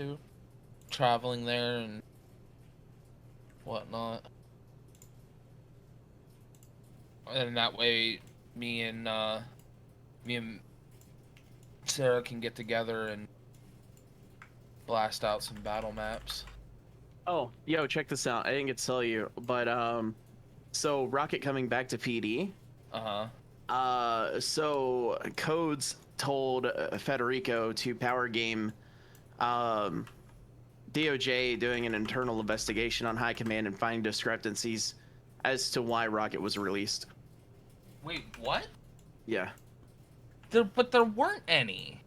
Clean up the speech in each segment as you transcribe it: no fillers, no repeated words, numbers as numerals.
to traveling there and whatnot. And that way, me and Sarah can get together and blast out some battle maps. Oh, yo, check this out. I didn't get to tell you, but so Rocket coming back to PD. So Codes told Federico to power game DOJ doing an internal investigation on High Command and finding discrepancies as to why Rocket was released. Wait, what? Yeah. But there weren't any.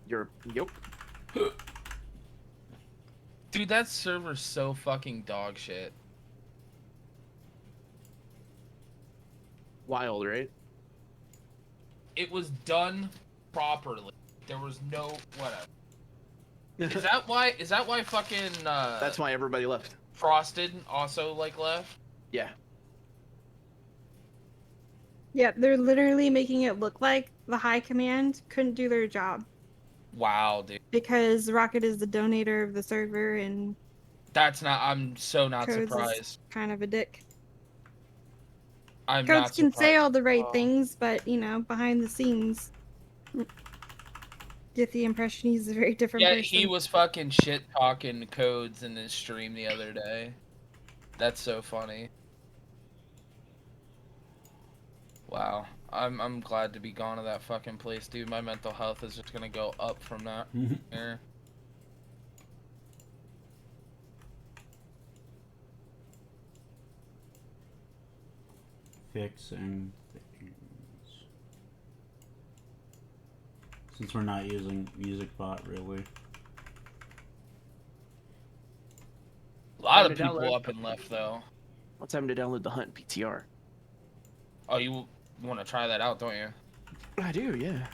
Yep. Dude, that server's so fucking dog shit. Wild, right? It was done properly. There was no whatever. Is that why fucking That's why everybody left. Frosted also like left? Yeah. Yeah, they're literally making it look like the High Command couldn't do their job. Wow, dude. Because Rocket is the donator of the server and I'm so not Codes surprised. is kind of a dick. I'm Codes not can surprised. say all the right things, but you know, behind the scenes, get the impression he's a very different person. Yeah, he was fucking shit talking Codes in his stream the other day. That's so funny. Wow. I'm glad to be gone to that fucking place, dude. My mental health is just gonna go up from that. Here. Fixing things. Since we're not using MusicBot really. A lot of people up and left though. Let's have him to download the Hunt PTR. Oh, you want to try that out, don't you? I do, yeah.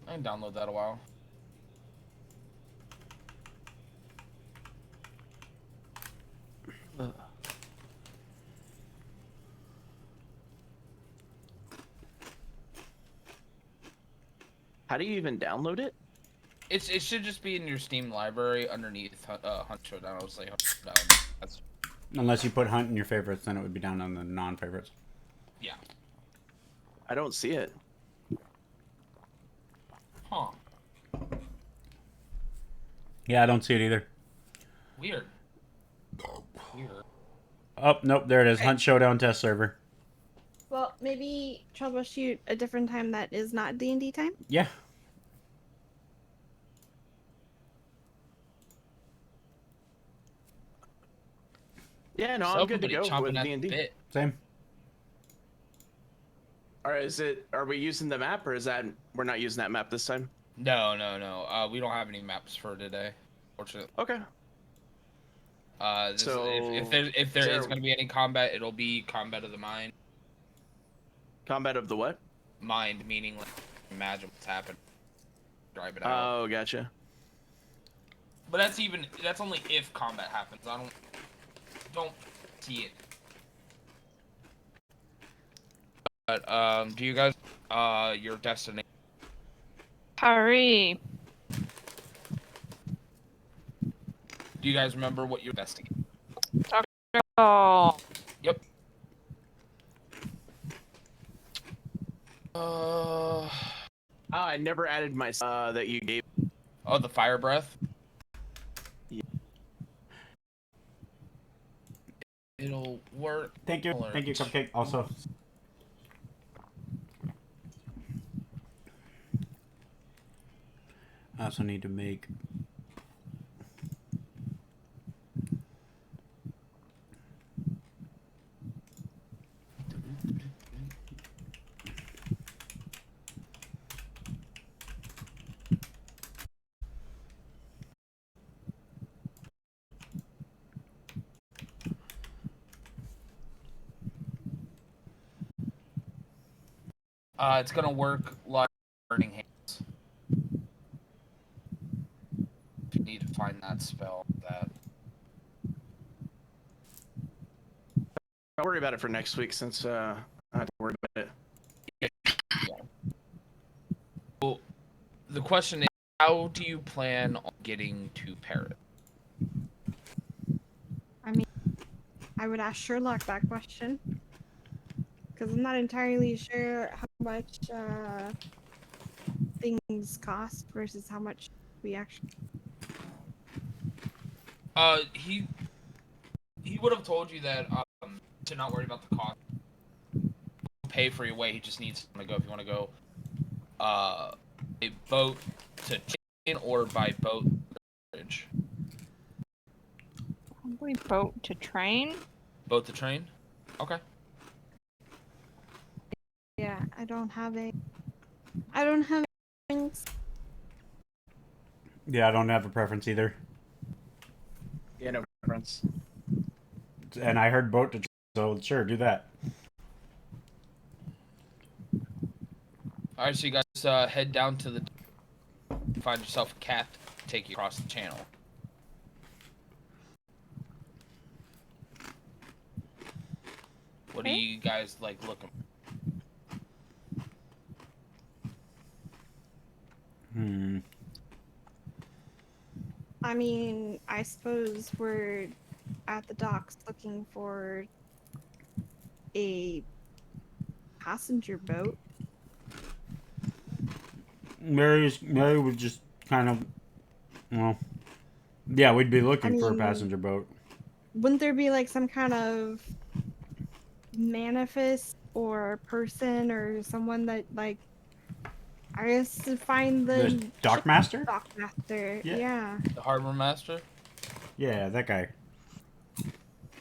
I can download that a while. How do you even download it? It should just be in your Steam library underneath Hunt Showdown. I was like, that's... Unless you put Hunt in your favorites, then it would be down on the non-favorites. Yeah. I don't see it. Huh. Yeah, I don't see it either. Weird. Oh, nope, there it is. Hey. Hunt Showdown test server. Well, maybe troubleshoot a different time that is not D&D time? Yeah. Yeah, no, I'm good to go with D&D. Bit. Same. Alright, are we using the map, or is that we're not using that map this time? No. We don't have any maps for today, fortunately. Okay. So if there is going to be any combat, it'll be combat of the mind. Combat of the what? Mind, meaning like imagine what's happened, drive it out. Oh, gotcha. But that's only if combat happens. I don't see it. But do you guys your destination? Hurry. Do you guys remember what you're investigating? Oh. Yep. I never added my that you gave. Oh, the fire breath. Yeah. It'll work. Thank you, Cupcake. Also. I also need to make... It's gonna work like burning hands. You need to find that spell. Don't worry about it for next week, since I have to worry about it. Yeah. Well, the question is, how do you plan on getting to Paris? I mean, I would ask Sherlock that question. Because I'm not entirely sure how much things cost versus how much we actually. He would have told you that to not worry about the cost. Pay for your way. He just needs to go if you want to go. A boat to train or by boat bridge. Probably boat to train. Boat to train. Okay. Yeah, I don't have things. Yeah, I don't have a preference either. Yeah, no preference. And I heard boat to so sure, do that. All right, so you guys head down to the. Find yourself a cat. Take you across the channel. What are you guys like looking? I mean, I suppose we're at the docks looking for a passenger boat. Mary would just kind of, well, yeah, we'd be looking for a passenger boat. Wouldn't there be like some kind of manifest or person or someone that like I guess to find the dock master? Dock master, Yeah. yeah. The harbor master. Yeah, that guy.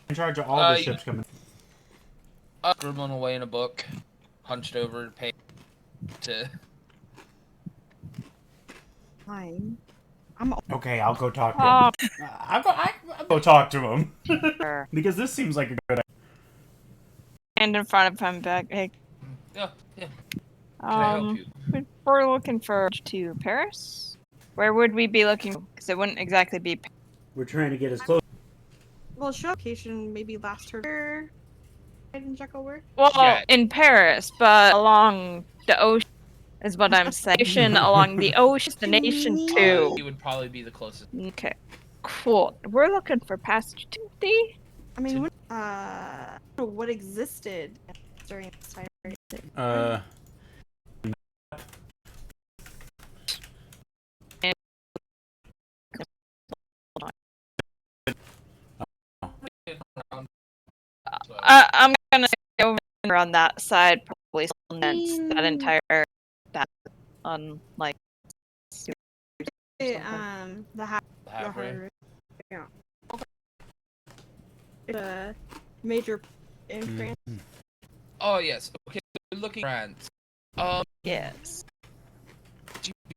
In charge of all the ships coming. Scribbling away in a book, hunched over to pay to. Fine. Okay, I'll go talk to him. I'll go talk to him. Because this seems like a good idea. And in front of him, back. Hey, Yeah. Can I help you? we're looking for to Paris. Where would we be looking? Because it wouldn't exactly be. We're trying to get as close. Well, show location maybe last her and check over. Well, Yeah. in Paris, but along the ocean is what I'm saying. Along the ocean, destination too. He would probably be the closest. Okay, cool. We're looking for passage to D. I mean, what existed during this time? I'm gonna say over on that side, probably that entire that on like The harbor. Yeah. It's a major entrance. Oh yes. Okay. Looking France. yes.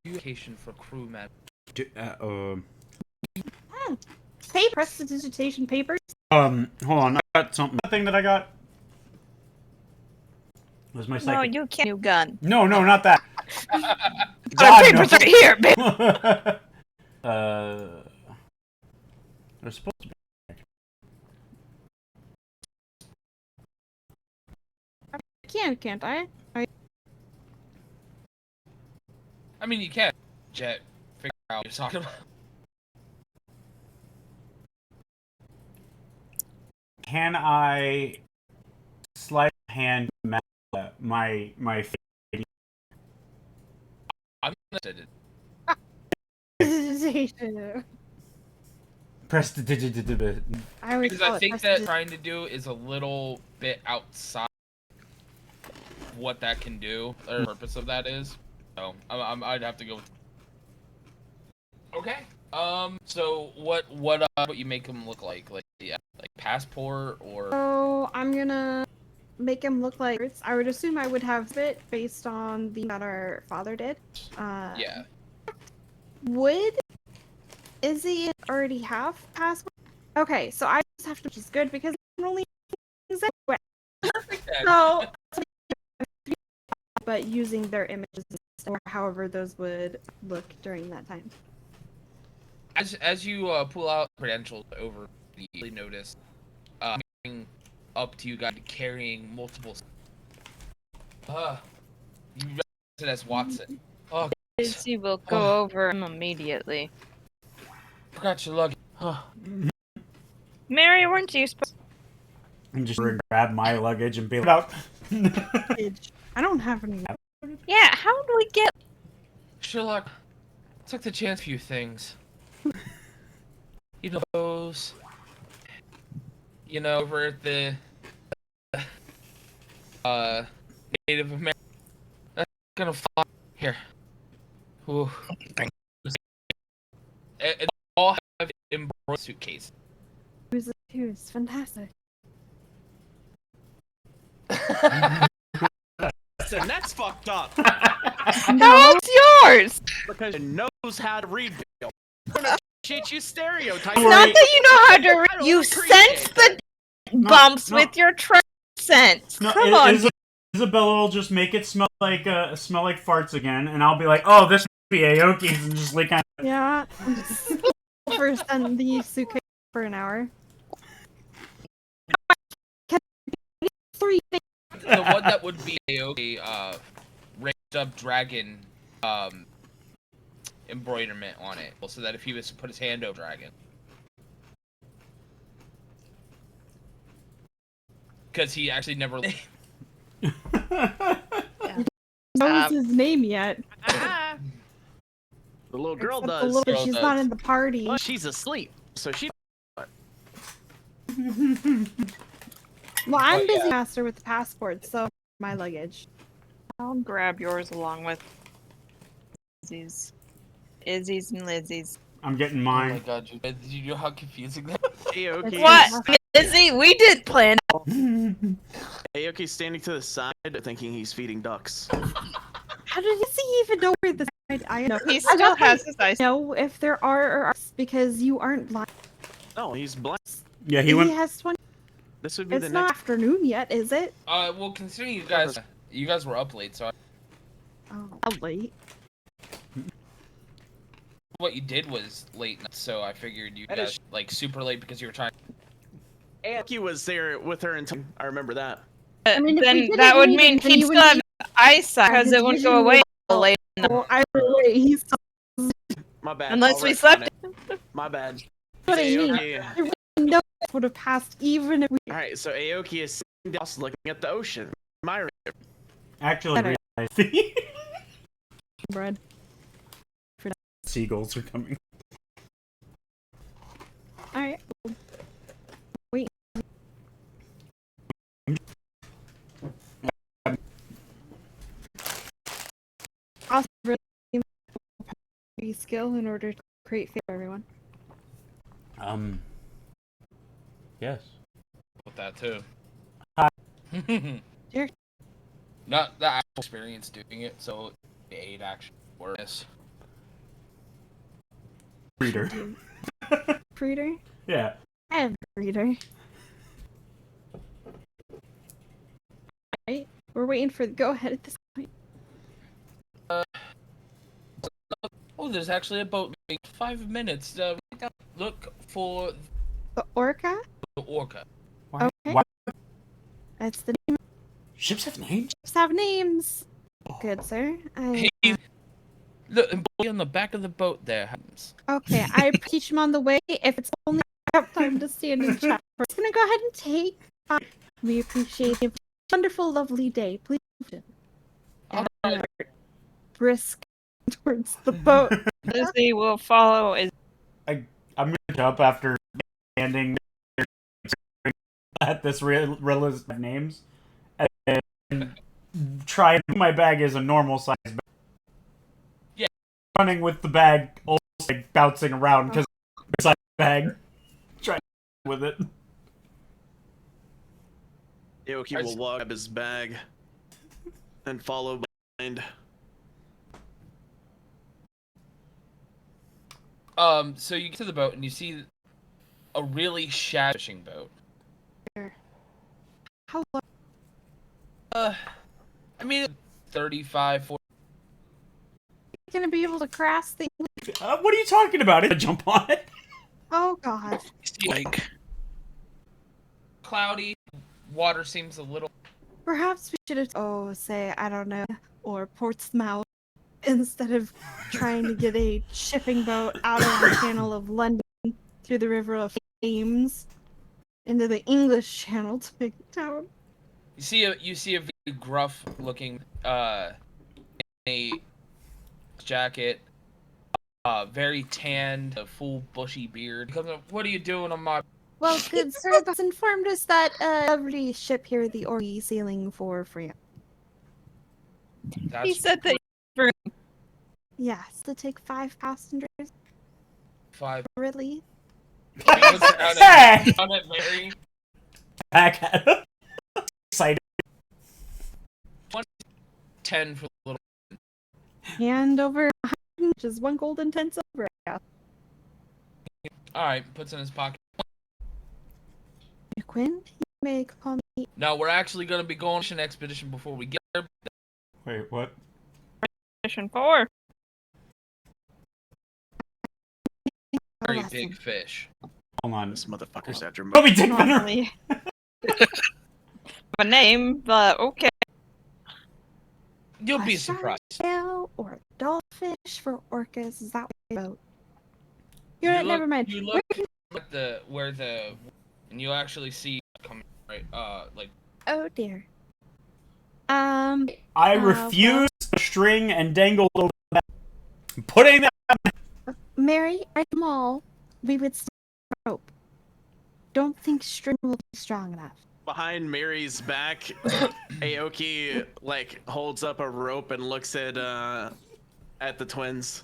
Education for crew men. Hey, prestidigitation papers. Hold on, I got something. That thing that I got was my No, psychic. you can't. New gun. No, not that. God, papers right here, babe. They're supposed to be. Can't I? I mean, you can. Jet. Figure out what you're talking about. Can I sleight of hand my I'm gonna. Prestidigitation. prestidigitation? I would Because call I it think that trying to do is a little bit outside what that can do, or the purpose of that is. So I'd have to go with. Okay. So what you make him look like? Like passport or? So I'm gonna make him look like I would assume I would have it based on the that our father did. Yeah. Would Izzy already have passport? Okay, so I just have to, which is good because I can only use it. So, but using their images or however those would look during that time. As you pull out credentials over the notice, up to you guys carrying multiple. You read it as Watson. Oh, Izzy will go over him immediately. Forgot your luggage. Mary, weren't you supposed And just grab my luggage and be like, I don't have any. Yeah, how do we get... Sherlock took the chance few things. You know those. You know, over at the Native American. That's gonna fly here. Ooh. And all have embroidered suitcase. It's fantastic. Listen, that's fucked up. How old's yours? Because it knows how to read. I don't appreciate you stereotyping. It's not that you know how to read. You appreciate sense the bumps with your sense. no, Come on. Isabella will just make it smell like farts again, and I'll be like, oh, this must be Aoki's, and just like kind of... Yeah. First on the suitcase for an hour. Three things. The one that would be a raised up dragon embroiderment on it, so that if he was to put his hand over dragon. Because he actually never Knows his name yet. The little girl Except does. the little, Girl she's does. not in the party. Well, she's asleep, so she. Well, I'm Oh, busy yeah. master with the passport, so my luggage. I'll grab yours along with Izzy's and Lizzie's. I'm getting Oh my mine. god, did you know how confusing that Aoki. What? Izzy, we did plan. Aoki's standing to the side, thinking he's feeding ducks. How did he even know where the side? I know. He I still don't has his eyes. know if there are or are because you aren't blind. No, he's blind. Yeah, he He went. has 20. This would be It's the not next. afternoon yet, is it? well, considering you guys were up late, so Oh, late. what you did was late, so I figured you guys like super late because you were trying. Aoki was there with her until I remember that. I mean, if we Then didn't that would need mean it, then he'd you still have wouldn't eyesight because his it wouldn't go vision away would- until late. Well, either way, he's My bad. Unless I'll we retcon slept. it. My bad. what I mean. Aoki. No, would have passed even if we. All right, so Aoki is sitting down, looking at the ocean. My Actually realized Bread. seagulls are coming. All right. Wait. Also, really skill in order to create faith for everyone. Yes. With that too. Hi. Sure. Not the actual experience doing it, so the aid action awareness. Reader. Reader? Yeah. I have a reader. Right? We're waiting for the go ahead at this point. Oh, there's actually a boat. 5 minutes. Look for The orca? the orca. Why? Okay. Why? That's the name. Ships have names? Ships have names. Good, sir. Hey, look, and boy on the back of the boat there. Okay, I teach him on the way. If it's only enough time to stand and chat. We're just gonna go ahead and take. We appreciate it. Wonderful, lovely day. Please. Alright. Brisk towards the boat. Lizzie will follow. I'm gonna jump after standing at this list of names and try and my bag is a normal size bag. Yeah. Running with the bag, almost like bouncing around because beside the bag, trying with it. Aoki will walk up his bag and follow behind. So you get to the boat and you see a really shabby fishing boat. How long? I mean, 35, 40. Gonna be able to cross the? What are you talking about? I jump on it. Oh God. Like cloudy. Water seems a little. Perhaps we should have. Oh, say I don't know, or Portsmouth. instead of trying to get a shipping boat out of the Channel of London through the River of Thames into the English Channel to make it down. You see a very gruff looking a jacket, very tanned, a full bushy beard. He comes up, "What are you doing on my?" Well, good sir, that's informed us that every ship here the Orly sailing for France. That's He said that. Yes, to take 5 passengers. 5. Really? He looks down at Mary. Back at him. Excited. 10 for the little. Hand over 100, which is 1 gold and 10 silver. Yeah. All right, puts in his pocket. Quinn, you may call me. No, we're actually gonna be going on an expedition before we get there. Wait, what? Mission 4. Very Lesson. big fish. Hold on. This motherfucker's after Moby Dick Venner. Normally. My name, but okay. You'll be A shark surprised. tail or a dollfish for orcas. Is that what you're about? You're right, never mind. You look at and you actually see coming right. Like. Oh dear. I refuse the string and dangled over that. I'm putting that. Mary, at the mall, we would stick rope. Don't think string will be strong enough. Behind Mary's back, Aoki like holds up a rope and looks at the twins.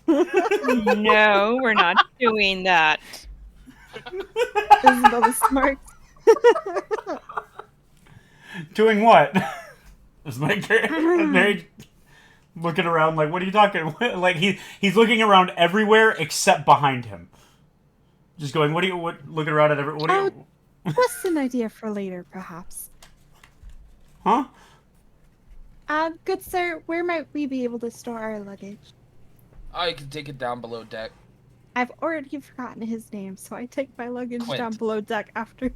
No, we're not doing that. Isabel is smart. Doing what? Is Mary looking around like, what are you talking? Like he's looking around everywhere except behind him. Just going, what looking around at what are you? What's an idea for later, perhaps? Huh? Good sir, where might we be able to store our luggage? Oh, you can take it down below deck. I've already forgotten his name, so I take my luggage Quint. down below deck after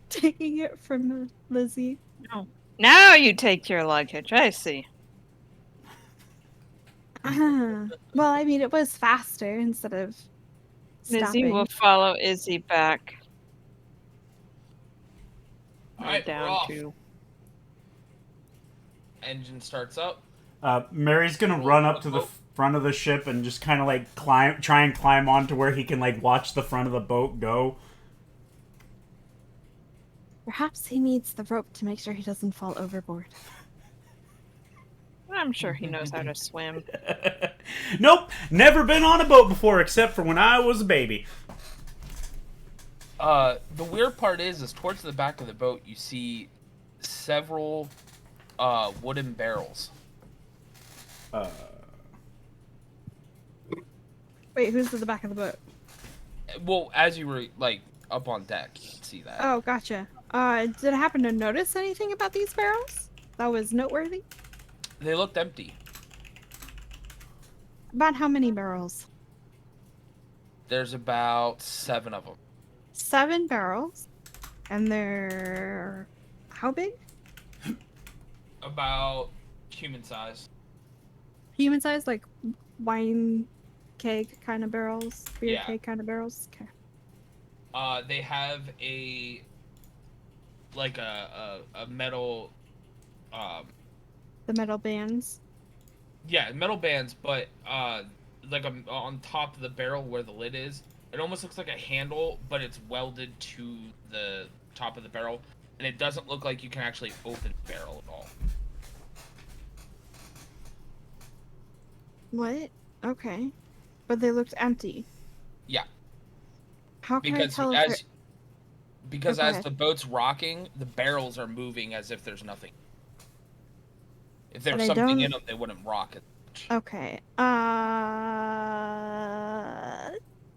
taking it from Lizzie. No. Now you take your luggage. I see. Well, I mean, it was faster instead of Lizzie stopping. will follow Izzy back. All right, we're Down off. to. Engine starts up. Mary's gonna run up to the front of the ship and just kind of like try and climb on to where he can like watch the front of the boat go. Perhaps he needs the rope to make sure he doesn't fall overboard. I'm sure he knows how to swim. Nope, never been on a boat before except for when I was a baby. The weird part is towards the back of the boat you see several wooden barrels. Wait, who's at the back of the boat? Well, as you were like up on deck, you can see that. Oh, gotcha. Did I happen to notice anything about these barrels that was noteworthy? They looked empty. About how many barrels? There's about 7 of them. 7 barrels. And they're... how big? About human size. Human size? Like wine keg kind of barrels? Beer Yeah. keg kind of barrels? Okay. They have a metal The metal bands. yeah, metal bands, but like on top of the barrel where the lid is, it almost looks like a handle, but it's welded to the top of the barrel, and it doesn't look like you can actually open the barrel at all. What? Okay. But they looked empty. Yeah. How can Because I tell as if because Oh, go as ahead. the boat's rocking, the barrels are moving as if there's nothing. If there But was I something don't- in them, they wouldn't rock it. Okay.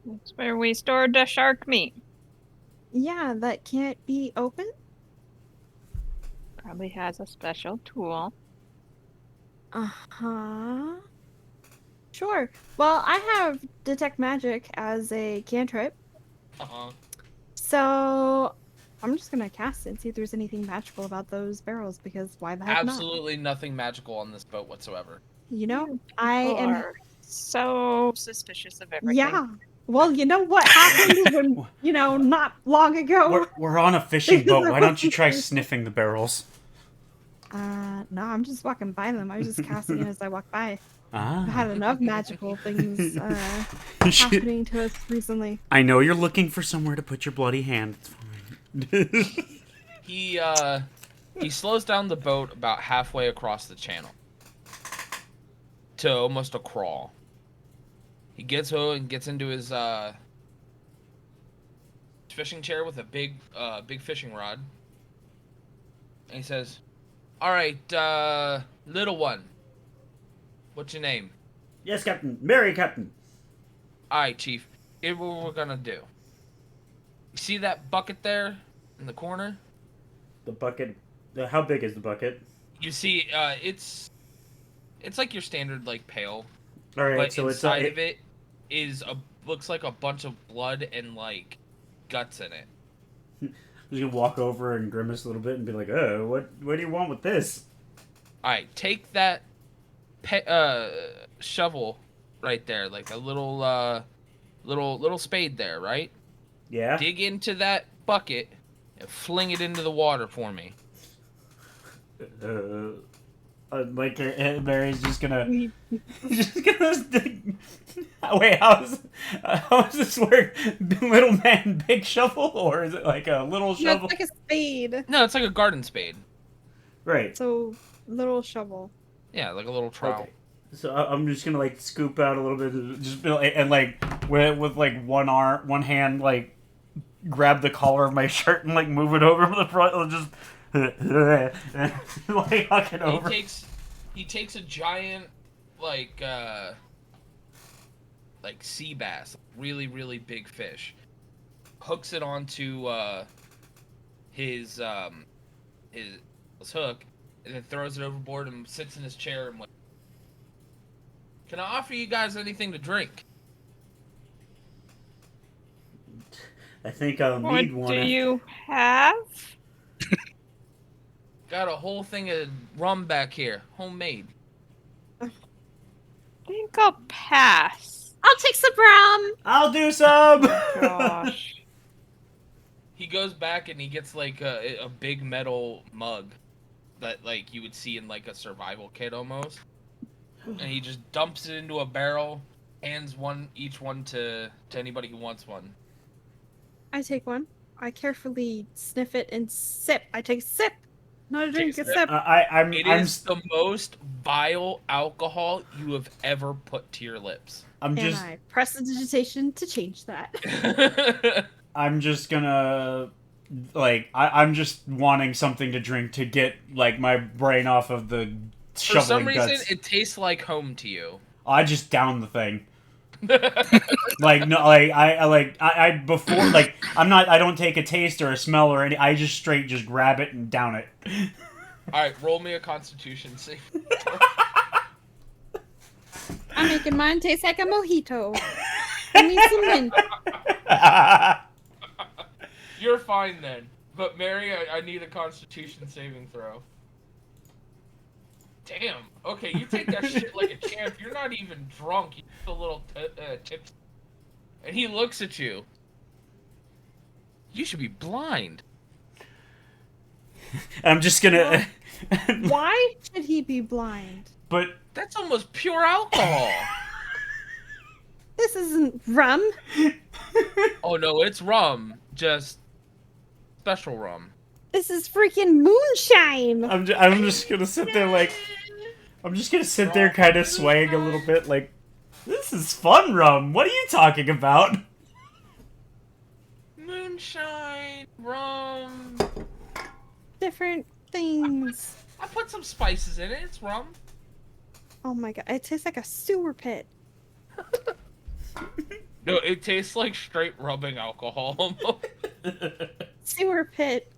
That's where we stored the shark meat. Yeah, that can't be open? Probably has a special tool. Uh-huh. Sure. Well, I have Detect Magic as a cantrip. Uh-huh. So I'm just gonna cast it and see if there's anything magical about those barrels, because why the heck not? Absolutely nothing magical on this boat whatsoever. You know, I People am. are so suspicious of everything. Yeah. Well, you know what happened when, not long ago? We're on a fishing boat. Why don't you try Because- sniffing the barrels? No, I'm just walking by them. I was just casting it as I walk by. Ah. I've had enough magical things You should- happening to us recently. I know you're looking for somewhere to put your bloody hand. It's fine. He slows down the boat about halfway across the channel to almost a crawl. He gets into his fishing chair with a big fishing rod, and he says, "All right, little one, what's your name?" Yes, Captain. Mary, Captain. "All right, Chief. Here's what we're gonna do. You see that bucket there in the corner? The bucket. How big is the bucket? You see, it's like your standard like pail, All right, but so inside of it is looks like a bunch of blood and like guts in it. You can walk over and grimace a little bit and be like, "Oh, what do you want with this?" All right, take that shovel right there, like a little spade there, right? Yeah. Dig into that bucket and fling it into the water for me." Mary's just gonna wait. How does this work? Little man, big shovel, or is it like a little No, shovel? it's like a spade. No, it's like a garden spade. Right. So, little shovel. Yeah, like a little trowel. Okay. So I'm just gonna like scoop out a little bit, just and like with like one hand, like grab the collar of my shirt and like move it over the front, just like huck it over. He takes a giant like sea bass, really really big fish, hooks it onto his hook, and then throws it overboard and sits in his chair and like, "Can I offer you guys anything to drink?" I think I'll What need one. do you have? Got a whole thing of rum back here, homemade. I think I'll pass. I'll take some rum. I'll do some. Gosh. He goes back and he gets like a big metal mug that like you would see in like a survival kit almost, and he just dumps it into a barrel, hands each one to anybody who wants one. I take one. I carefully sniff it and sip. I take a sip. Not a drink, Take a a sip. I'm It is the most vile alcohol you have ever put to your lips. I'm And just I press the digitation to change that. I'm just gonna like I'm just wanting something to drink to get like my brain off of the For shoveling some reason, guts. it tastes like home to you. I just down the thing. Like no, like I before like I don't take a taste or a smell or any. I just straight just grab it and down it. All right, roll me a Constitution save. I'm making mine taste like a mojito. I need some mint. You're fine then. But Mary, I need a Constitution saving throw. Damn. Okay, you take that shit like a champ. You're not even drunk. You're just a little tipsy. And he looks at you. You should be blind. I'm just gonna. Why should he be blind? But That's almost pure alcohol. This isn't rum. Oh no, it's rum. Just special rum. This is freaking moonshine. I'm just gonna sit there like I'm just gonna sit there kind of swaying a little bit like this is fun rum. What are you talking about? Moonshine, rum. Different things. I put some spices in it. It's rum. Oh my god, it tastes like a sewer pit. No, it tastes like straight rubbing alcohol almost. Sewer pit.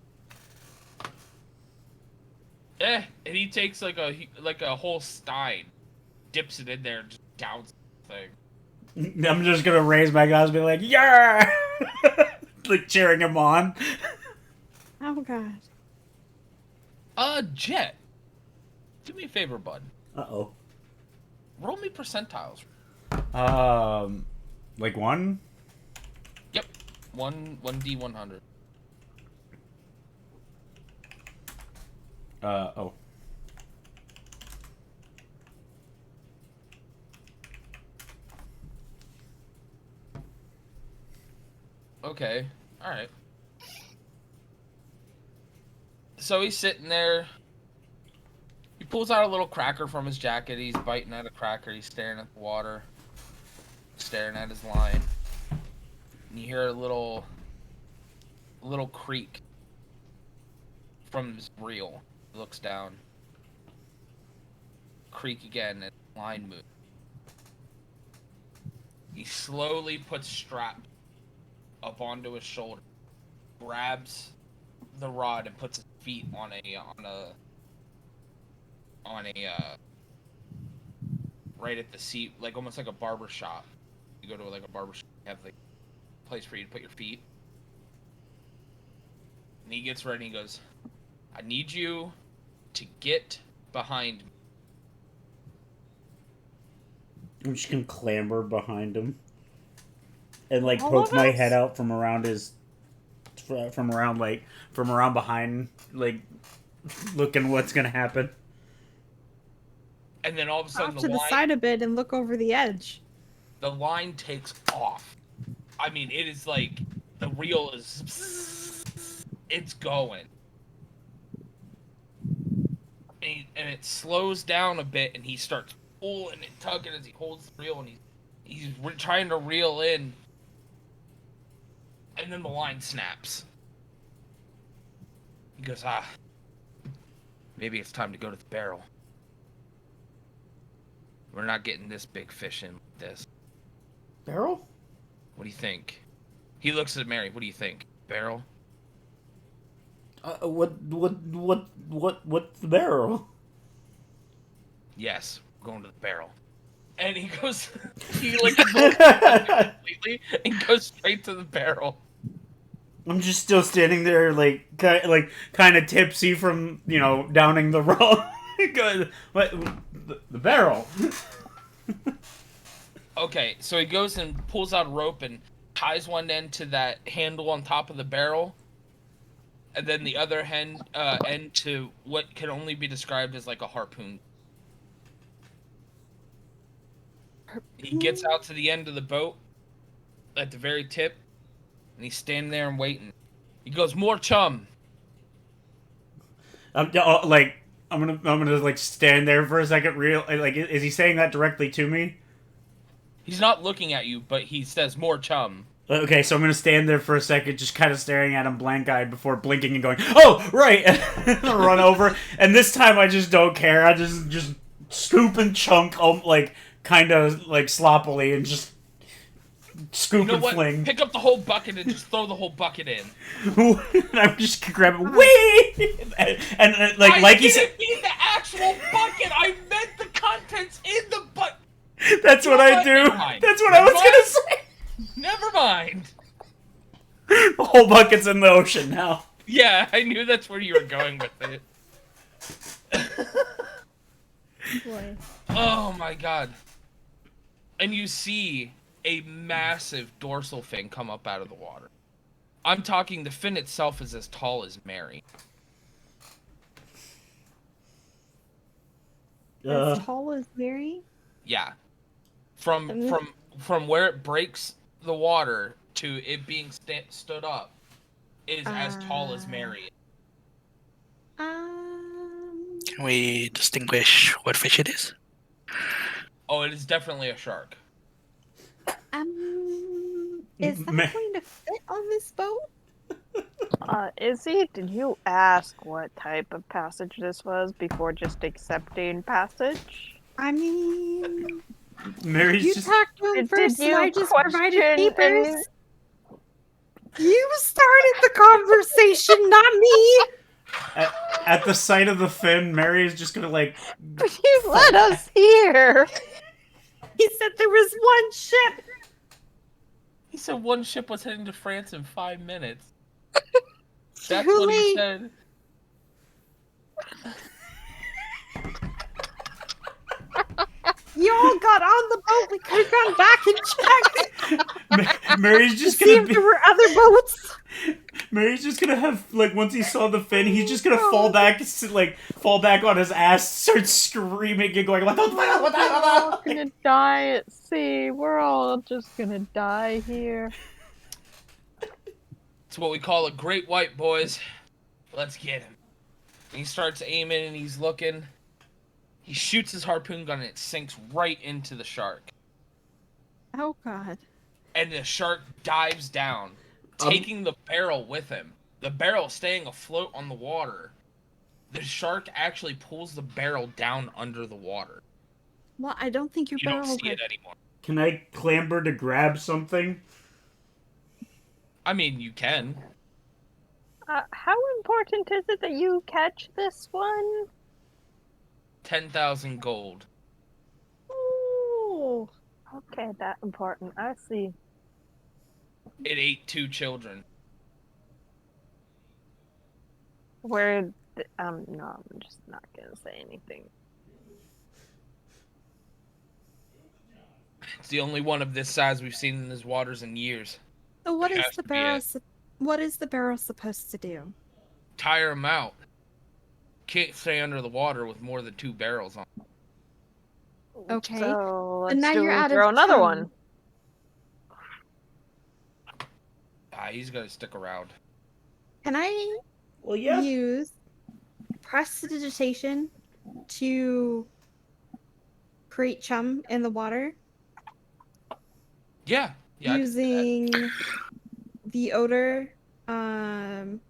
And he takes like a whole stein, dips it in there, and just downs the thing. I'm just gonna raise my glass and be like, yeah, like cheering him on. god. Jet. Do me a favor, bud. Uh-oh. Roll me percentiles. Like 1? Yep. 1d100. Oh. Okay. Alright. So he's sitting there. He pulls out a little cracker from his jacket. He's biting at a cracker. He's staring at the water. Staring at his line. And you hear a little creak from his reel. He looks down. Creak again, and the line moves. He slowly puts strap up onto his shoulder, grabs the rod, and puts his feet on a right at the seat, like almost like a barber shop. You go to like a barber shop, you have like a place for you to put your feet. And he gets ready and he goes, I need you to get behind me. I'm just gonna clamber behind him. And like All poke of my us? head out from around behind, like looking what's gonna happen. And then all of a sudden Off to the side a bit and look over the edge. the line takes off. I mean, it is like the reel is it's going. And it slows down a bit, and he starts pulling and tugging as he holds the reel, and he's trying to reel in, and then the line snaps. He goes, maybe it's time to go to the barrel. We're not getting this big fish in like this. Barrel? What do you think? He looks at Mary. What do you think? Barrel? What's the barrel? Yes, we're going to the barrel. And he goes, he like completely and goes straight to the barrel. I'm just still standing there, like kind of tipsy from downing the rum. What? The barrel? Okay, so he goes and pulls out a rope and ties one end to that handle on top of the barrel, and then the other end to what can only be described as like a harpoon. He gets out to the end of the boat at the very tip, and he's standing there and waiting. He goes, "More chum." I'm gonna like stand there for a second. Is he saying that directly to me? He's not looking at you, but he says, "More chum." Okay, so I'm gonna stand there for a second, just kind of staring at him blank-eyed before blinking and going, "Oh, right!" and run over. And this time, I just don't care. I just scoop and chunk, like kind of like sloppily, and just scoop and fling. Pick up the whole bucket and just throw the whole bucket in. And I'm just grabbing, wee, and like he said, I didn't mean the actual bucket. I meant the contents in the bucket. That's what I do. That's what I was gonna say. Never mind. The whole bucket's in the ocean now. Yeah, I knew that's where you were going with it. Boy. Oh my god. And you see a massive dorsal fin come up out of the water. I'm talking the fin itself is as tall as Mary. As tall as Mary? Yeah. From where it breaks the water to it being stood up is as tall as Mary. Can we distinguish what fish it is? Oh, it is definitely a shark. Is that going to fit on this boat? Izzy, did you ask what type of passage this was before just accepting passage? I mean, Mary's you just... talked to him first, Did and you I just provided papers. any- You started the conversation, not me. At the sight of the fin, Mary is just gonna like... But you let us here! He said there was one ship. He said one ship was heading to France in 5 minutes. That's what he late. said. You all got on the boat. We could have gone back and checked Mary's to just see gonna if be. there were other boats. Mary's just gonna have like once he saw the fin, he's just gonna fall back on his ass, start screaming and going, "What the fuck? What the We're all hell?" gonna die at sea. We're all just gonna die here. It's what we call a great white, boys. Let's get him. And he starts aiming and he's looking. He shoots his harpoon gun and it sinks right into the shark. Oh God. And the shark dives down, taking the barrel with him. The barrel staying afloat on the water. The shark actually pulls the barrel down under the water. Well, I don't think your You don't barrel see would. it anymore. Can I clamber to grab something? I mean, you can. How important is it that you catch this one? 10,000 gold. Oh, okay, that important. I see. It ate 2 children. Where? No, I'm just not gonna say anything. It's the only one of this size we've seen in these waters in years. So what It is has the to be barrel? it. What is the barrel supposed to do? Tire them out. Can't stay under the water with more than 2 barrels on. Okay. So But let's now you're out of throw another chum. one. He's gonna stick around. Can I Well, yeah. use prestidigitation to create chum in the water Yeah. Yeah. I can see that. using the odor, and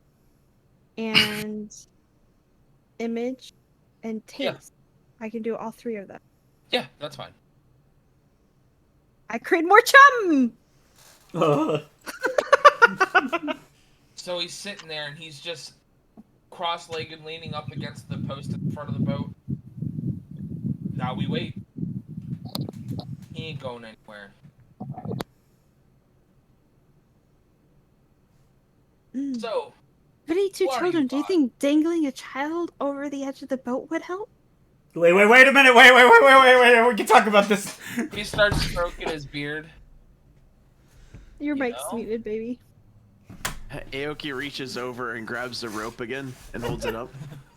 image and taste? Yeah. I can do all 3 of them. Yeah, that's fine. I create more chum. So he's sitting there and he's just cross-legged leaning up against the post in front of the boat. Now we wait. He ain't going anywhere. So, 32 what are children. you Do you buying? think dangling a child over the edge of the boat would help? Wait a minute. Wait. We can talk about this. he starts stroking his beard. Your You mic's know? muted, baby. Aoki reaches over and grabs the rope again and holds it up.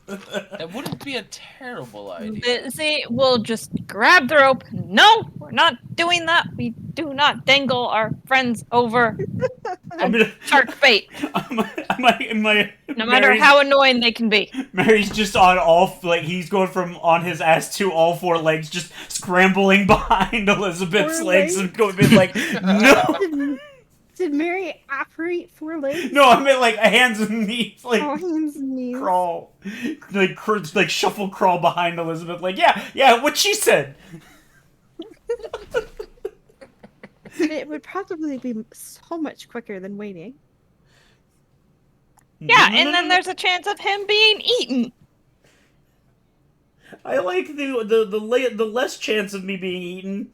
That wouldn't be a terrible idea. See, we'll just grab the rope. No, we're not doing that. We do not dangle our friends over I'm gonna, shark bait, no matter how annoying they can be. Mary's just on he's going from on his ass to all 4 legs, just scrambling behind Elizabeth's 4 legs legs? and going like, no. Did Mary operate 4 legs? No, I meant hands and knees, Hands and knees. crawl, shuffle crawl behind Elizabeth. Yeah, what she said. It would probably be so much quicker than waiting. Yeah, and then there's a chance of him being eaten. I like the less chance of me being eaten.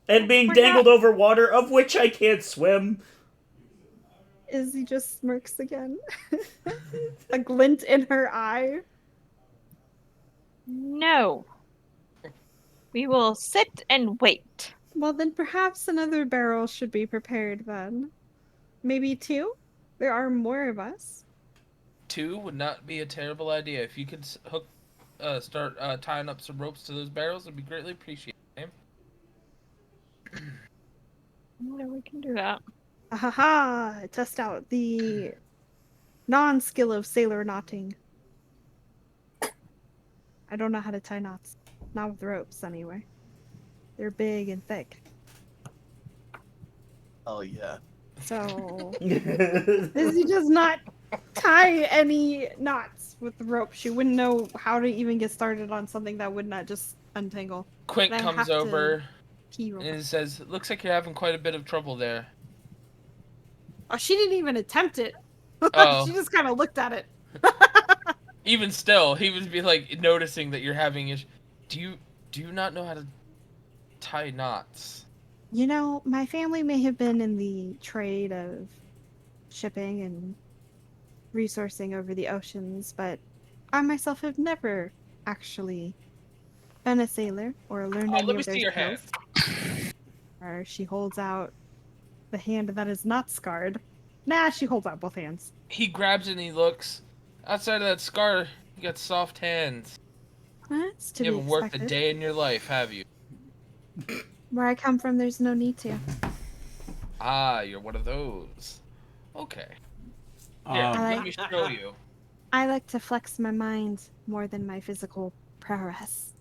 And being dangled over water, of which I can't swim. Izzy just smirks again. A glint in her eye. No. We will sit and wait. Well, then perhaps another barrel should be prepared then. Maybe 2? There are more of us. 2 would not be a terrible idea. If you could start tying up some ropes to those barrels, it'd be greatly appreciated. Yeah, we can do that. Ahaha! Test out the non-skill of sailor knotting. I don't know how to tie knots. Not with ropes, anyway. They're big and thick. Oh yeah. So, Izzy does not tie any knots with the rope. She wouldn't know how to even get started on something that would not just untangle. Quink I comes have to over key rope. and says, "Looks like you're having quite a bit of trouble there." Oh, she didn't even attempt it. Oh. She just kind of looked at it. Even still, he would be noticing that you're having issues. Do you not know how to tie knots? You know, my family may have been in the trade of shipping and resourcing over the oceans, but I myself have never actually been a sailor or learned any let me of their see your hand. skills. Or she holds out the hand that is not scarred. Nah, she holds out both hands. He grabs it and he looks. Outside of that scar, you got soft hands. That's to You be haven't worked a expected. day in your life, have you? Where I come from, there's no need to. Ah, you're one of those. Okay. Here, I let me show you. I like to flex my mind more than my physical prowess.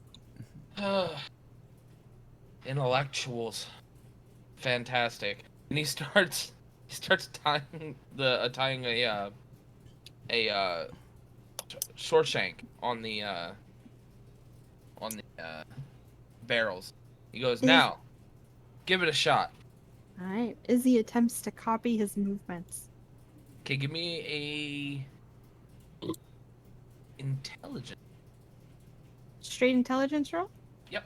Intellectuals. Fantastic. And he starts tying a short shank on the barrels. He goes, now, give it a shot. Alright. Izzy attempts to copy his movements. Okay, give me a intelligence. Straight intelligence roll? Yep.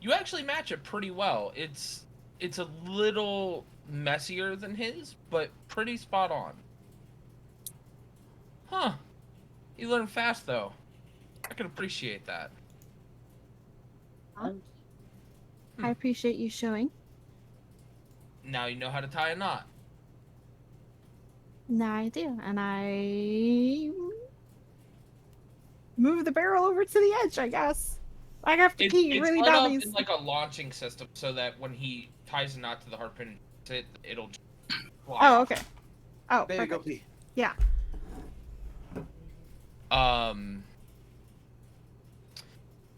You actually match it pretty well. It's a little messier than his, but pretty spot on. Huh. You learn fast though. I can appreciate that. I appreciate you showing. Now you know how to tie a knot. Now I do. And I move the barrel over to the edge, I guess. I have to pee It's really set up badly. in like a launching system so that when he ties a knot to the harpoon, it'll just fly Oh, off. okay. Oh, There you go, perfect. P. Yeah.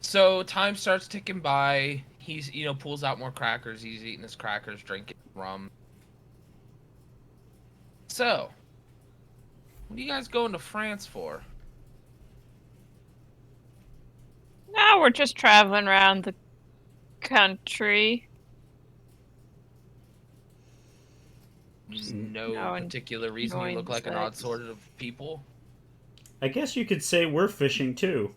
So time starts ticking by. He's pulls out more crackers. He's eating his crackers, drinking rum. So, what are you guys going to France for? No, we're just traveling around the country. No particular reason. You look like an odd sort of people. I guess you could say we're fishing too.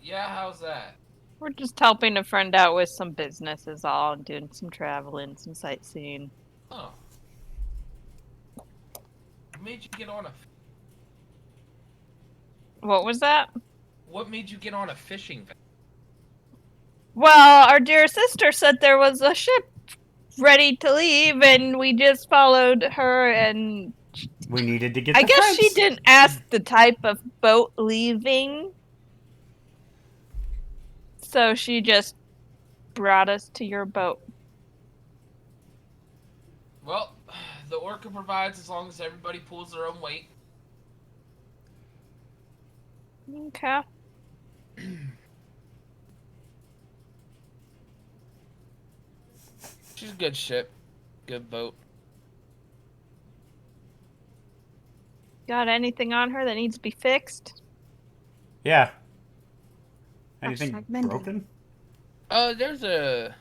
Yeah, how's that? We're just helping a friend out with some business is all, and doing some traveling, some sightseeing. Oh. What made you get on a... What was that? What made you get on a fishing vessel? Well, our dear sister said there was a ship ready to leave, and we just followed her, and We needed to get I the guess she fence. didn't ask the type of boat leaving. So she just brought us to your boat. Well, the orca provides as long as everybody pulls their own weight. Okay. She's a good ship. Good boat. Got anything on her that needs to be fixed? Yeah. Anything Hashtag mending. broken? There's a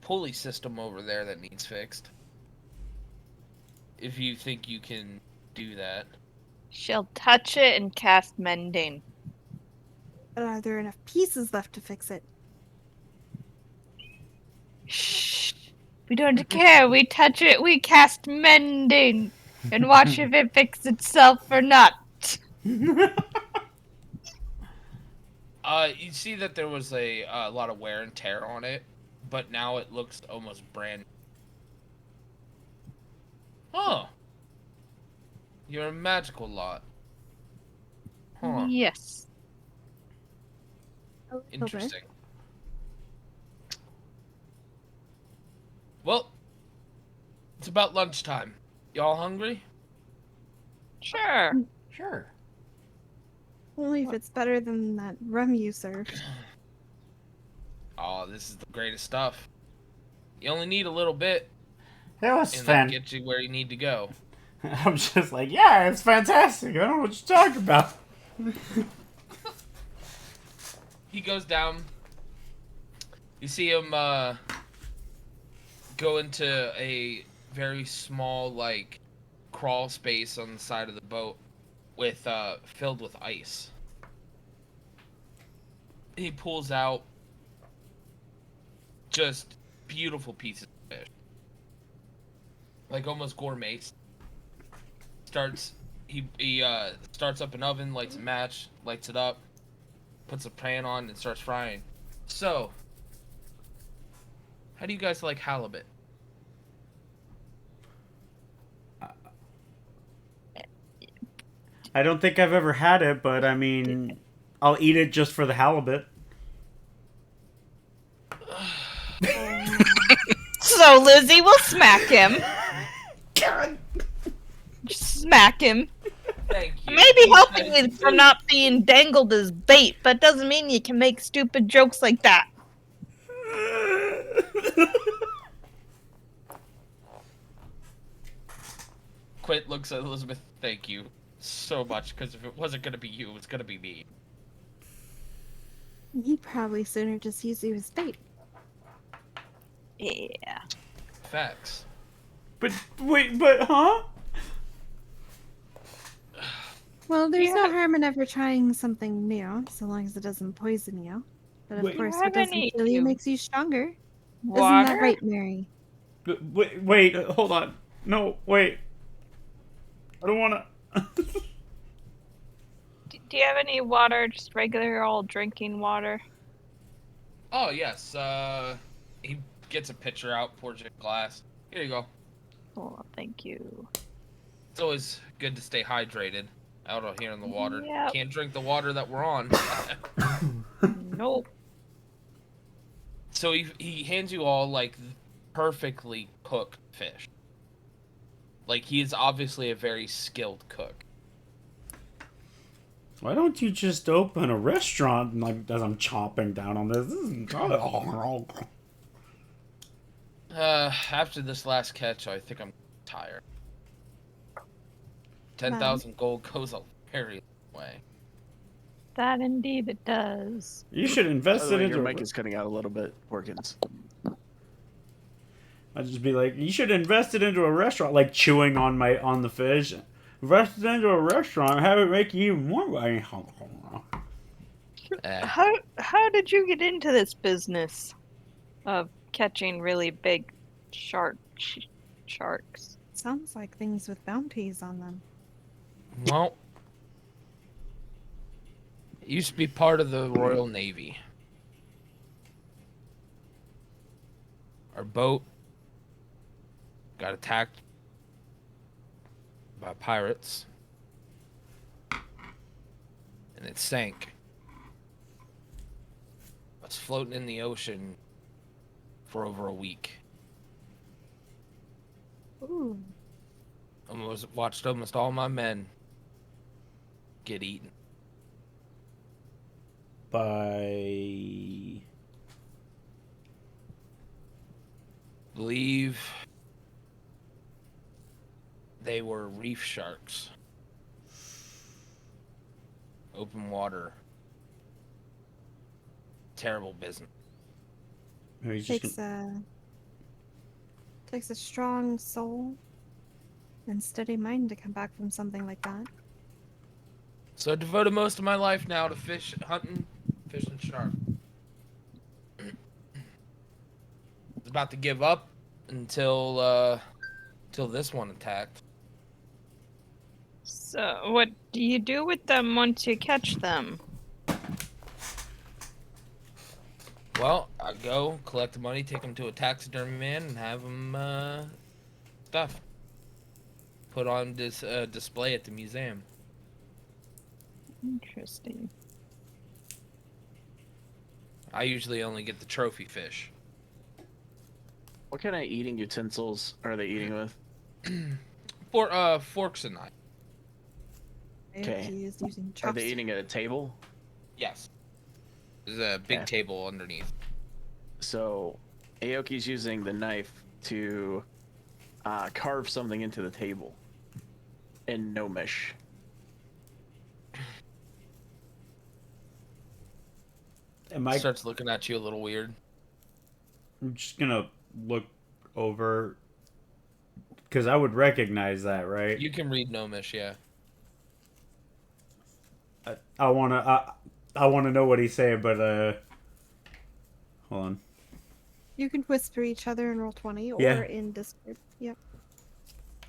pulley system over there that needs fixed. If you think you can do that. She'll touch it and cast mending. But are there enough pieces left to fix it? Shh. We don't care. We touch it, we cast mending. And watch if it fixes itself or not. You see that there was a lot of wear and tear on it, but now it looks almost brand new. Huh. You're a magical lot. Huh. Yes. A little bit. Interesting. Well, it's about lunchtime. Y'all hungry? Sure. Sure. Only if it's better than that rum you served. Oh, this is the greatest stuff. You only need a little bit, It was and that'll fan. get you where you need to go. I'm just like, yeah, it's fantastic. I don't know what you're talking about. He goes down. You see him go into a very small, like, crawl space on the side of the boat with filled with ice. He pulls out just beautiful pieces of fish, like almost gourmet. He starts up an oven, lights a match, lights it up, puts a pan on, and starts frying. So, how do you guys like halibut? I don't think I've ever had it, but I mean, I'll eat it just for the halibut. So Lizzie will smack him. Smack him. Thank you. Maybe helping you from not being dangled as bait, but doesn't mean you can make stupid jokes like that. Quit looks at Elizabeth. Thank you so much, because if it wasn't gonna be you, it was gonna be me. He'd probably sooner just use you as bait. Yeah. Facts. But wait, but huh? Well, there's Yeah. no harm in ever trying something new, so long as it doesn't poison you. But of Wait. course, Have what doesn't any- kill you makes you stronger. Water? Isn't that right, Mary? Wait, hold on. No, wait. I don't want to. Do you have any water? Just regular old drinking water? Oh yes. He gets a pitcher out, pours it in a glass. Here you go. Oh, thank you. It's always good to stay hydrated out here in the water. Yep. Can't drink the water that we're on. Nope. So he hands you all like perfectly cooked fish. Like he is obviously a very skilled cook. Why don't you just open a restaurant? And, like, as I'm chomping down on this After this last catch, I think I'm tired. 10,000 gold goes a very long way. That indeed it does. You should invest By the it way, into. your mic is cutting out a little bit, Porkins. I'd just be like, you should invest it into a restaurant, like chewing on the fish. Invest it into a restaurant, have it make you even more money. Eh. How did you get into this business of catching really big sharks? Sounds like things with bounties on them. Well, it used to be part of the Royal Navy. Our boat got attacked by pirates, and it sank. I was floating in the ocean for over a week. Ooh. Watched almost all my men get eaten. By Believe they were reef sharks. Open water. Terrible business. he's just Takes a strong soul and steady mind to come back from something like that. So I devoted most of my life now to hunting, fishing shark. Was about to give up until this one attacked. So, what do you do with them once you catch them? Well, I go collect the money, take them to a taxidermy man, and have them stuffed. Put on this display at the museum. Interesting. I usually only get the trophy fish. What kind of eating utensils are they eating with? Forks and knives. Okay. He is using Are chopsticks. they eating at a table? Yes. There's a big Okay. table underneath. So, Aoki's using the knife to carve something into the table in Gnomish. Starts looking at you a little weird. I'm just gonna look over because I would recognize that, right? You can read Gnomish, yeah. I wanna know what he's saying, but hold on. You can whisper each other in Roll20 or Yeah. in Discord. Yep.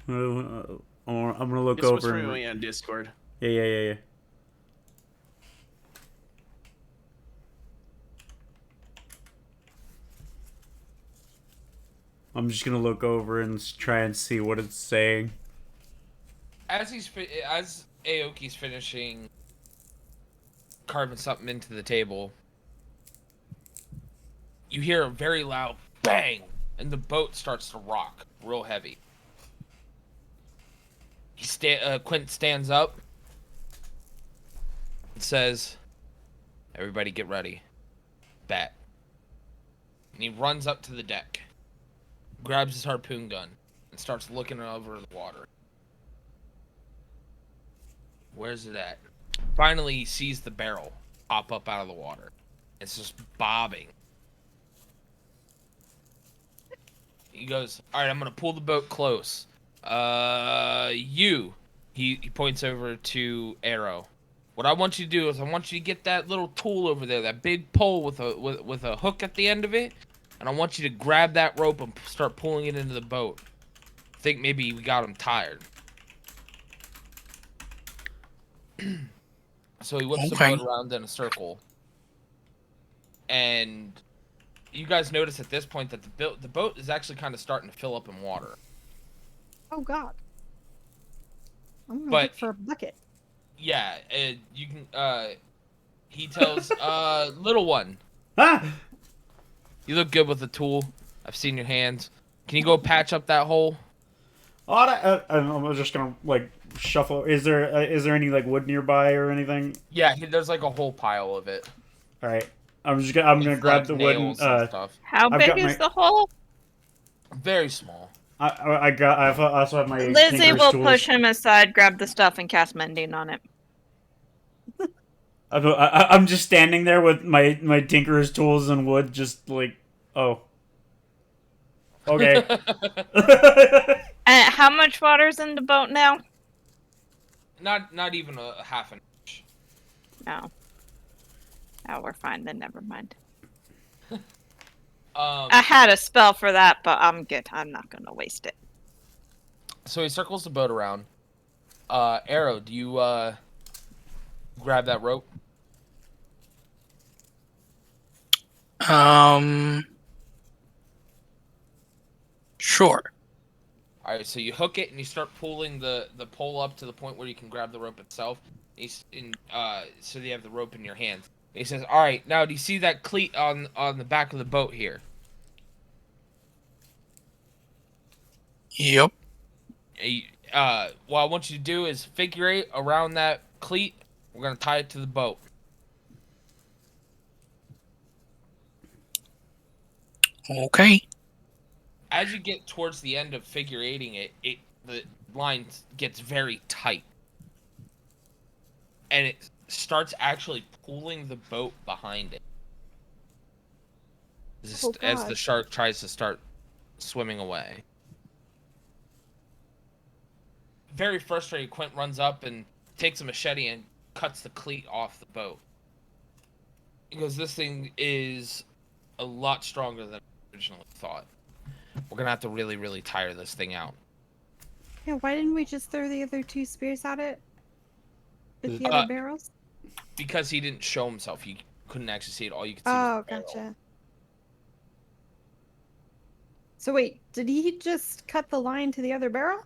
I'm gonna look Just whisper over. me on Discord. Yeah. I'm just gonna look over and try and see what it's saying. As Aoki's finishing carving something into the table, you hear a very loud bang, and the boat starts to rock real heavy. Quint stands up and says, "Everybody get ready. Bet." And he runs up to the deck, grabs his harpoon gun, and starts looking over the water. Where's it at? Finally, he sees the barrel pop up out of the water. It's just bobbing. He goes, "All right, I'm gonna pull the boat close. You." He points over to Arrow. "What I want you to do is I want you to get that little tool over there, that big pole with a hook at the end of it, and I want you to grab that rope and start pulling it into the boat. I think maybe we got him tired." So he whips the Okay. boat around in a circle, and you guys notice at this point that the boat is actually kind of starting to fill up in water. Oh God. I'm gonna But look for a bucket. yeah, you can. He tells little one, Ah! "You look good with the tool. I've seen your hands. Can you go patch up that hole?" I'm just gonna like shuffle. Is there any like wood nearby or anything? Yeah, there's like a whole pile of it. All right. I'm gonna It's grab like the wood and nails and stuff. How I've big got is my- the hole? Very small. I also have my Lizzie tinker's will tools. push him aside, grab the stuff, and cast mending on it. I'm just standing there with my tinker's tools and wood, just like, oh, okay. How much water's in the boat now? Not even a half an inch. No. Oh, we're fine then. Never mind. I had a spell for that, but I'm good. I'm not gonna waste it. So he circles the boat around. Arrow, do you grab that rope? Sure. All right, so you hook it and you start pulling the pole up to the point where you can grab the rope itself. So you have the rope in your hands. He says, "All right, now do you see that cleat on the back of the boat here?" Yep. What I want you to do is figure eight around that cleat. We're gonna tie it to the boat. Okay. As you get towards the end of figure eighting it, the line gets very tight, and it starts actually pulling the boat behind it as the shark tries to start swimming away. Very frustrated, Quint runs up and takes a machete and cuts the cleat off the boat. He goes, "This thing is a lot stronger than I originally thought. We're gonna have to really, really tire this thing out." Yeah, why didn't we just throw the other 2 spears at it? With the other barrels? Because he didn't show himself, you couldn't actually see it. All you could see Oh, was the barrel. gotcha. So wait, did he just cut the line to the other barrel?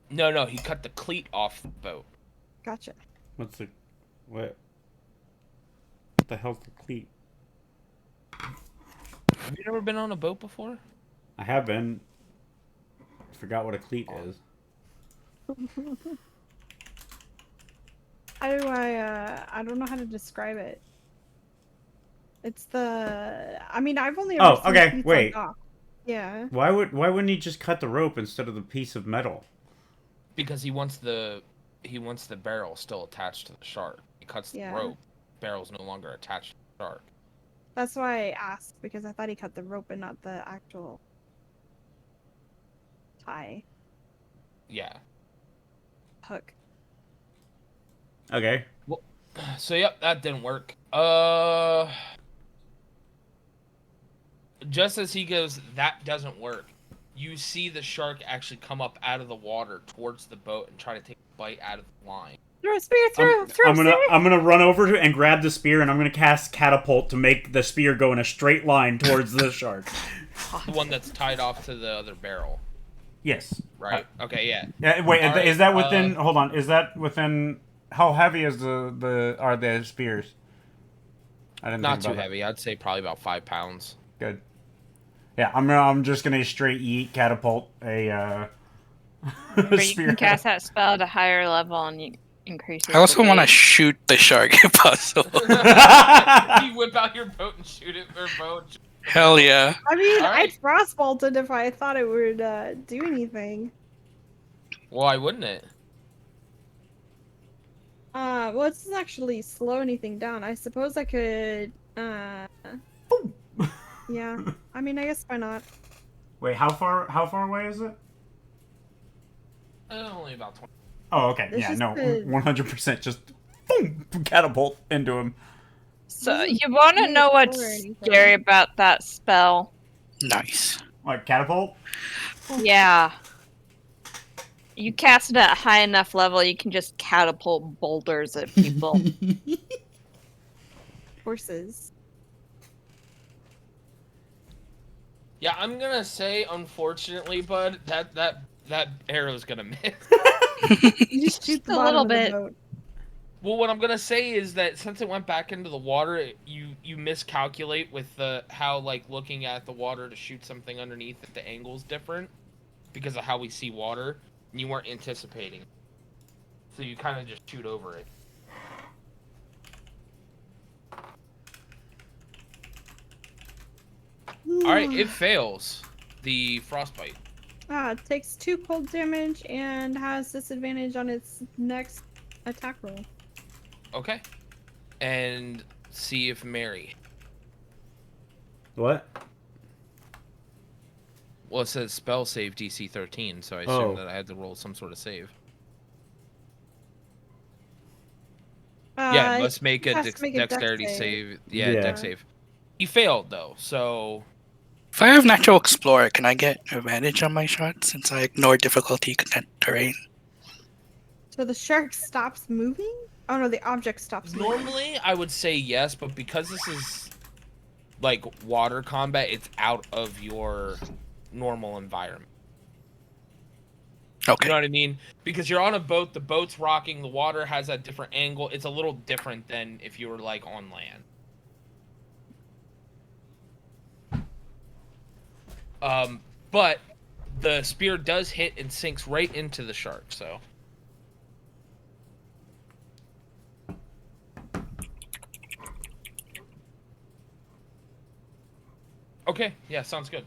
No, he cut the cleat off the boat. Gotcha. What the hell's the cleat? Have you never been on a boat before? I have been. I forgot what a cleat is. How do I don't know how to describe it. It's the, I mean, I've only ever seen okay, cleats wait. on dock. Yeah. Why wouldn't he just cut the rope instead of the piece of metal? Because he wants the barrel still attached to the shark. He cuts the rope. Barrel's no longer attached to the shark. That's why I asked, because I thought he cut the rope and not the actual tie Yeah. hook. Okay. Well, so yep, that didn't work. just as he goes, that doesn't work. You see the shark actually come up out of the water towards the boat and try to take a bite out of the line. Throw a spear, throw, I'm gonna run over to and grab the spear, and I'm gonna cast catapult to make the spear go in a straight line towards the shark. The one that's tied off to the other barrel. Yes. Right. Okay. Yeah. Wait, All is right, that within? Hold on. Is that within? How heavy is are the spears? I didn't. Not think too about that. heavy. I'd say probably about 5 pounds. Good. Yeah, I'm just gonna straight yeet catapult a Or you spear. can cast that spell at a higher level and you increase I also want want to shoot the shark if possible. You whip out your boat and shoot it or bow. Hell yeah. I mean, All right. I'd frostbolted if I thought it would do anything. Why wouldn't it? Well, it doesn't actually slow anything down. I suppose I could, yeah. I mean, I guess why not? Wait, how far away is it? Only about 20. Oh, okay. It's Yeah, just no, the- 100% just boom, catapult into him. So Doesn't you want to really know what's explore anything. scary about that spell? Nice. Like catapult? Yeah. You cast it at a high enough level, you can just catapult boulders at people. Horses. Yeah, I'm gonna say, unfortunately, bud, that arrow's gonna miss. You just shoot the a bottom little of the bit. boat. Well, what I'm gonna say is that since it went back into the water, you miscalculate with how like looking at the water to shoot something underneath at the angle's different because of how we see water, and you weren't anticipating. So you kind of just shoot over it. All right, it fails the frostbite. It takes 2 cold damage and has disadvantage on its next attack roll. Okay, and see if Mary. What? Well, it says spell save DC 13, so I assume Oh. that I had to roll some sort of save. Yeah, it must make a has to make a dex dexterity save. save. Yeah, Yeah. dex save. He failed though, so If I have Natural Explorer, can I get advantage on my shot since I ignore difficulty content terrain? So the shark stops moving? Oh no, the object stops moving. normally I would say yes, but because this is like water combat, it's out of your normal environment. Okay. You know what I mean? Because you're on a boat, the boat's rocking, the water has a different angle. It's a little different than if you were like on land. But the spear does hit and sinks right into the shark, so. Okay, yeah, sounds good.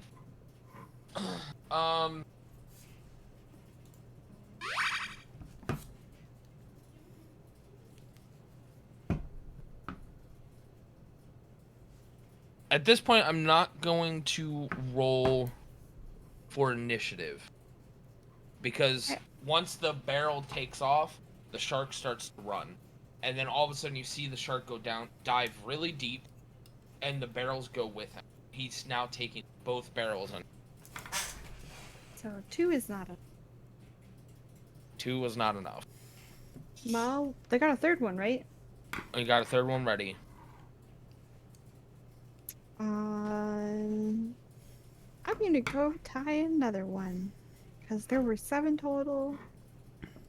At this point, I'm not going to roll for initiative. Because once the barrel takes off, the shark starts to run. And then all of a sudden you see the shark go down, dive really deep, and the barrels go with him. He's now taking both barrels on. So 2 is not a... 2 was not enough. Well, they got a third one, right? We got a third one ready. I'm gonna go tie another one. Because there were 7 total.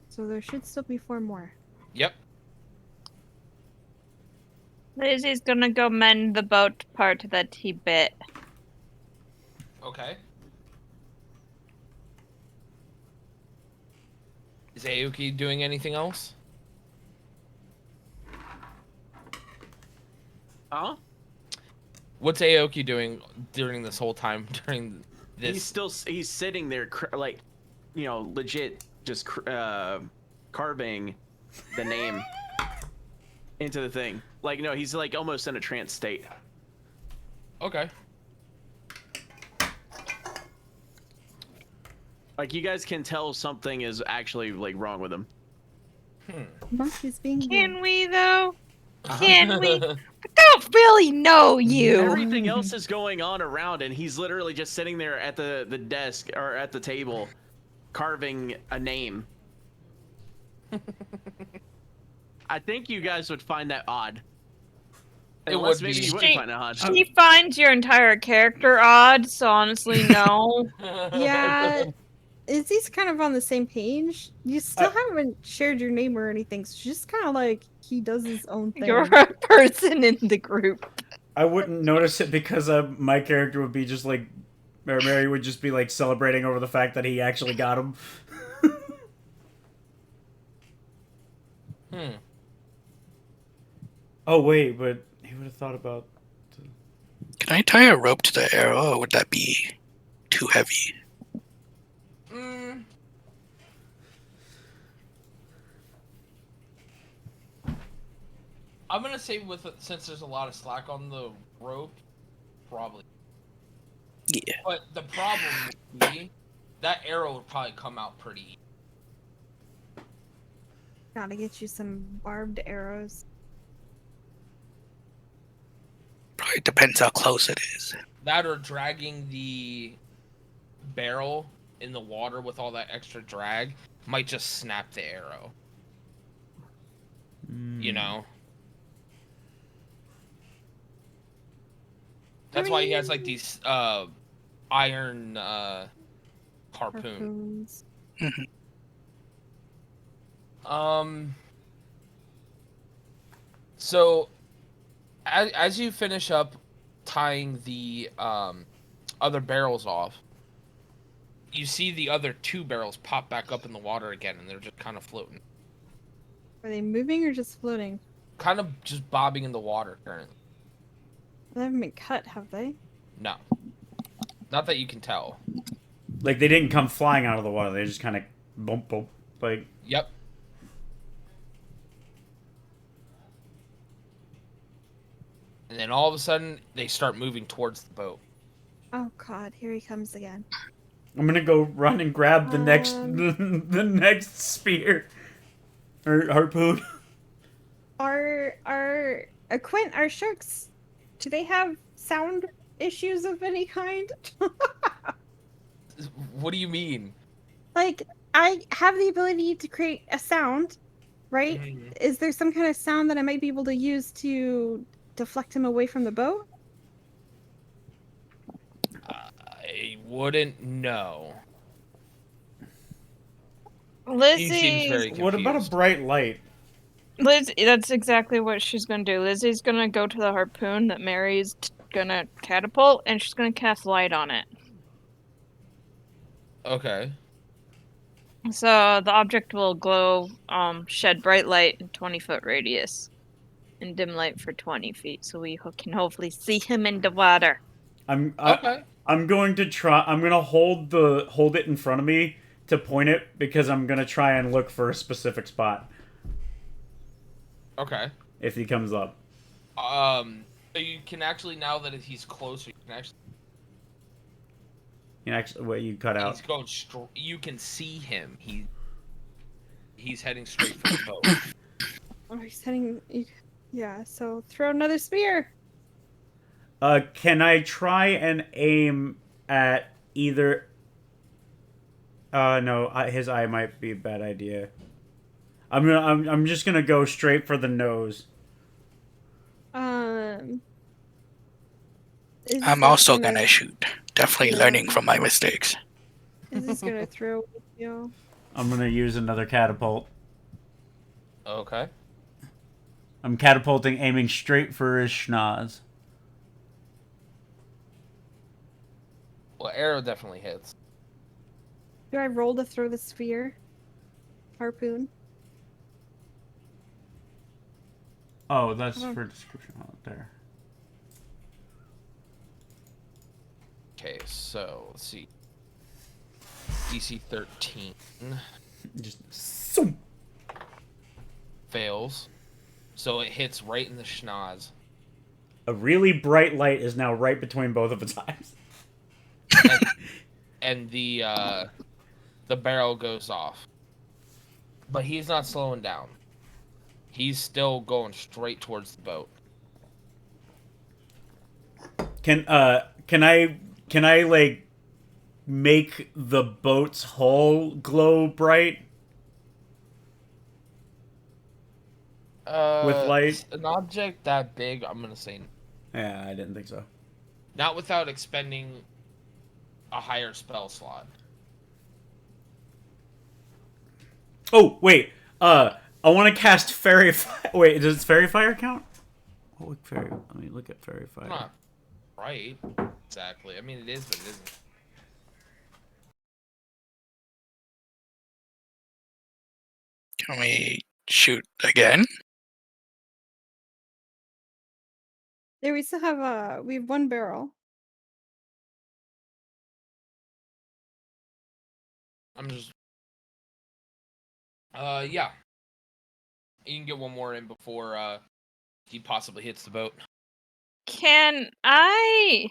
So there should still be 4 more. Yep. Lizzie's gonna go mend the boat part that he bit. Okay. Is Aoki doing anything else? Huh? What's Aoki doing during this whole time? During this? He's sitting there like, you know, legit just carving the name into the thing. Like, no, he's like almost in a trance state. Okay. Like, you guys can tell something is actually like wrong with him. Monk is being Can we though? Can we? don't really know you. Everything else is going on around, and he's literally just sitting there at the desk or at the table, carving a name. I think you guys would find that odd. It Unless would maybe be. you wouldn't find it odd. She finds your entire character odd, so honestly, no. Yeah, Izzy's kind of on the same page. You still haven't shared your name or anything, so just kind of like he does his own thing. You're a person in the group. I wouldn't notice it because my character would be just like, or Mary would just be like celebrating over the fact that he actually got him. Oh wait, but he would have thought about. Can I tie a rope to the arrow, or would that be too heavy? I'm gonna say since there's a lot of slack on the rope, probably. Yeah. But the problem would be that arrow would probably come out pretty easy. Gotta get you some barbed arrows. Probably depends how close it is. That or dragging the barrel in the water with all that extra drag might just snap the arrow. You know? That's why he has like these iron harpoon. Mhm. So as you finish up tying the other barrels off, you see the other two barrels pop back up in the water again, and they're just kind of floating. Are they moving or just floating? Kind of just bobbing in the water currently. They haven't been cut, have they? No. Not that you can tell. Like they didn't come flying out of the water; they just kind of bump, bump, like. Yep. And then all of a sudden, they start moving towards the boat. Oh god, here he comes again. I'm gonna go run and grab the next the next spear or harpoon. Our Quint, our sharks, do they have sound issues of any kind? What do you mean? Like, I have the ability to create a sound, right? Mhm. Is there some kind of sound that I might be able to use to deflect him away from the boat? I wouldn't know. He seems very Lizzie, confused. What about a bright light? that's exactly what she's gonna do. Lizzie's gonna go to the harpoon that Mary's gonna catapult, and she's gonna cast light on it. Okay. So the object will glow, shed bright light in 20-foot radius, and dim light for 20 feet, so we can hopefully see him in the water. I'm going to try. I'm gonna hold it in front of me to point it because I'm gonna try and look for a specific spot Okay. if he comes up. So you can actually, now that he's closer, you can actually. You actually, what you cut out? He's going straight. You can see him. He's heading straight for the boat. Oh, he's heading. Yeah, so throw another spear. Can I try and aim at either? No, his eye might be a bad idea. I'm just gonna go straight for the nose. I'm also gonna shoot. Definitely learning from my mistakes. Is this gonna throw you? I'm gonna use another catapult. Okay. I'm catapulting, aiming straight for his schnoz. Well, arrow definitely hits. Do I roll to throw the spear? Harpoon? Oh, that's for description out there. Okay, so let's see. DC 13 Just so. fails, so it hits right in the schnoz, A really bright light is now right between both of its eyes. and the barrel goes off. But he's not slowing down. He's still going straight towards the boat. Can I like make the boat's hull glow bright with light? An object that big, I'm gonna say Yeah, I didn't think so. not without expending a higher spell slot. Oh wait, I want to cast fairy. Wait, does fairy fire count? What would fairy? Let me look at fairy fire. Not right, exactly. I mean, it is, but it isn't. Can we shoot again? Yeah, we still have we have one barrel. I'm just. Yeah. You can get one more in before he possibly hits the boat. Can I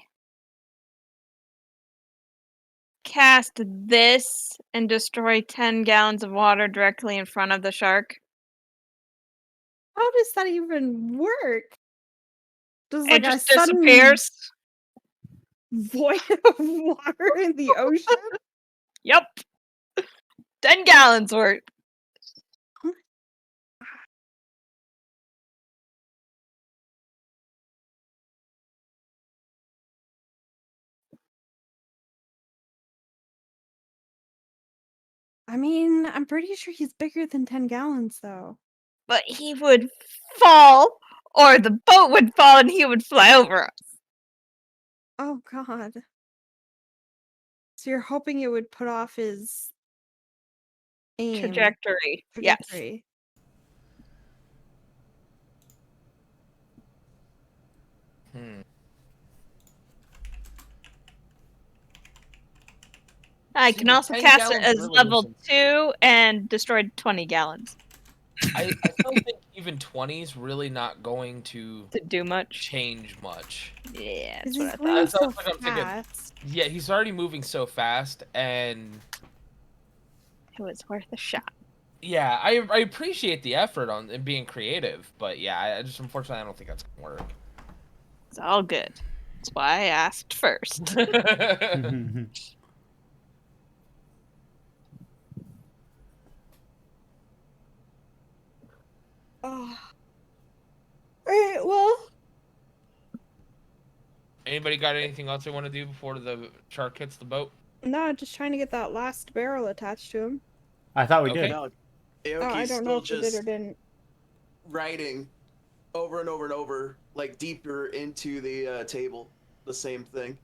cast this and destroy 10 gallons of water directly in front of the shark? How does that even work? Does It like a just sudden disappears. void of water in the ocean? Yep. 10 gallons worth. I mean, I'm pretty sure he's bigger than 10 gallons, though. But he would fall, or the boat would fall and he would fly over us. Oh, God. So you're hoping it would put off his aim. Trajectory. Yes. Trajectory. I See, can the also 10 cast it gallons as really level isn't- 2 and destroyed 20 gallons. I still think even 20's really not going to To do much. change much. Yeah, that's Because what he's I moving thought. so That's like I'm thinking. fast. Yeah, he's already moving so fast, and It was worth a shot. yeah, I appreciate the effort on and being creative, but yeah, I just unfortunately I don't think that's gonna work. It's all good. That's why I asked first. Oh. Alright, well. Anybody got anything else they want to do before the shark hits the boat? No, just trying to get that last barrel attached to him. I thought we Okay. did. No, Oh, I Aoki's don't know still if he did or just didn't. writing over and over and over, like deeper into the table, the same thing.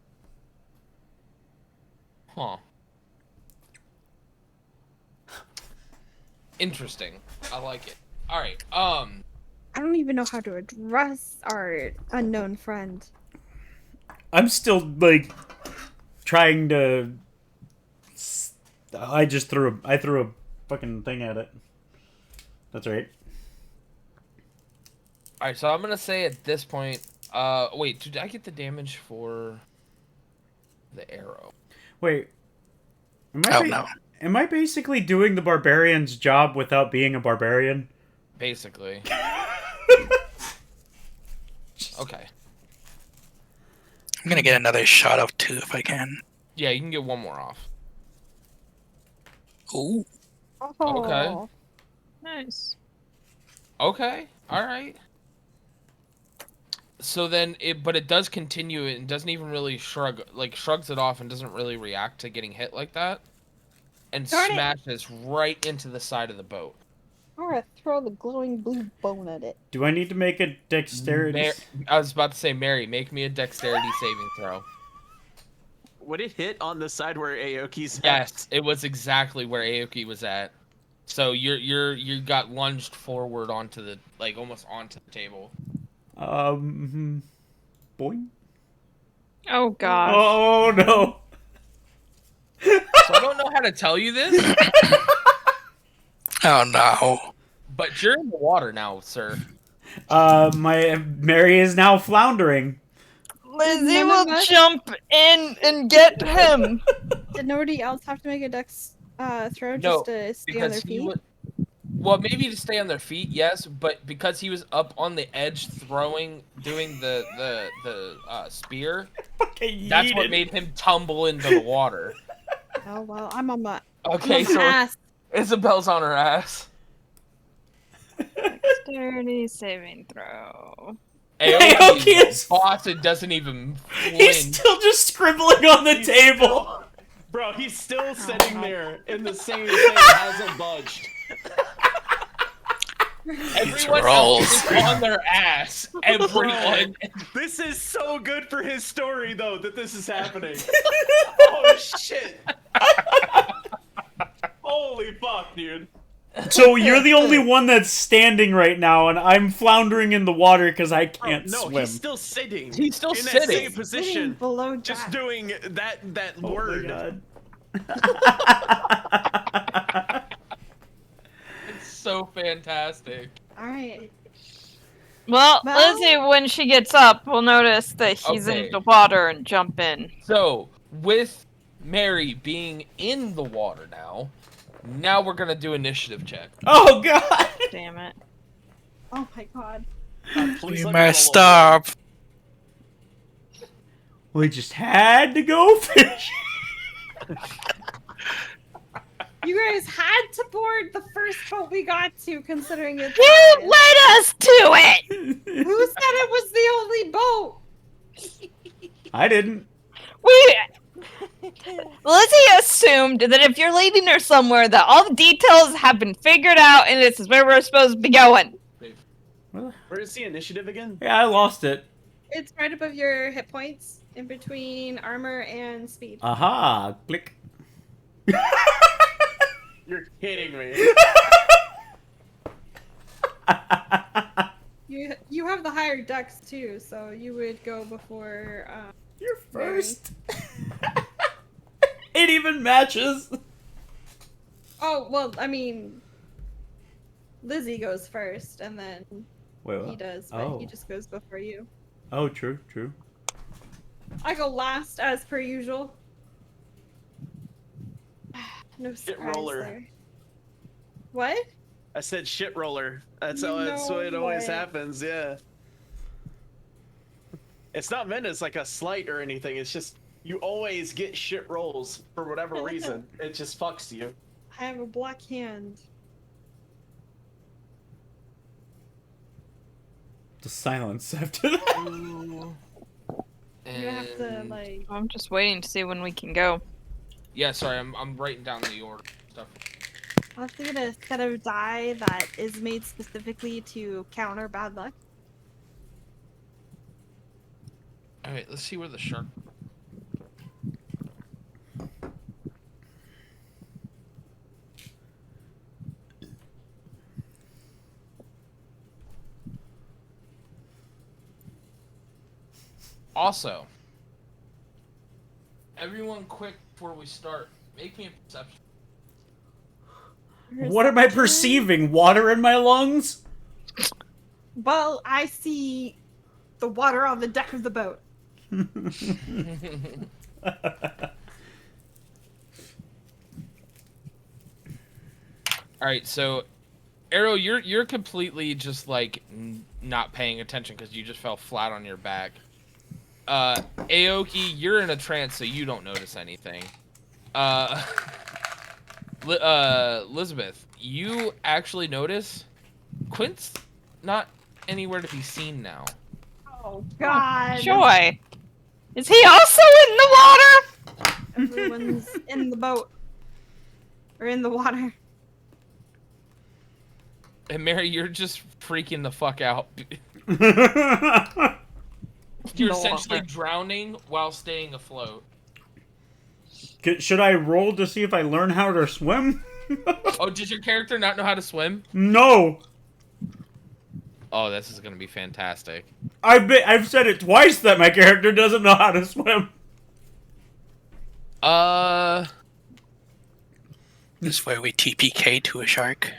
Huh. Interesting. I like it. All right. I don't even know how to address our unknown friend. I'm still like trying to. I threw a fucking thing at it. That's right. All right. So I'm gonna say at this point. Wait. Did I get the damage for the arrow? Wait. Oh no. Am I basically doing the barbarian's job without being a barbarian? Basically. Okay. I'm gonna get another shot of 2 if I can. Yeah, you can get one more off. Ooh. Oh. Okay. Nice. Okay. All right. So then but it does continue and doesn't even really shrugs it off and doesn't really react to getting hit like that. And Darn it. smashes right into the side of the boat. I'm gonna throw the glowing blue bone at it. Do I need to make a dexterity? I was about to say, Mary, make me a dexterity saving throw. Would it hit on the side where Aoki's at? Yes, it was exactly where Aoki was at. So you got lunged forward onto the almost onto the table. Boing. Oh gosh. Oh no. So I don't know how to tell you this, Oh no. but you're in the water now, sir. My Mary is now floundering. Lizzie None will of us- jump in and get him. Did nobody else have to make a dex throw No, just to stay on their Because he feet? would. Well, maybe to stay on their feet, yes, but because he was up on the edge doing the spear, Fucking that's what yeeted. made him tumble into the water. Oh well, I'm on my Okay, I'm on my so ass. Isabel's on her ass. Dexterity saving throw. Aoki Aoki is is- boss and doesn't even He's flinch. still just scribbling on the table. Bro, he's still sitting there in the same thing, hasn't budged. Everyone rolls. else is on their ass. Everyone. This is so good for his story, though, that this is happening. Oh, shit. Holy fuck, dude. So you're the only one that's standing right now, and I'm floundering in the water because I can't No, swim. he's still sitting. He's still in that sitting. same Sitting position. below Just Jack. doing that Oh my word. God. It's so fantastic. All right. Well, Well- Lizzie, when she gets up, will notice that he's Okay. in the water and jump in. So, with Mary being in the water now we're gonna do initiative check. Oh God! Damn it. Oh my god. Please We let me roll messed over. up. We just had to go fish. You guys had to board the first boat we got to, considering it's. You led us to it! Who said it was the only boat? I didn't. Lizzie assumed that if you're leading her somewhere, that all the details have been figured out and this is where we're supposed to be going. Where is the initiative again? Yeah, I lost it. It's right above your hit points, in between armor and speed. Aha! Click. You're kidding me. You have the higher dex too, so you would go before. You're first. It even matches. Oh well, I mean, Lizzie goes first, and then Wait, he what? does, but Oh. he just goes before you. Oh, true, true. I go last as per usual. No Shit surprise roller. there. What? I said shit roller. That's No what it always way. happens, yeah. It's not meant as like a slight or anything, it's just you always get shit rolls for whatever reason. It just fucks you. I have a black hand. The silence after that. You have to like. I'm just waiting to see when we can go. Yeah, sorry, I'm writing down the order stuff. I'll have to get a set of die that is made specifically to counter bad luck. Alright, let's see where the shark. Also, everyone quick before we start, make me a perception. What am I perceiving? Water in my lungs? Well, I see the water on the deck of the boat. Alright, so Arrow, you're completely just like not paying attention because you just fell flat on your back. Aoki, you're in a trance, so you don't notice anything. Elizabeth, you actually notice Quint's not anywhere to be seen now. Oh God! Joy! Is he also in the water? Everyone's in the boat or in the water. And Mary, you're just freaking the fuck out. You're essentially drowning while staying afloat. Should I roll to see if I learn how to swim? Oh, does your character not know how to swim? No. Oh, this is gonna be fantastic. I've said it twice that my character doesn't know how to swim. This is where we TPK to a shark.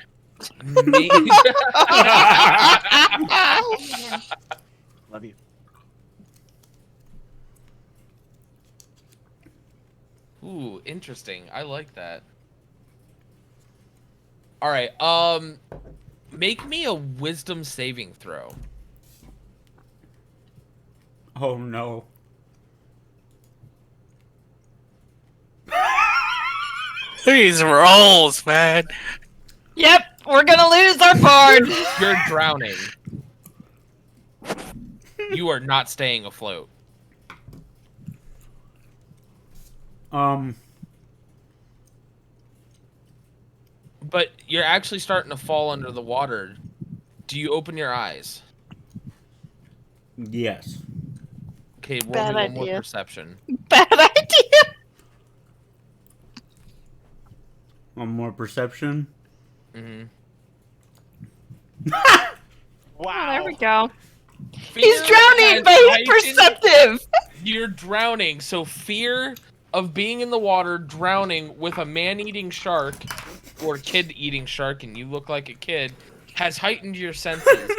Me. Love you. Ooh, interesting. I like that. All right. Make me a wisdom saving throw. Oh no. These rolls, man. Yep, we're gonna lose our board. You're drowning. You are not staying afloat. But you're actually starting to fall under the water. Do you open your eyes? Yes. Okay, roll Bad me one more idea. perception. Bad idea. One more perception. Mm-hmm. Oh, there we go. Fear He's drowning, has but he's heightened- perceptive. You're drowning, so fear of being in the water, drowning with a man-eating shark or kid-eating shark, and you look like a kid, has heightened your senses.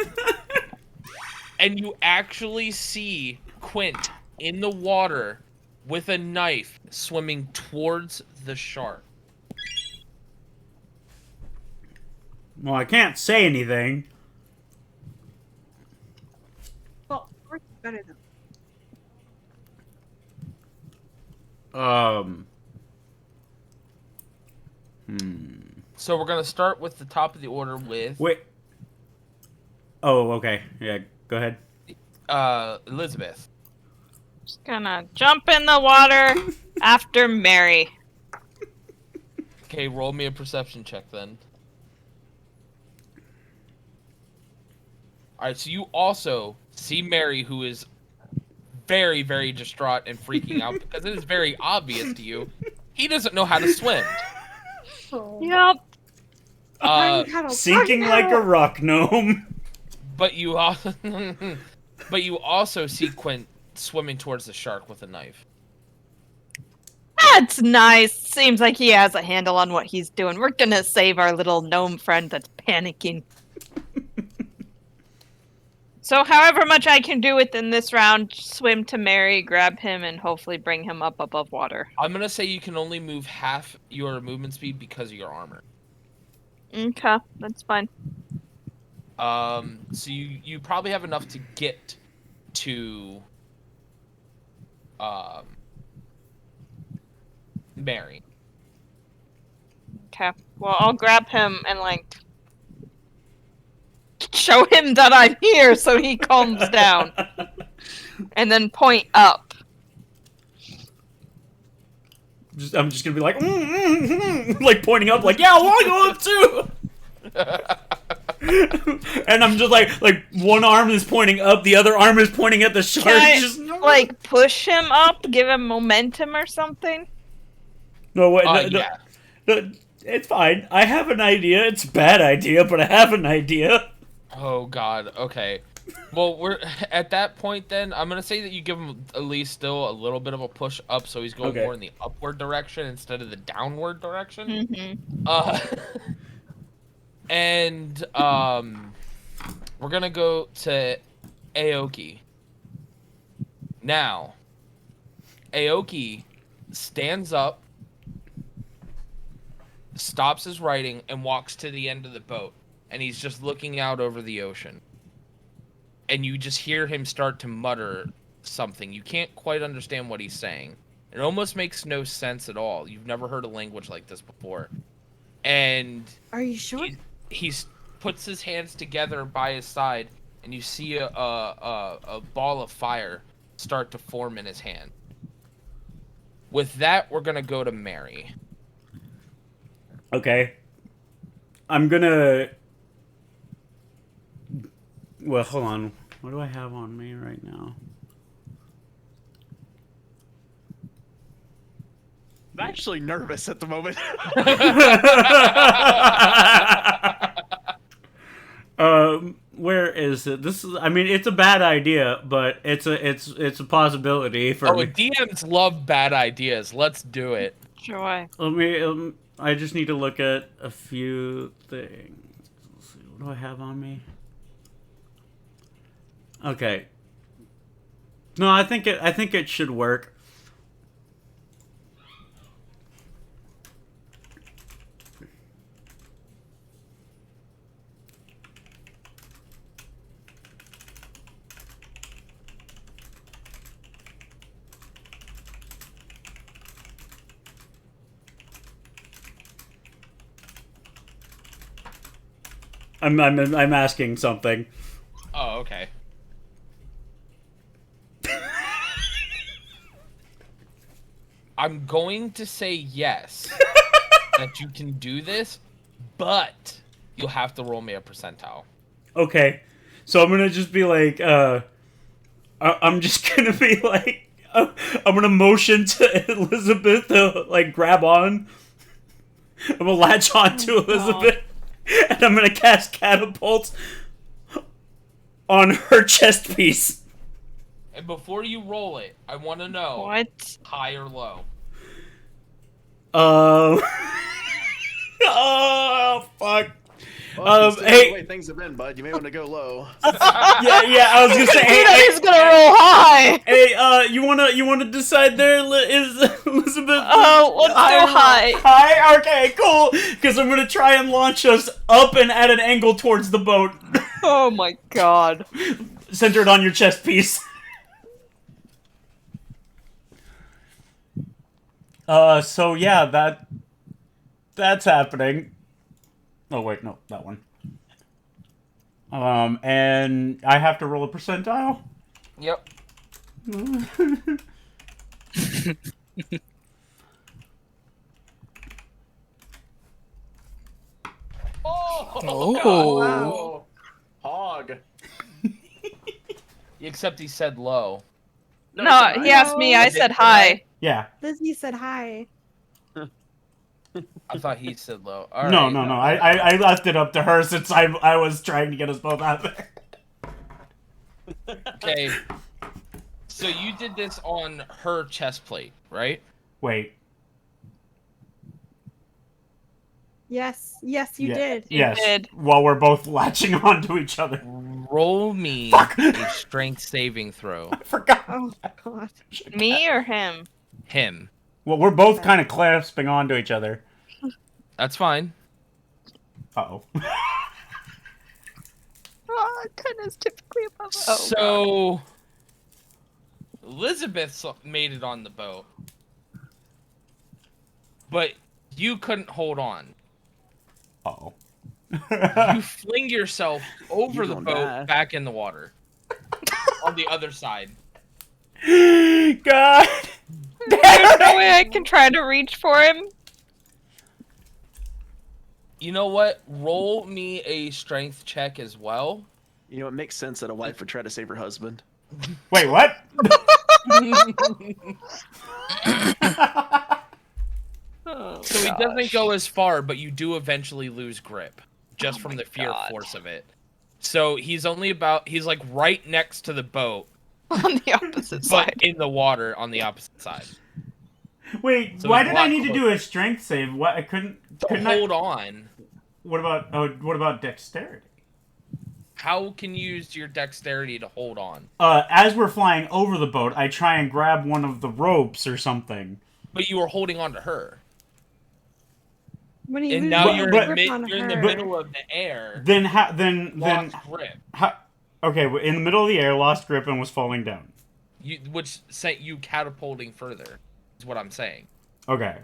And you actually see Quint in the water with a knife swimming towards the shark. Well, I can't say anything. Well, we're better than. So we're gonna start with the top of the order with Wait. Oh, okay. Yeah, go ahead. Elizabeth. Just gonna jump in the water after Mary. Okay, roll me a perception check then. Alright, so you also see Mary, who is very, very distraught and freaking out because it is very obvious to you he doesn't know how to swim. Yep. Sinking like a rock gnome. But you also see Quint swimming towards the shark with a knife. That's nice. Seems like he has a handle on what he's doing. We're gonna save our little gnome friend that's panicking. So however much I can do within this round, swim to Mary, grab him, and hopefully bring him up above water. I'm gonna say you can only move half your movement speed because of your armor. Okay, that's fine. So you probably have enough to get to Mary. Okay. Well, I'll grab him and like show him that I'm here so he calms down. And then point up. I'm just gonna be like, like pointing up, like, yeah, I want to go up too. And I'm just like one arm is pointing up, the other arm is pointing at the shark. Can I, just like, push him up, give him momentum or something? no, wait, Yeah. no, it's fine. I have an idea. It's a bad idea, but I have an idea. Oh God. Okay. Well, we're at that point. Then I'm gonna say that you give him at least still a little bit of a push up, so he's going Okay. more in the upward direction instead of the downward direction. Mm-hmm. And we're gonna go to Aoki. Now, Aoki stands up, stops his writing, and walks to the end of the boat. And he's just looking out over the ocean. And you just hear him start to mutter something. You can't quite understand what he's saying. It almost makes no sense at all. You've never heard a language like this before. And Are you sure? he puts his hands together by his side, and you see a ball of fire start to form in his hand. With that, we're gonna go to Mary. Okay. I'm gonna. Well, hold on. What do I have on me right now? I'm actually nervous at the moment. Where is it? This is. I mean, it's a bad idea, but it's a possibility for me. DMs love bad ideas. Let's do it. Joy. Let me. I just need to look at a few things. Let's see, what do I have on me? Okay. No, I think it should work. I'm asking something. Oh, okay. I'm going to say yes, that you can do this, but you'll have to roll me a percentile. Okay, so I'm gonna just be like, I'm just gonna be like, I'm gonna motion to Elizabeth to like grab on. I'm gonna latch on to Elizabeth, and I'm gonna cast catapult on her chest piece. And before you roll it, I want to know What? high or low. Oh fuck. Well, considering hey- the way things have been, bud, you may want to go low. Yeah, I was gonna say, He's gonna roll high. hey, you wanna decide there? Is Elizabeth? Oh, let's go high. High, okay, cool. Because I'm gonna try and launch us up and at an angle towards the boat, Oh my god. centered on your chest piece. So yeah, that's happening. Oh wait, no, that one. And I have to roll a percentile. Yep. Oh. Hog. Except he said low. No, he asked me. I said high. Yeah. Lizzie said hi. I thought he said low. All No, right. no. I left it up to her since I was trying to get us both out there. Okay. So you did this on her chest plate, right? Wait. Yes, you Yeah. did. Yes. did. While we're both latching onto each other. Roll me Fuck. a strength saving throw. I forgot. Oh god. Me or him? Him. Well, we're both kind of clasping onto each other. That's fine. Uh-oh. Oh, goodness, typically above. Oh, So Elizabeth made it on the boat, but you couldn't hold on. Uh-oh. You fling yourself over You the gonna boat die. back in the water on the other side. God. There's no way I can try to reach for him. You know what? Roll me a strength check as well. You know, it makes sense that a wife would try to save her husband. Wait, what? Oh, So he doesn't go as far, but you do eventually lose grip, just from the sheer force of it. So he's like right next to the boat, on the opposite but side. in the water on the opposite side. Wait, So why it's did a I lot need to closer. do a strength save? What? I couldn't Hold on. What about dexterity? How can you use your dexterity to hold on? As we're flying over the boat, I try and grab one of the ropes or something. But you were holding on to her. When he And loses now the you're, grip on you're in the her. middle of the air. Then Lost grip. okay, in the middle of the air, lost grip and was falling down. Which sent you catapulting further, is what I'm saying. Okay.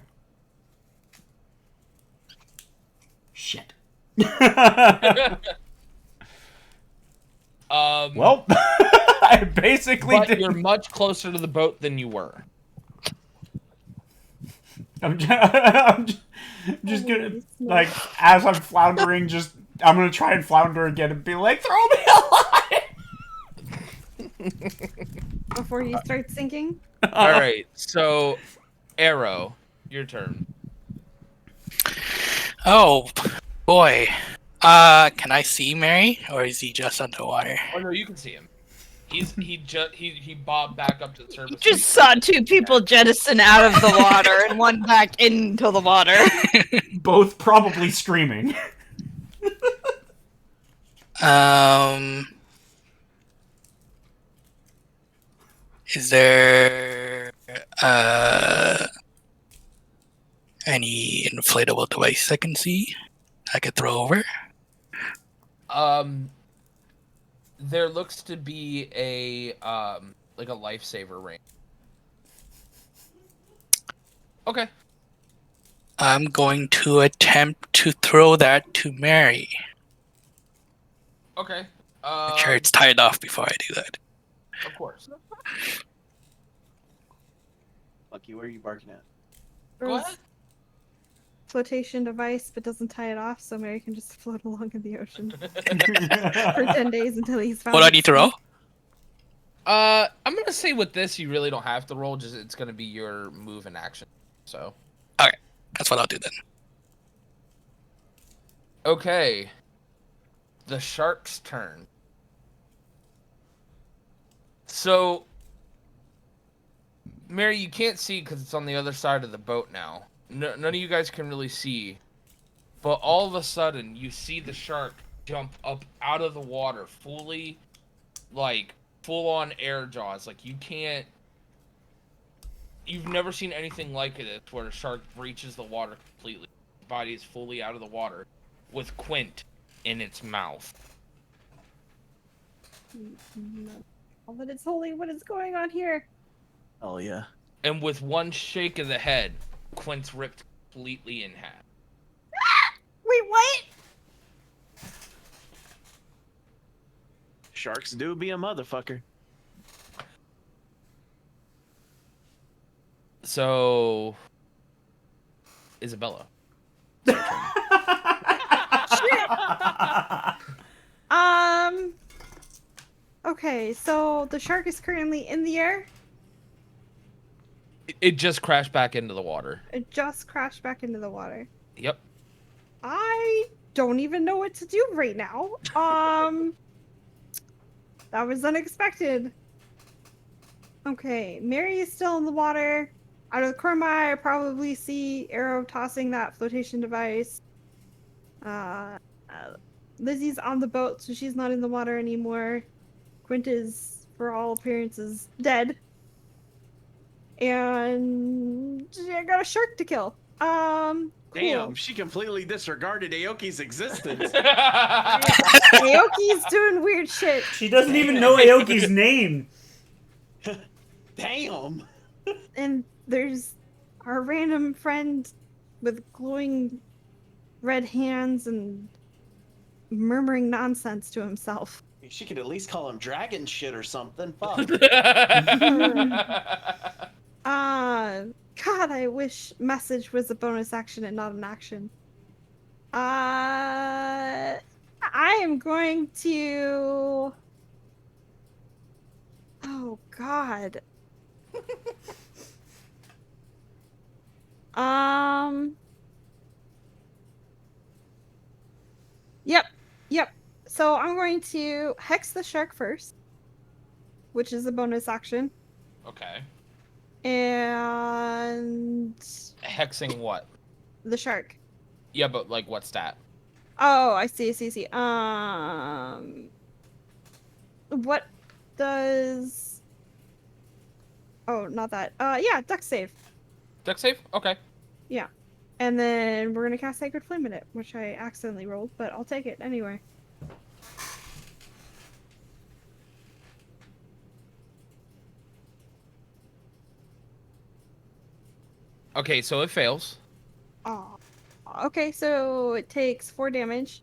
Shit. Well, I basically but did. you're much closer to the boat than you were. I'm just gonna, like, as I'm floundering, I'm gonna try and flounder again and be like, throw me alive! Before he starts sinking. Alright, so, Arrow, your turn. Oh, boy. Can I see Mary, or is he just underwater? Oh no, you can see him. He bobbed back up to the surface. You just saw two people jettison out of the water and one back into the water. Both probably screaming. Is there any inflatable device I can see I could throw over? There looks to be a like a lifesaver ring. Okay. I'm going to attempt to throw that to Mary. Okay. Make sure it's tied off before I do that. Of course. Lucky, where are you barking at? Go ahead. Flotation device, but doesn't tie it off, so Mary can just float along in the ocean for 10 days until he's found. What do I need to roll? I'm gonna say with this, you really don't have to roll. Just it's gonna be your move and action. So. Okay, that's what I'll do then. Okay. The shark's turn. So, Mary, you can't see because it's on the other side of the boat now. None of you guys can really see. But all of a sudden, you see the shark jump up out of the water, fully, like, full-on air jaws. Like, you can't... You've never seen anything like it where a shark breaches the water completely. Its body is fully out of the water, with Quint in its mouth. Oh, but it's holy. What is going on here? Oh yeah. And with one shake of the head, Quint's ripped completely in half. Wait, what? Sharks do be a motherfucker. So, Isabella. Okay, so the shark is currently in the air. It just crashed back into the water. It just crashed back into the water. Yep. I don't even know what to do right now. That was unexpected. Okay, Mary is still in the water. Out of the corner of my eye, I probably see Arrow tossing that flotation device. Lizzie's on the boat, so she's not in the water anymore. Quint is, for all appearances, dead. And I got a shark to kill. Cool. Damn, she completely disregarded Aoki's existence. Aoki's doing weird shit. She doesn't even know Aoki's name. Damn. And there's our random friend with glowing red hands and murmuring nonsense to himself. She could at least call him dragon shit or something. Fuck. God, I wish message was a bonus action and not an action. I am going to... Oh, God. Yep. So I'm going to hex the shark first, which is a bonus action. Okay. And Hexing what? the shark. Yeah, but like what stat? Oh, I see. What does... Oh, not that. Yeah, Dex save. Dex save? Okay. Yeah. And then we're gonna cast Sacred Flame in it, which I accidentally rolled, but I'll take it anyway. Okay, so it fails. Oh. Okay, so it takes 4 damage.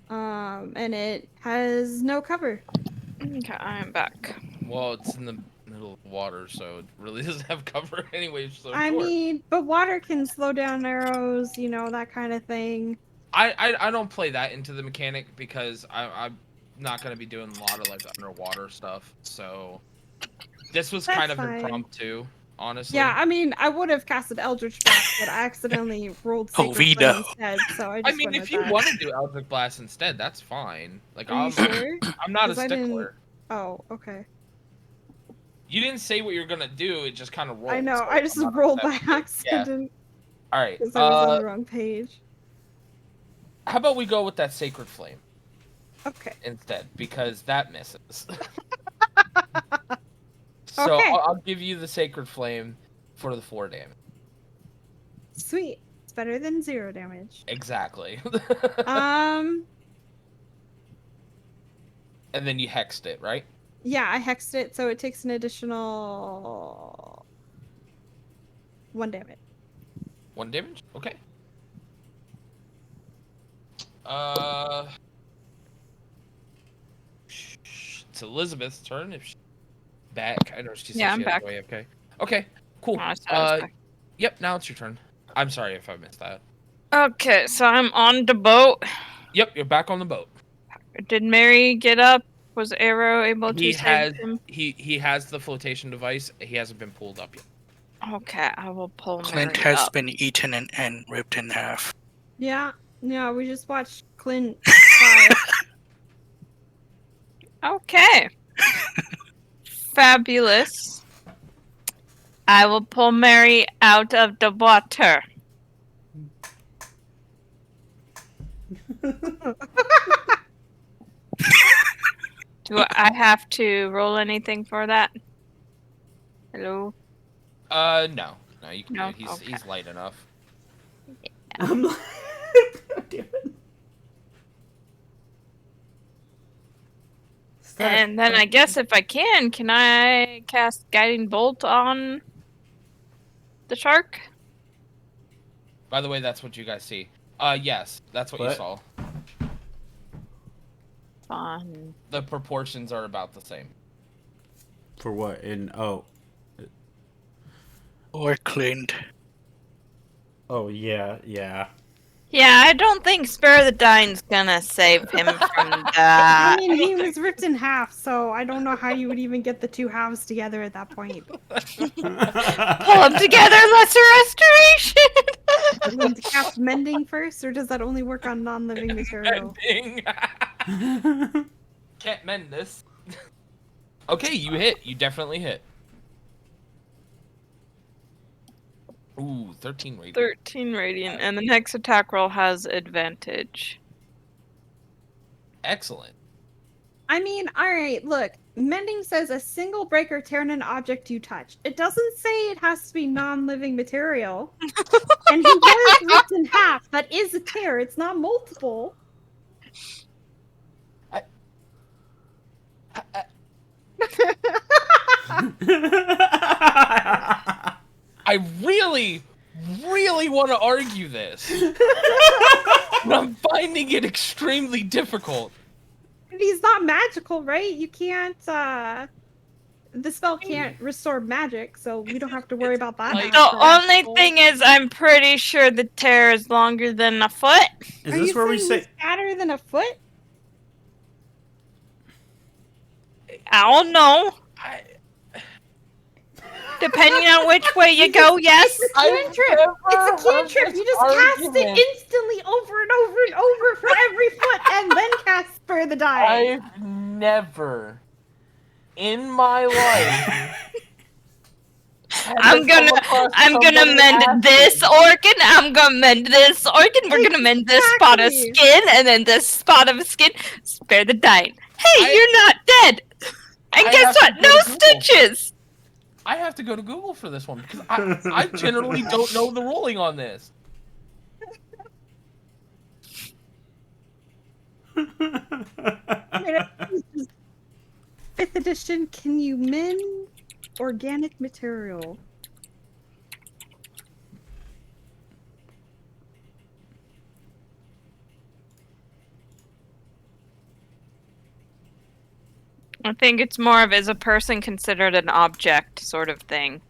And it has no cover. Okay, I'm back. Well, it's in the middle of the water, so it really doesn't have cover anyway. So I sure. mean, but water can slow down arrows, you know, that kind of thing. I don't play that into the mechanic because I'm not gonna be doing a lot of like underwater stuff. So this was That's kind of fine. impromptu, honestly. Yeah, I mean, I would have casted Eldritch Blast, but I accidentally rolled Oh, Sacred we Flame know. instead, so I I just mean, went if with you that. want to do Eldritch Blast instead, that's fine. Like Are you sure? I'm not a 'Cause I didn't- stickler. Oh, okay. You didn't say what you're gonna do. It just kind of rolled. I know, so I just I'm not rolled by upset with it. Yeah. accident All right. because I was on the wrong page. How about we go with that Sacred Flame Okay. instead, because that misses. So Okay. I'll give you the Sacred Flame for the 4 damage. Sweet. It's better than 0 damage. Exactly. Um, And then you hexed it, right? yeah, I hexed it, so it takes an additional 1 damage. 1 damage? Okay. it's Elizabeth's turn. If she's back, I know she said Yeah, she I'm had to back. go AFK. Okay, cool. Oh, I said I was back. Yep. Now it's your turn. I'm sorry if I missed that. Okay, so I'm on the boat. Yep, you're back on the boat. Did Mary get up? Was Arrow able He to has save him? he has the flotation device. He hasn't been pulled up yet. Okay, I will pull Clint Mary has up. been eaten and ripped in half. Yeah, we just watched Clint fly. Okay. Fabulous. I will pull Mary out of the water. Do I have to roll anything for that? Hello? No, you can No? do it. Okay. He's light enough. I'm like, damn it. And then I guess if I can I cast Guiding Bolt on the shark? By the way, that's what you guys see. Yes, that's what you What? saw. Fun. The proportions are about the same. For what? Or Clint. Oh yeah. Yeah, I don't think Spare the Dying's gonna save him from I that. mean, he was ripped in half, so I don't know how you would even get the two halves together at that point. Pull them together, lesser restoration! Are you going to cast mending first, or does that only work on non-living material? Mending. Can't mend this. Okay, you hit. You definitely hit. Ooh, 13 radiant. 13 radiant, and the next attack roll has advantage. Excellent. I mean, alright, look. Mending says a single break or tear in an object you touch. It doesn't say it has to be non-living material. And he was ripped in half. That is a tear. It's not multiple. I really, really want to argue this. But I'm finding it extremely difficult. He's not magical, right? You can't, the spell can't restore magic, so we don't have to worry about that. Like- The only thing is, I'm pretty sure the tear is longer than a foot. Is Are this you where we saying say? he's fatter than a foot? I don't know. I, Depending on which way you go, yes. It's a cantrip. It's a cantrip. You just cast it instantly over and over and over for every foot, and then cast Spare the Dying. I've never in my life. I'm gonna mend this organ. I'm gonna mend this organ. We're gonna mend this spot of Exactly. skin, and then this spot of skin. Spare the dying. Hey, you're not dead. And I guess have to what? go No to Google. stitches. I have to go to Google for this one because I generally don't know the ruling on this. Fifth edition, can you mend organic material? I think it's more of is a person considered an object sort of thing.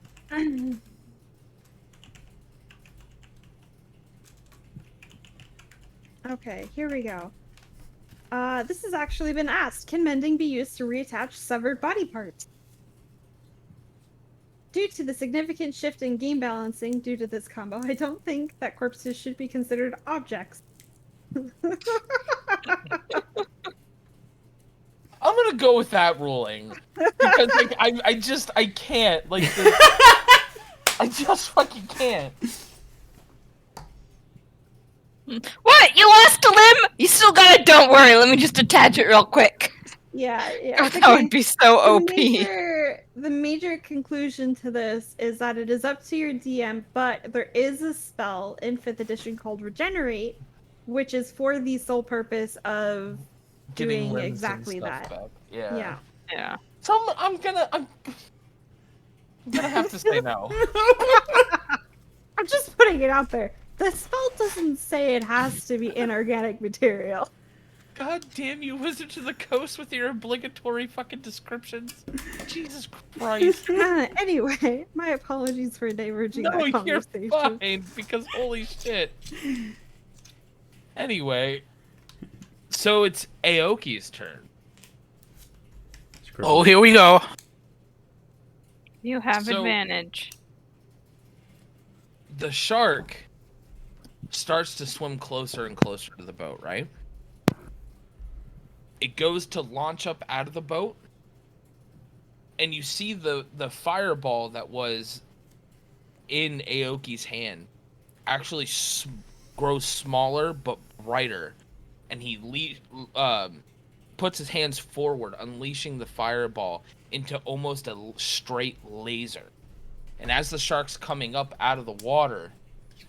Okay, here we go. This has actually been asked. Can mending be used to reattach severed body parts? Due to the significant shift in game balancing due to this combo, I don't think that corpses should be considered objects. I'm gonna go with that ruling because like I can't like I just fucking can't. What? You lost a limb? You still got it? Don't worry. Let me just attach it real quick. Yeah. That would be so OP. The major conclusion to this is that it is up to your DM, but there is a spell in 5th edition called Regenerate, which is for the sole purpose of Getting doing limbs and exactly stuff that. back. Yeah. Yeah. Yeah. So I'm gonna have to say no. I'm just putting it out there. The spell doesn't say it has to be inorganic material. God damn you, Wizards of the Coast, with your obligatory fucking descriptions. Jesus Christ. Anyway, my apologies for diverging No, that you're conversation. fine, because holy shit. Anyway, so it's Aoki's turn. Oh, here we go. You have So- advantage. The shark starts to swim closer and closer to the boat, right? It goes to launch up out of the boat, and you see the fireball that was in Aoki's hand actually grows smaller but brighter, and he puts his hands forward, unleashing the fireball into almost a straight laser. And as the shark's coming up out of the water,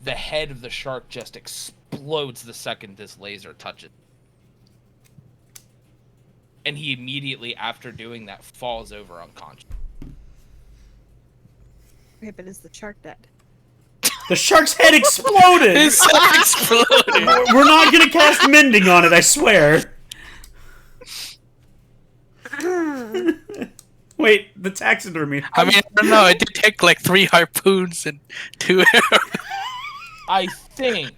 the head of the shark just explodes the second this laser touches. And he immediately, after doing that, falls over unconscious. Okay, but is the shark dead? The shark's head exploded! His head exploded. We're not gonna cast mending on it, I swear. Wait, the taxidermy. I mean, I don't know. It did take like 3 harpoons and 2 arrows. I think,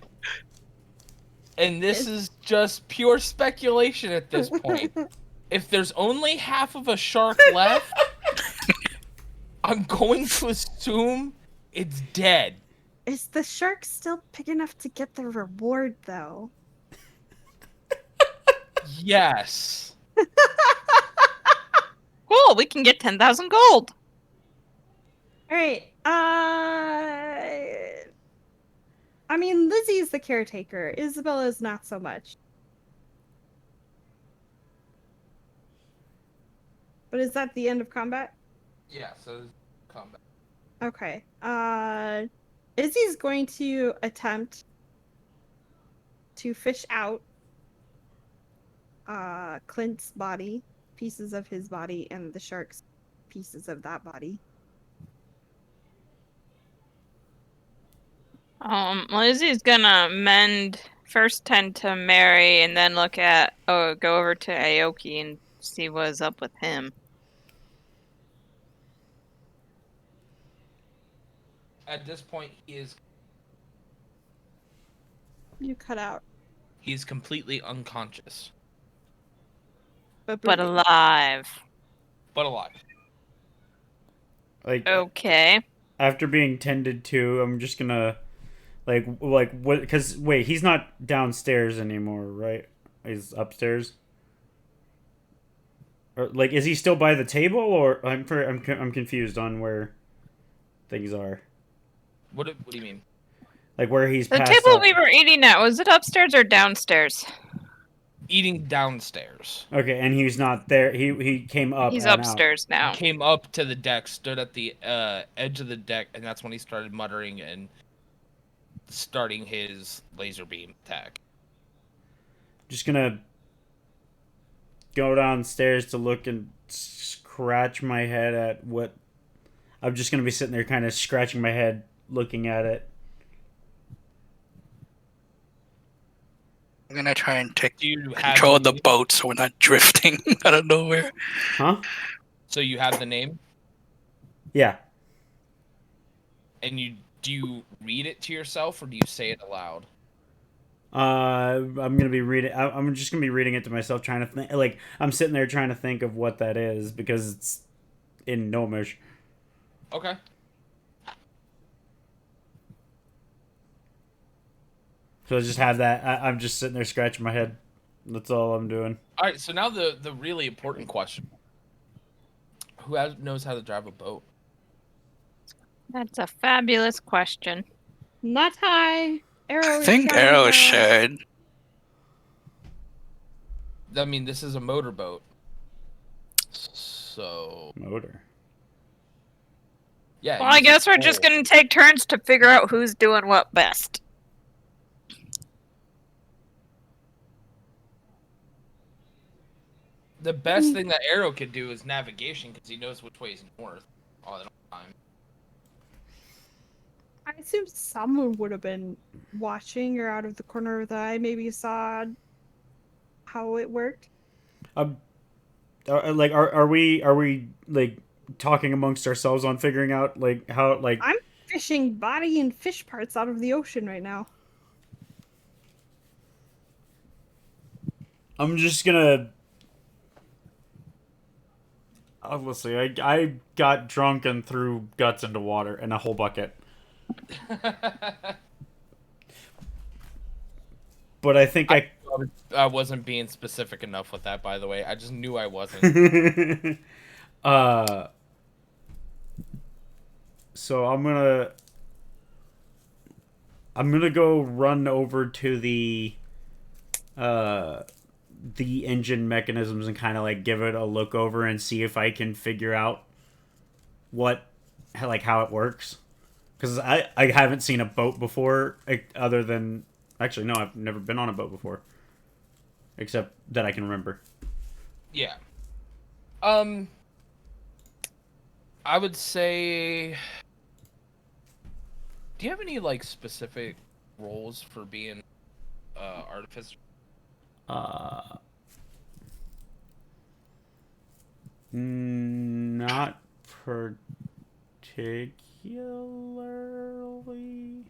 and this is just pure speculation at this point, if there's only half of a shark left, I'm going to assume it's dead. Is the shark still big enough to get the reward, though? Yes. Cool, we can get 10,000 gold. All right. I mean, Lizzie's the caretaker. Isabella's not so much. But is that the end of combat? Yeah, so combat. Okay. Izzy's going to attempt to fish out Clint's body, pieces of his body, and the shark's pieces of that body. Lizzie's gonna first tend to Mary and then go over to Aoki and see what's up with him. At this point, You cut out. he's completely unconscious, But breathing. alive. but alive. Like, Okay. after being tended to, I'm just gonna, like what? Because wait, he's not downstairs anymore, right? He's upstairs. Or like, is he still by the table, or I'm confused on where things are. What do you mean? Like where he's The passed table out. we were eating at, was it upstairs or downstairs? Eating downstairs. Okay, and he's not there. He came up. He's and out. upstairs now. Came up to the deck, stood at the edge of the deck, and that's when he started muttering and starting his laser beam attack. Just gonna go downstairs to look and scratch my head at what. I'm just gonna be sitting there, kind of scratching my head, looking at it. I'm gonna try and take Do you have control of the boat so we're not drifting out of nowhere. Huh? So you have the name, Yeah. and do you read it to yourself or do you say it aloud? I'm gonna be reading. I'm just gonna be reading it to myself, trying to think. Like I'm sitting there trying to think of what that is because it's in Gnomish. Okay. So I just have that. I'm just sitting there scratching my head. That's all I'm doing. All right. So now the really important question: Who knows how to drive a boat? That's a fabulous question. Not high. Arrow. I is think trying Arrow to- should. I mean, this is a motorboat. So Motor. yeah. Well, I guess we're just gonna take turns to figure out who's doing what best. The best thing that Arrow could do is navigation because he knows which way is north all the time. I assume someone would have been watching or out of the corner of the eye. Maybe saw how it worked? Are we like talking amongst ourselves on figuring out like how like I'm fishing body and fish parts out of the ocean right now. I'm just gonna. Let's see. I got drunk and threw guts into water in a whole bucket. But I think I wasn't being specific enough with that, by the way. I just knew I wasn't. So I'm gonna go run over to the engine mechanisms and kind of like give it a look over and see if I can figure out how it works. Because I haven't seen a boat before, other than actually no, I've never been on a boat before, except that I can remember. Yeah. I would say. Do you have any like specific roles for being artificer? Not particularly.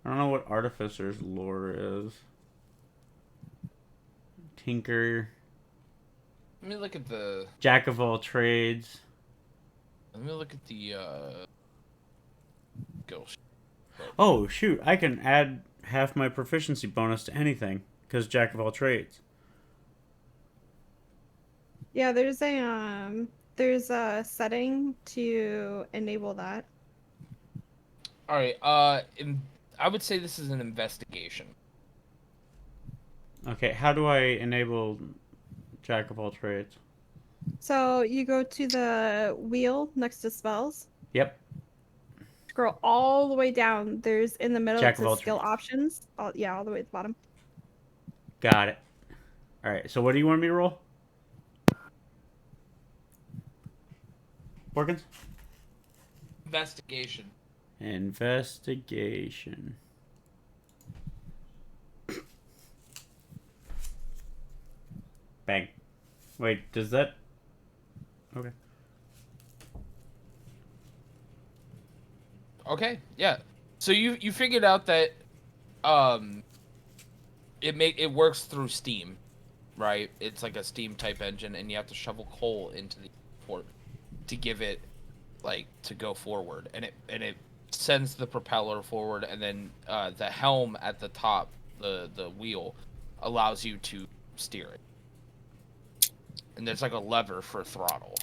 I don't know what artificer's lore is. Tinker. Let me look at the. Jack of all trades. Let me look at the ghost. Oh shoot! I can add half my proficiency bonus to anything because Jack of all trades. Yeah, there's a setting to enable that. All right. I would say this is an investigation. Okay, how do I enable Jack of all trades? So you go to the wheel next to spells. Yep. Scroll all the way down. There's in the middle Jack it of all says skill trades. options. Yeah, all the way at the bottom. Got it. All right. So what do you want me to roll? Porkins? Investigation. Investigation. Bang. Wait, does that... Okay. Okay. Yeah. So you figured out that it works through Steam, right? It's like a Steam type engine, and you have to shovel coal into the port to give it like to go forward, and it sends the propeller forward, and then the helm at the top, the wheel, allows you to steer it, and there's like a lever for throttle.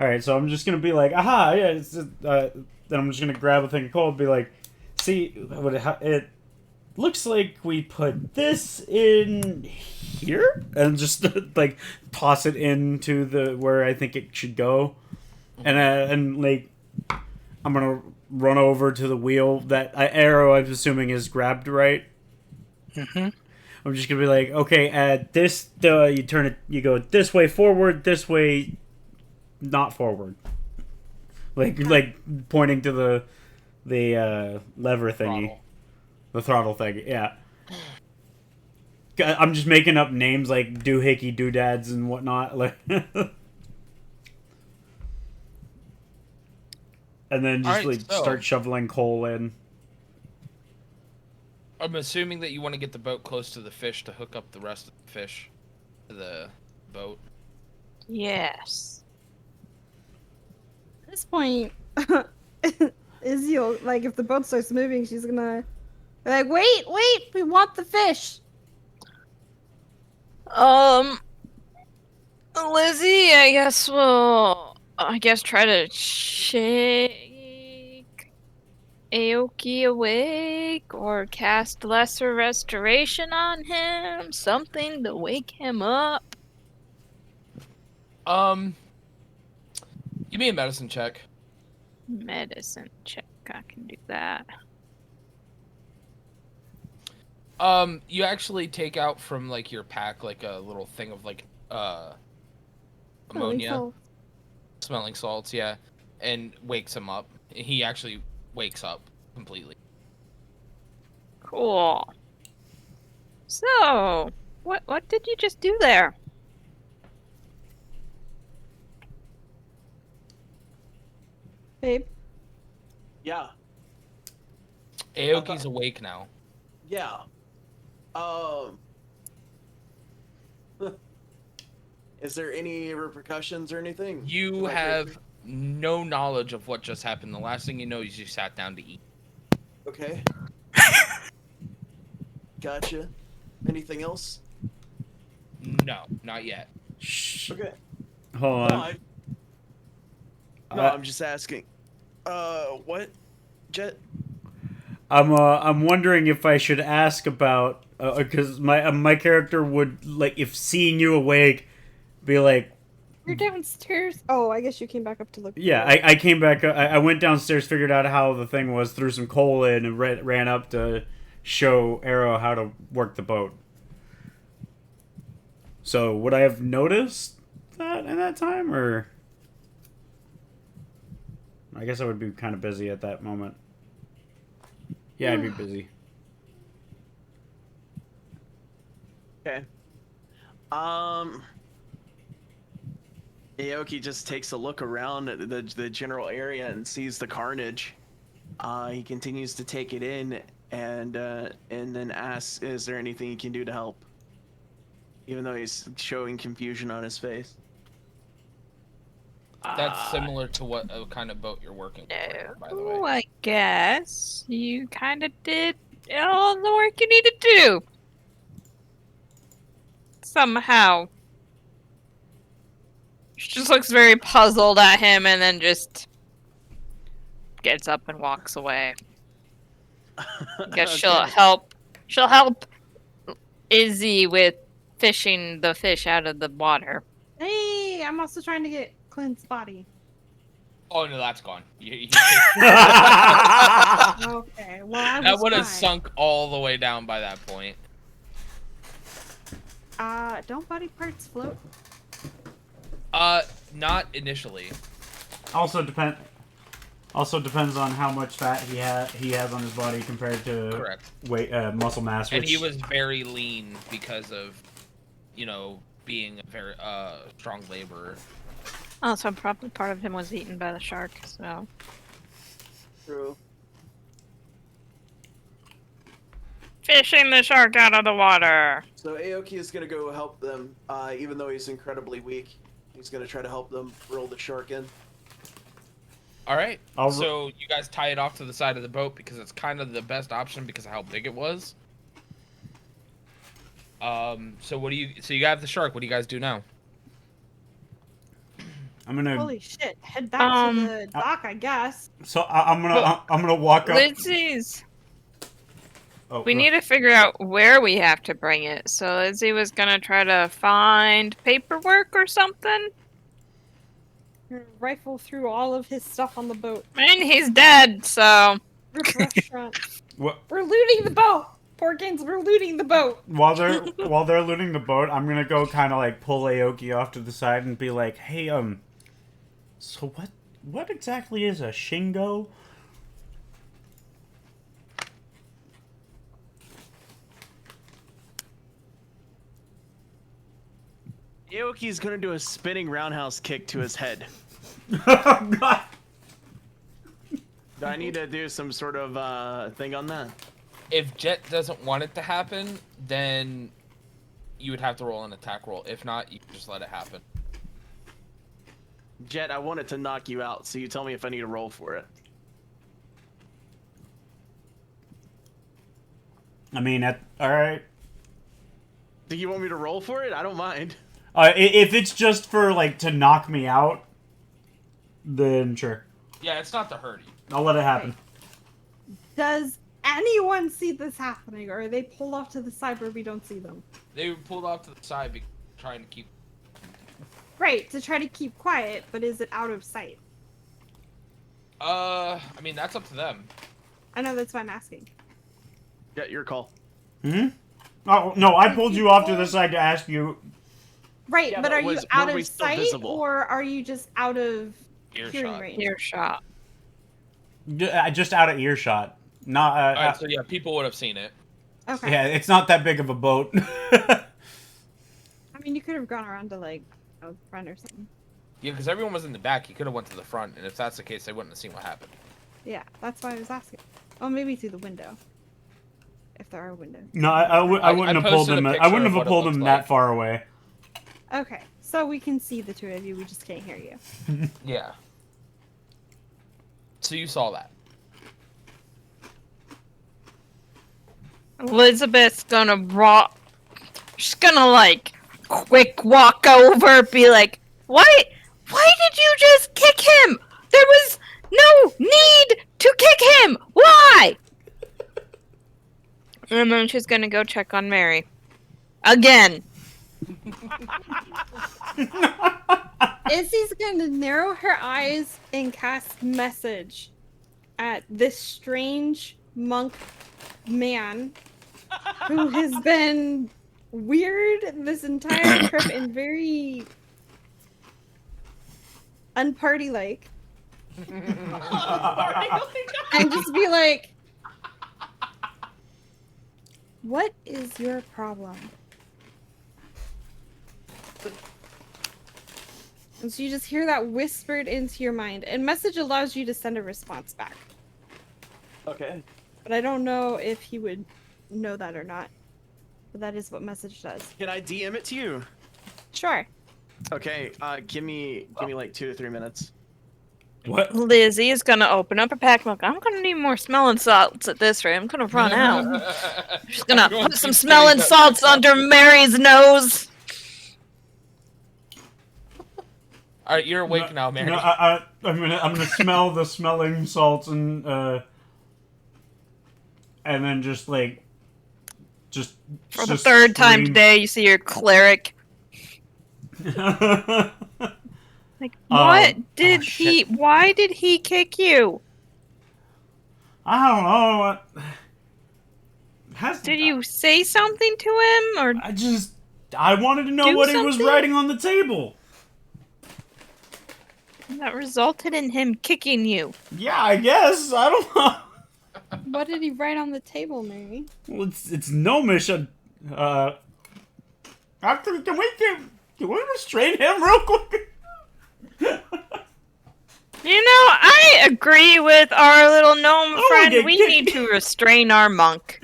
All right, so I'm just gonna be like, aha, yeah. It's just, then I'm just gonna grab a thing of coal and be like, see, it looks like we put this in here, and just like toss it into the where I think it should go, and like I'm gonna run over to the wheel that arrow I'm assuming is grabbed right. Mm-hmm. I'm just gonna be like, okay, add this. You turn it. You go this way forward. This way, not forward. Like pointing to the lever thingy, Throttle. the throttle thing. Yeah. I'm just making up names like doohickey doodads and whatnot, like, and then just Alright, so start shoveling coal in. I'm assuming that you want to get the boat close to the fish to hook up the rest of the fish to the boat. Yes. At this point, Izzy, like if the boat starts moving, she's gonna be like, wait, we want the fish. Lizzie, I guess try to shake Aoki awake or cast lesser restoration on him, something to wake him up. Give me a medicine check. Medicine check, I can do that. You actually take out from like your pack like a little thing of like ammonia, smelling salts, yeah, and wakes him up. He actually wakes up completely. Cool. So, what did you just do there? Babe, Yeah. Aoki's awake now. Yeah. Um. Is there any repercussions or anything? You to my have character? no knowledge of what just happened. The last thing you know is you sat down to eat. Okay. Gotcha. Anything else? No, not yet. Shh. Okay. Hold No, on. I'm just asking. What? Jet? I'm wondering if I should ask about because my character would like if seeing you awake, be like, you're downstairs. Oh, I guess you came back up to look. yeah. I came back. I went downstairs, figured out how the thing was, threw some coal in, and ran up to show Arrow how to work the boat. So would I have noticed that in that time, or I guess I would be kind of busy at that moment. Yeah, I'd be busy. Okay. Aoki just takes a look around at the general area and sees the carnage. He continues to take it in and then asks, "Is there anything he can do to help?" Even though he's showing confusion on his face. That's similar to what kind of boat you're working with, by the No, way. I guess you kind of did all the work you need to do. Somehow. She just looks very puzzled at him and then just gets up and walks away. Guess she'll help. She'll help Izzy with fishing the fish out of the water. Hey, I'm also trying to get Clint's body. Oh no, that's gone. Okay, well I was That would have fine. sunk all the way down by that point. Don't body parts float? Not initially. Also depends on how much fat he has on his body compared to Correct. weight muscle mass. And Which, he was very lean because of, being a very strong laborer. Oh, so probably part of him was eaten by the shark, so. True. Fishing the shark out of the water. So Aoki is gonna go help them, even though he's incredibly weak. He's gonna try to help them roll the shark in. All right. I'll So you guys tie it off to the side of the boat because it's kind of the best option because of how big it was. So what do you? So you have the shark. What do you guys do now? I'm gonna. Holy shit! Head back to the Um, dock, I guess. So I'm gonna walk up. Lindsay's. Oh, We need to figure out where we have to bring it. So Lizzie was gonna try to find paperwork or something. Rifle through all of his stuff on the boat. And he's dead, so. Restaurant. What? We're looting the boat. Porkins, we're looting the boat. While they're looting the boat, I'm gonna go kind of like pull Aoki off to the side and be like, "Hey, so what exactly is a Shingo?" Aoki's gonna do a spinning roundhouse kick to his head. Oh God! Do I need to do some sort of thing on that? If Jet doesn't want it to happen, then you would have to roll an attack roll. If not, you can just let it happen. Jet, I want it to knock you out, so you tell me if I need to roll for it. I mean, all right. Do you want me to roll for it? I don't mind. If it's just for like to knock me out, then sure, Yeah, it's not to hurt you. I'll let it happen. Does anyone see this happening, or are they pulled off to the side where we don't see them? They were pulled off to the side, trying to keep. Right, to try to keep quiet, but is it out of sight? I mean that's up to them. I know, that's why I'm asking. Yeah, your call. Hmm. Oh no, I pulled you off to the side to ask you. Right, Yeah, but but are you were out we of still sight, visible? or are you just out of hearing Earshot. range? Earshot. Just out of earshot. Not. Alright, so yeah, people would have seen it. Okay. Yeah, it's not that big of a boat. I mean, you could have gone around to like the front or something. Yeah, because everyone was in the back. He could have went to the front, and if that's the case, they wouldn't have seen what happened. Yeah, that's why I was asking. Oh, maybe through the window. If there are windows. No, I wouldn't have pulled posted a him. I picture wouldn't of have what it pulled looks him like. that far away. Okay, so we can see the two of you. We just can't hear you. Yeah. So you saw that. Elizabeth's gonna she's gonna like quick walk over, be like, why did you just kick him? There was no need to kick him. Why? And then she's gonna go check on Mary. Again. Izzy's going to narrow her eyes and cast message at this strange monk man who has been weird this entire trip and very unparty-like. And just be like, what is your problem? And so you just hear that whispered into your mind. And message allows you to send a response back. Okay. But I don't know if he would know that or not. But that is what message does. Can I DM it to you? Sure. Okay. Give me like 2 to 3 minutes. What? Lizzie is gonna open up her pack milk. I'm gonna need more smelling salts at this rate. I'm gonna run out. She's gonna Everyone put some keeps smelling saying that. salts under Mary's nose. All right, you're awake now, Mary. No, I'm gonna smell the smelling salts and then just For the third time scream. today, you see your cleric. Like, what did oh, he? shit. Why did he kick you? I don't know. Did you say something to him, or I wanted to know do what he was something? writing on the table. that resulted in him kicking you? Yeah, I guess. I don't know. What did he write on the table, Mary? Well, it's gnomish. Actually, can we restrain him real quick? You know, I agree with our little gnome Oh, friend. okay, We kick- need to restrain our monk.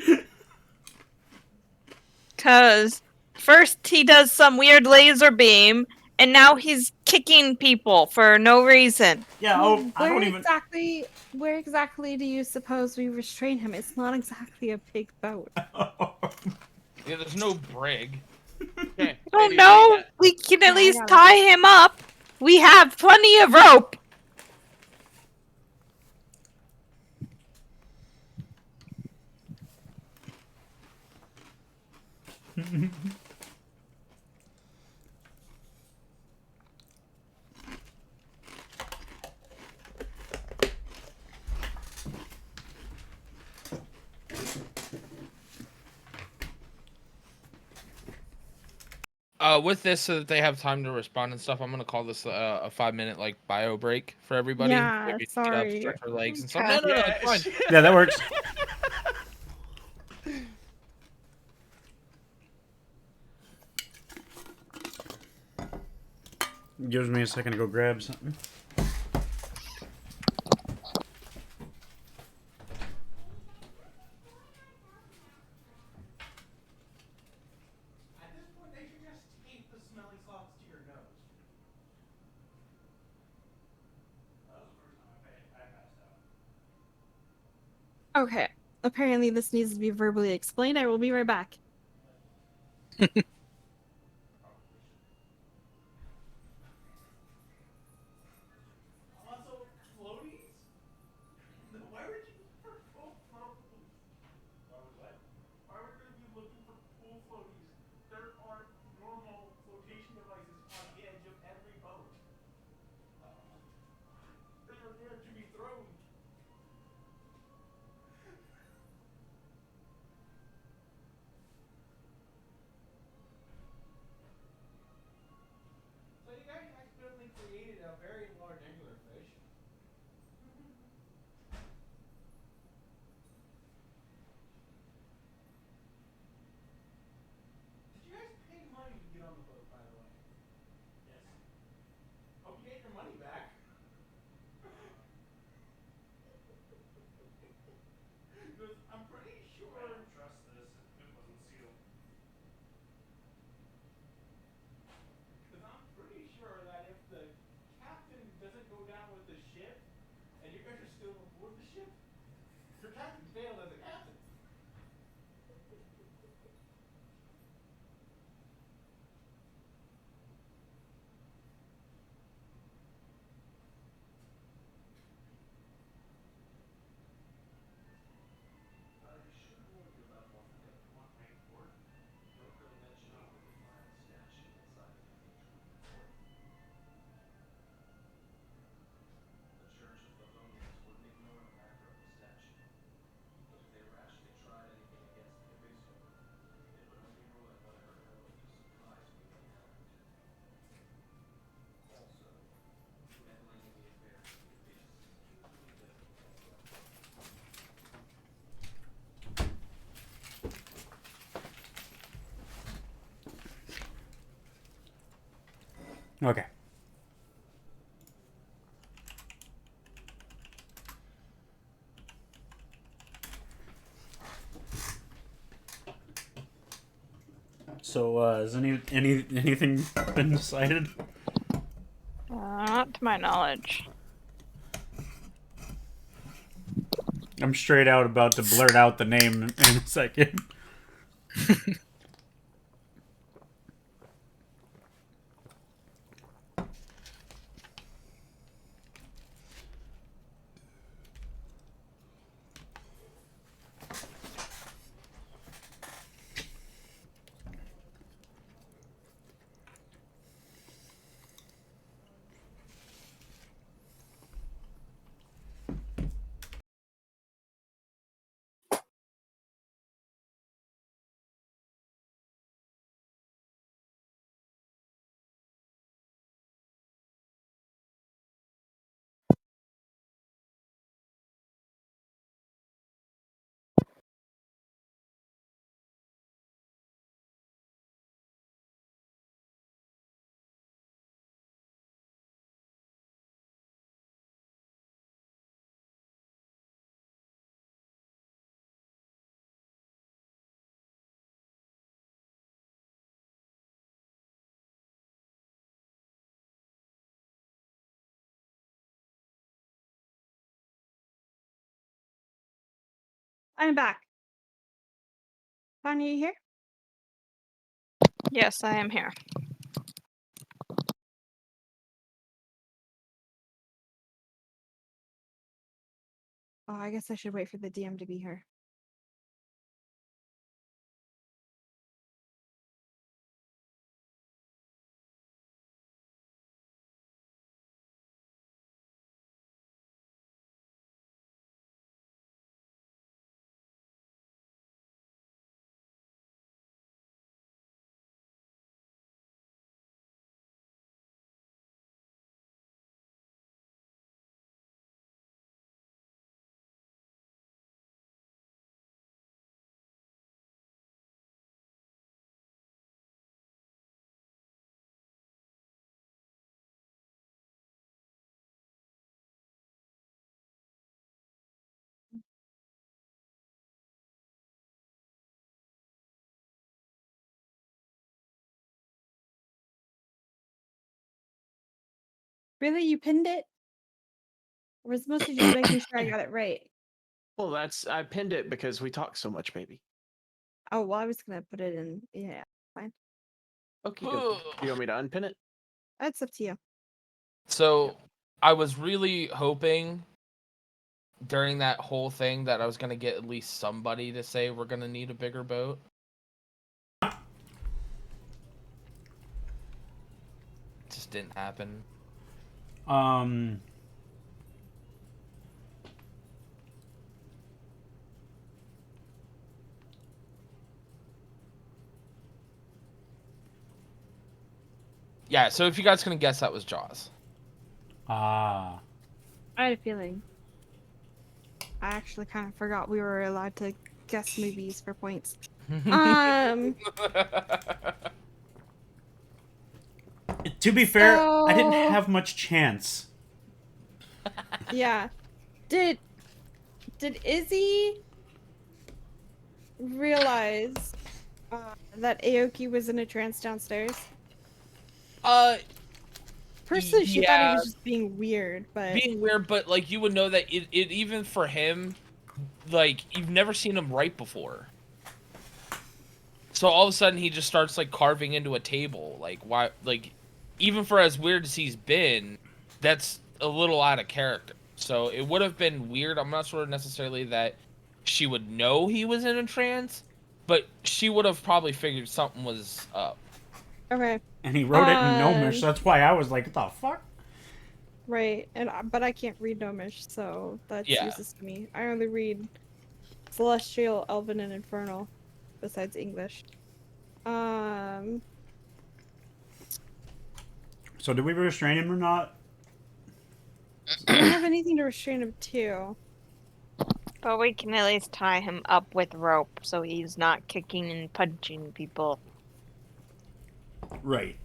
Cause first he does some weird laser beam, and now he's kicking people for no reason. Yeah. Oh, I don't even. Where exactly do you suppose we restrain him? It's not exactly a big boat. Yeah, there's no brig. Okay. Oh maybe no, that- we can Yeah, at I least got it. tie him up. We have plenty of rope. With this, so that they have time to respond and stuff, I'm gonna call this a 5-minute like bio break for everybody. Yeah, Maybe get sorry. up, stretch their legs and stuff. Okay. No, it's fine. Yeah, that works. Gives me a second to go grab something. At this point, they should just tape the smelling salts to your nose. That was the first time I passed out. Okay. Apparently this needs to be verbally explained. I will be right back. Also, floaties? Why would you look for pool floaties? Why would what? Why would they be looking for pool floaties? There are normal flotation devices on the edge of every boat. They are there to be thrown. Okay. So, has anything been decided? Not to my knowledge. I'm straight out about to blurt out the name in a second. I'm back. Tanya, you here? Yes, I am here. Oh, I guess I should wait for the DM to be here. Really? You pinned it? Or was mostly just making sure I got it right? Well, I pinned it because we talk so much, baby. Oh, well, I was gonna put it in. Yeah, fine. Okay, do you want me to unpin it? That's up to you. So I was really hoping during that whole thing that I was gonna get at least somebody to say we're gonna need a bigger boat. It just didn't happen. Yeah, so if you guys couldn't guess, that was Jaws. I had a feeling. I actually kind of forgot we were allowed to guess movies for points. To be fair, I didn't So- have much chance. Yeah. Did Izzy realize that Aoki was in a trance downstairs? Personally, she thought he yeah. was just being weird, but Being weird, but like you would know that it even for him, like you've never seen him write before. So all of a sudden he just starts like carving into a table. Like why? Like even for as weird as he's been, that's a little out of character. So it would have been weird. I'm not sure necessarily that she would know he was in a trance, but she would have probably figured something was up. okay. And he wrote it in Gnomish, that's why I was like, what the fuck? Right, and but I can't read Gnomish, so that's Yeah. useless to me. I only read Celestial, Elven, and Infernal, besides English. So did we restrain him or not? We don't have anything to restrain him to. But we can at least tie him up with rope so he's not kicking and punching people. Right.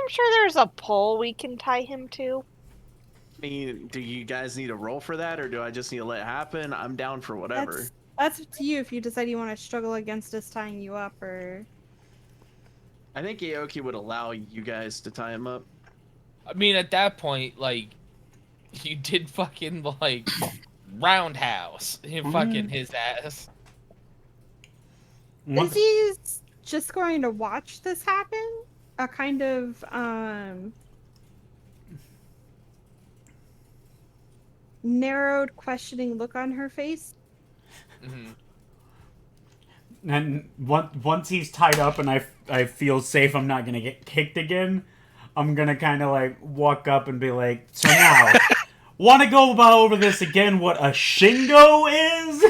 I'm sure there's a pole we can tie him to. I mean, do you guys need a roll for that, or do I just need to let it happen? I'm down for whatever. That's up to you if you decide you want to struggle against us tying you up or. I think Aoki would allow you guys to tie him up. I mean, at that point, like, you did fucking, like, roundhouse in fucking his ass. Izzy's just going to watch this happen. A kind of narrowed, questioning look on her face. Mm-hmm. And once he's tied up and I feel safe, I'm not gonna get kicked again. I'm gonna kind of like walk up and be like, so now, want to go over this again? What a Shingo is?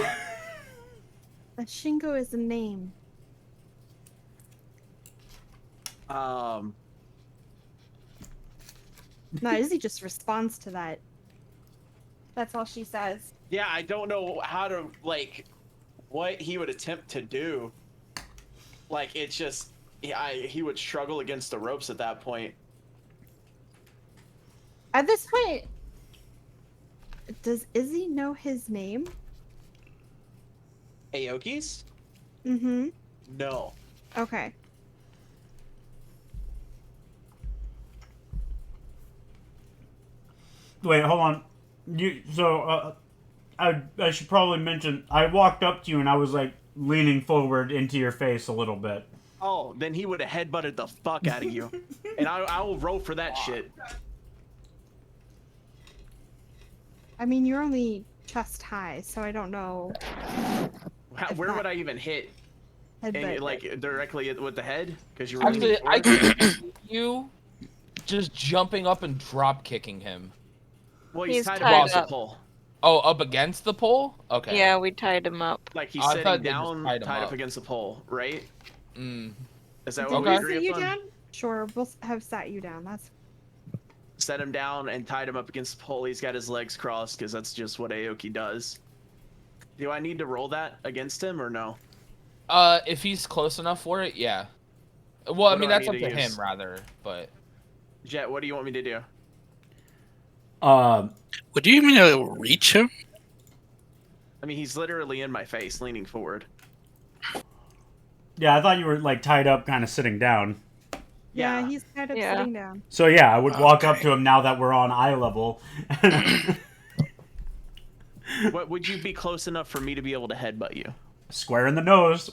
A Shingo is a name. Um, No, Izzy just responds to that. That's all she says. yeah, I don't know how to, like, what he would attempt to do. Like, it's just, he would struggle against the ropes at that point. At this point, does Izzy know his name? Aoki's? Mm-hmm. No. Okay. Wait, hold on. I should probably mention, I walked up to you and I was like leaning forward into your face a little bit. Oh, then he would have headbutted the fuck out of you. And I will roll for that shit. I mean, you're only chest high, so I don't know. Where would I even hit? And, Headbutt. like, directly with the head? Because you were Actually, leaning I forward? can see you just jumping up and drop kicking him. Well, he's He's tied tied against the up. pole. Oh, up against the pole? Okay. Yeah, we tied him up. Like, he's I sitting thought they just down, tied him tied up up. against the pole, right? Mm. Is that Did what we we Okay. agree sit you upon? down? Sure, we'll have sat you down. That's Set him down and tied him up against the pole. He's got his legs crossed because that's just what Aoki does. Do I need to roll that against him or no? If he's close enough for it, yeah. Well, What I do mean, I that's need up to to use? him, rather, but... Jet, what do you want me to do? Would you even reach him? I mean, he's literally in my face, leaning forward. Yeah, I thought you were like tied up, kind of sitting down. yeah. He's kind of Yeah. sitting down. So yeah, I would walk up Okay. to him now that we're on eye level. What would you be close enough for me to be able to headbutt you? Square in the nose.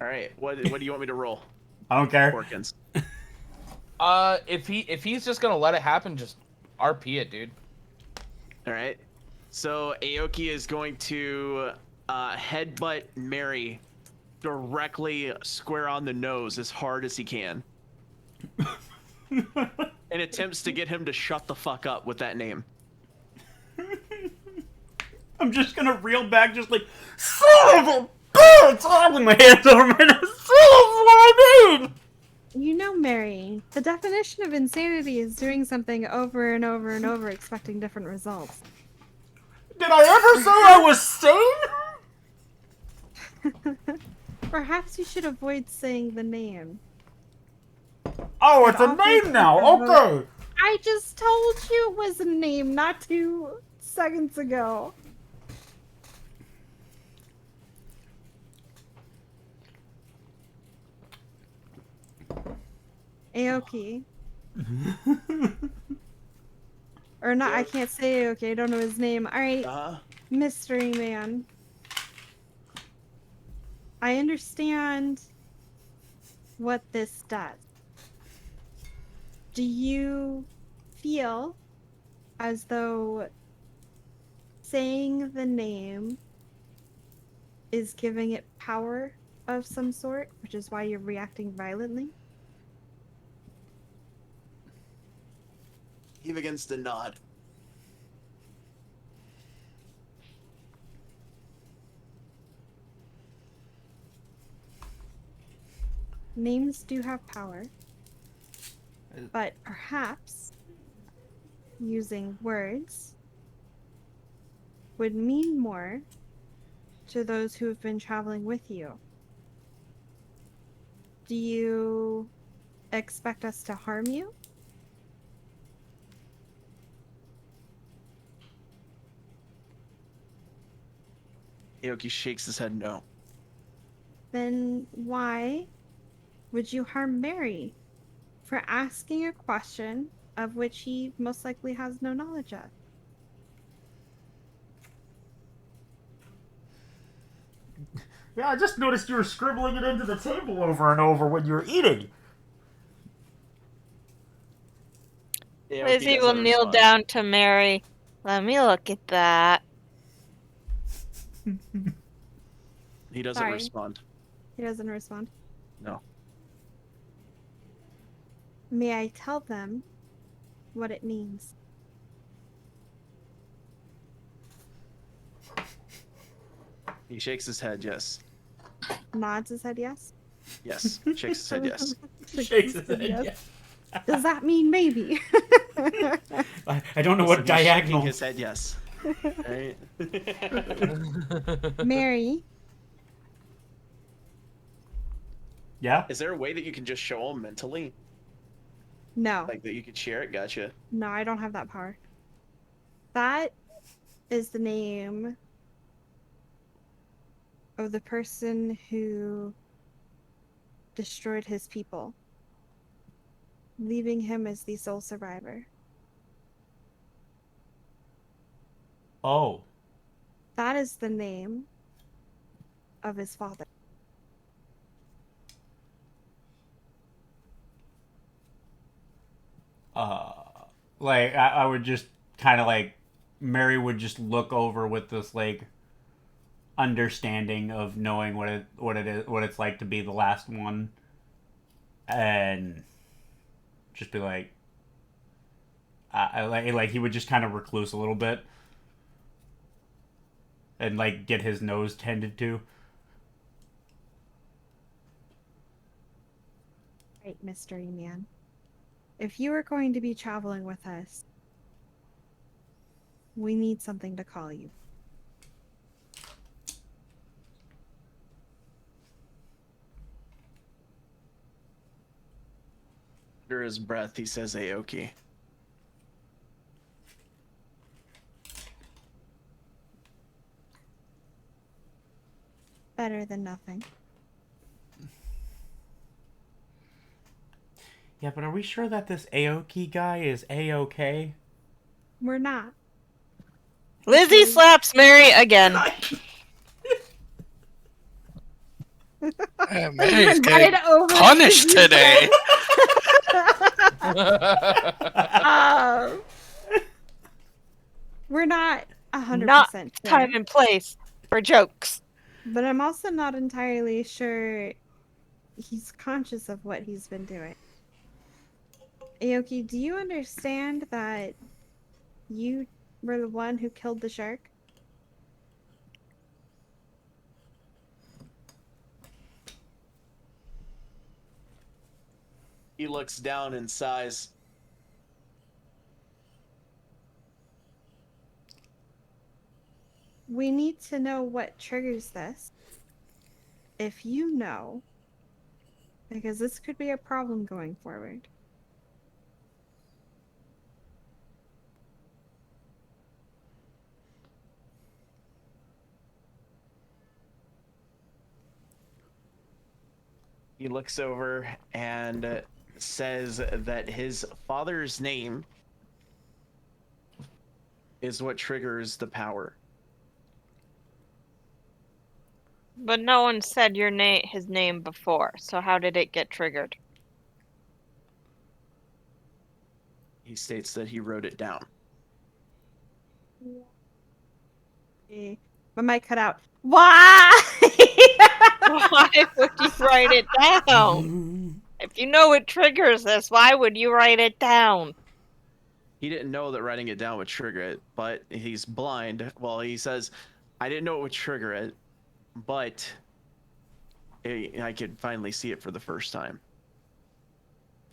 All right. What do you want me to roll, I don't care. Porkins? If he's just gonna let it happen, just RP it, dude. All right. So Aoki is going to headbutt Mary directly square on the nose as hard as he can. And attempts to get him to shut the fuck up with that name. I'm just gonna reel back, just like, son of a bitch! I'm with my hands over my nose. That's what I mean! You know, Mary, the definition of insanity is doing something over and over and over, expecting different results. Did I ever say I was sane? Perhaps you should avoid saying the name. Oh, it's a name now. Okay. I just told you it was a name not 2 seconds ago. Aoki. Or not, I can't say Aoki, I don't know his name. Alright, Mystery Man. I understand what this does. Do you feel as though saying the name is giving it power of some sort, which is why you're reacting violently? He begins to nod. Names do have power, but perhaps using words would mean more to those who have been traveling with you. Do you expect us to harm you? Aoki shakes his head no. Then why would you harm Mary for asking a question of which he most likely has no knowledge of? Yeah, I just noticed you were scribbling it into the table over and over when you were eating. Aoki Lizzie will doesn't kneel respond. down to Mary. Let me look at that. He doesn't Sorry. respond. He doesn't respond. No. May I tell them what it means? He shakes his head yes. Nods his head yes. Yes. Shakes his head yes. Shakes his head. Yes. Does that mean maybe? I don't know what Listen, he's shaking diagonal. his head yes. Right? Mary, Yeah. Is there a way that you can just show him mentally? no. Like that you could share it? Gotcha. No, I don't have that power. That is the name of the person who destroyed his people, leaving him as the sole survivor. Oh. That is the name of his father. Like I would just kind of like Mary would just look over with this like understanding of knowing what it's like to be the last one, and just be like, like he would just kind of recluse a little bit, and like get his nose tended to. Right, mystery man. If you are going to be traveling with us, we need something to call you. Under his breath, he says Aoki. Better than nothing. Yeah, but are we sure that this Aoki guy is A-okay? We're not. Lizzie slaps Mary again. Mary's Right getting over to punished you. today. We're not 100% Not sure. time and place for jokes. But I'm also not entirely sure he's conscious of what he's been doing. Aoki, do you understand that you were the one who killed the shark? He looks down and sighs. We need to know what triggers this. If you know, because this could be a problem going forward. He looks over and says that his father's name is what triggers the power. But no one said his name before, so how did it get triggered? He states that he wrote it down. My mic cut out. Why? Why would you write it down? If you know it triggers this, why would you write it down? He didn't know that writing it down would trigger it, but he's blind. Well, he says, I didn't know it would trigger it, but I could finally see it for the first time.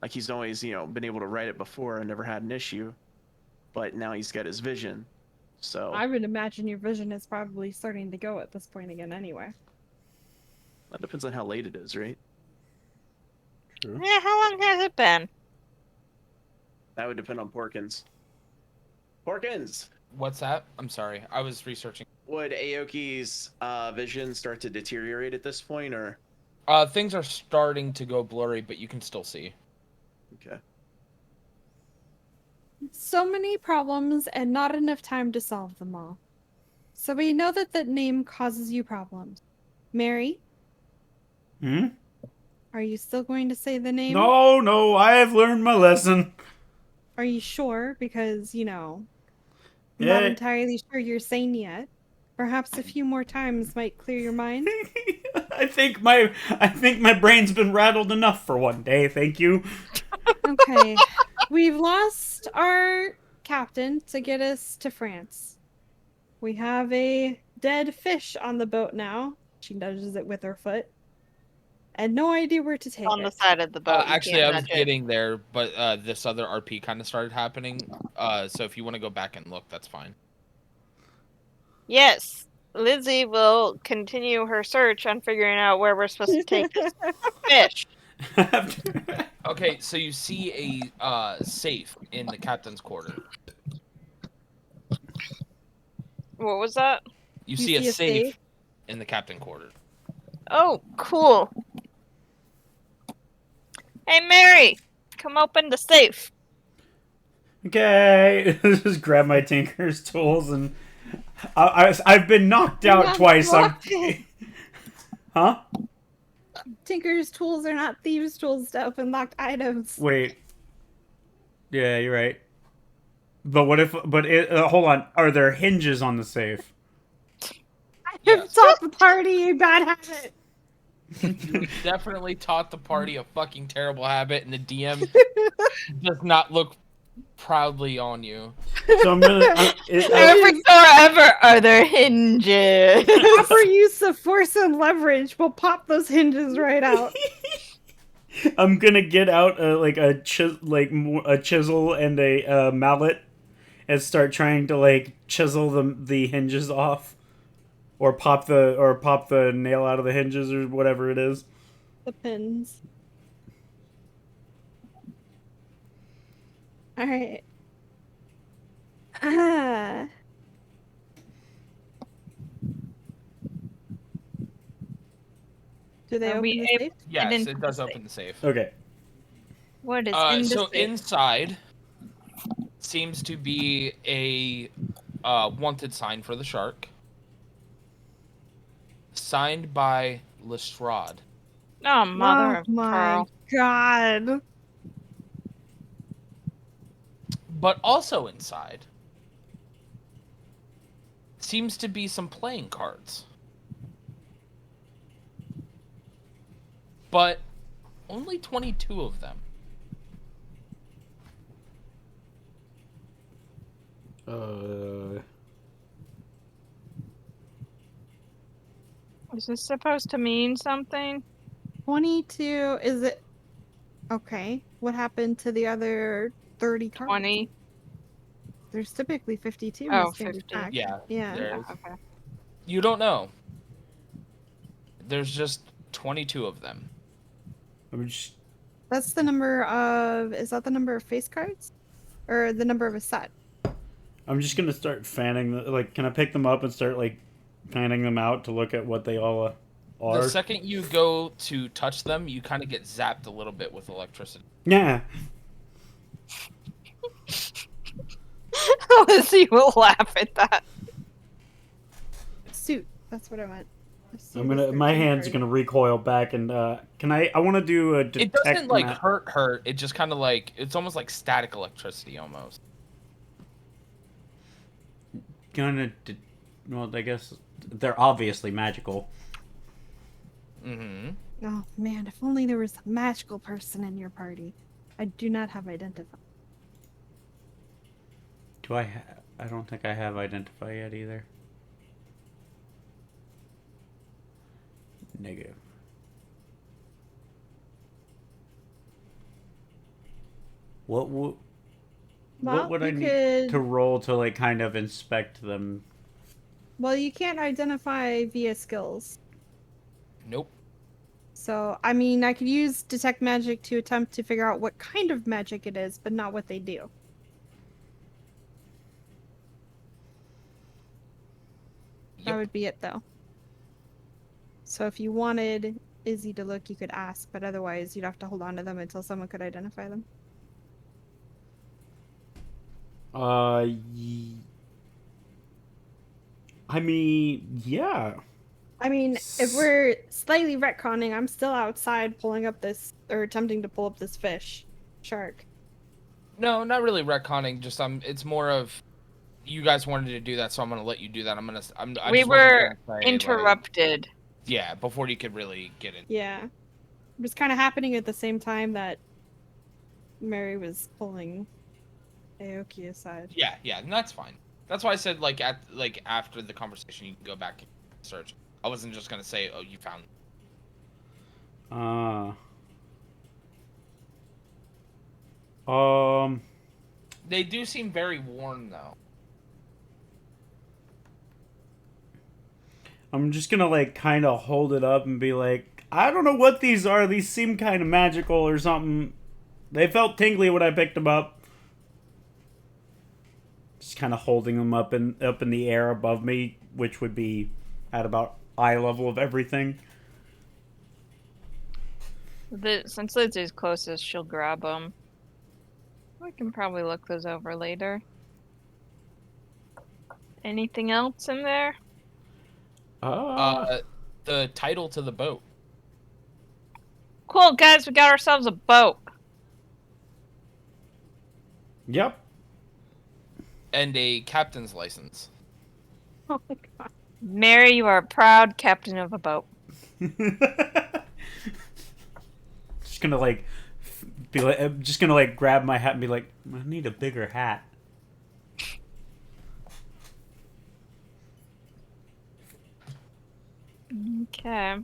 Like he's always, been able to write it before and never had an issue, but now he's got his vision. So I would imagine your vision is probably starting to go at this point again anyway. that depends on how late it is, right? Yeah, how long has it been? That would depend on Porkins. Porkins! What's that? I'm sorry. I was researching. Would Aoki's vision start to deteriorate at this point, or? Things are starting to go blurry, but you can still see. Okay. So many problems and not enough time to solve them all. So we know that that name causes you problems. Mary, Hmm? are you still going to say the name? No, I have learned my lesson. Are you sure? Because, you know, I'm Yeah. not entirely sure you're sane yet. Perhaps a few more times might clear your mind. I think my brain's been rattled enough for one day, thank you. Okay. We've lost our captain to get us to France. We have a dead fish on the boat now. She nudges it with her foot. And no idea where to take On the it. side of the boat. You Actually, can't I was nudge it. getting there, but this other RP kind of started happening. So if you want to go back and look, that's fine. Yes, Lizzie will continue her search on figuring out where we're supposed to take this fish. Okay, so you see a safe in the captain's quarter. What was that? You see a safe? safe in the captain quarter. Oh, cool. Hey, Mary, come open the safe. Okay, just grab my tinker's tools and I've been knocked out Not twice. locked. Huh? Tinker's tools are not thieves' tools to open locked items. Wait. Yeah, you're right. But what if? Hold on. Are there hinges on the safe? I have Yes. taught the party a bad habit. You definitely taught the party a fucking terrible habit, and the DM does not look proudly on you. So I'm gonna. Every door ever are there hinges. Proper use of force and leverage will pop those hinges right out. I'm gonna get out a chisel and a mallet, and start trying to chisel the hinges off, or pop the nail out of the hinges or whatever it is. The pins. All right. Do they Are open we the able- safe? Yes, into it does the open the safe. Okay. What is in the So safe? inside seems to be a wanted sign for the shark, signed by Lestrade. Oh, mother of my pearl. god. But also inside seems to be some playing cards. But only 22 of them. Is this supposed to mean something? 22, is it? Okay. What happened to the other 30 cards? 20? There's typically 52 in Oh, the standard 50. pack. Yeah, Yeah. there Oh, is. okay. You don't know. There's just 22 of them. I'm just. That's the number of. Is that the number of face cards? Or the number of a set? I'm just gonna start fanning. Can I pick them up and start fanning them out to look at what they all are? The second you go to touch them, you kind of get zapped a little bit with electricity. Yeah. Lizzie will laugh at that. Suit. That's what I meant. A suit I'm is gonna. My 13 hand's cards. gonna recoil back and can I? I want to do a detect. It doesn't hurt. It just kind of it's almost like static electricity almost. Well, I guess they're obviously magical. Mm-hmm. Oh man, if only there was a magical person in your party. I do not have identify. Do I? I don't think I have identify yet either. Negative. What Well, would I you need could. to roll to kind of inspect them? Well, you can't identify via skills. Nope. So, I mean, I could use detect magic to attempt to figure out what kind of magic it is, but not what they do. That Yep. would be it, though. So if you wanted Izzy to look, you could ask, but otherwise you'd have to hold on to them until someone could identify them. I mean, yeah. I mean, if we're slightly retconning, I'm still outside pulling up this, or attempting to pull up this fish. Shark. No, not really retconning. Just it's more of you guys wanted to do that, so I'm gonna let you do that. I We just wasn't were gonna say, interrupted. like, yeah, before you could really get in. Yeah. It was kind of happening at the same time that Mary was pulling Aoki aside. Yeah, and that's fine. That's why I said after the conversation you can go back and search. I wasn't just gonna say, oh, you found. They do seem very worn though. I'm just gonna like kind of hold it up and be like, I don't know what these are. These seem kind of magical or something. They felt tingly when I picked them up. Just kind of holding them up in the air above me, which would be at about eye level of everything. Since Lizzie's closest, she'll grab them. We can probably look those over later. Anything else in there? The title to the boat. Cool, guys, we got ourselves a boat. Yep. And a captain's license. Oh my god. Mary, you are a proud captain of a boat. Just gonna like be like, I'm just gonna like grab my hat and be like, I need a bigger hat. Okay.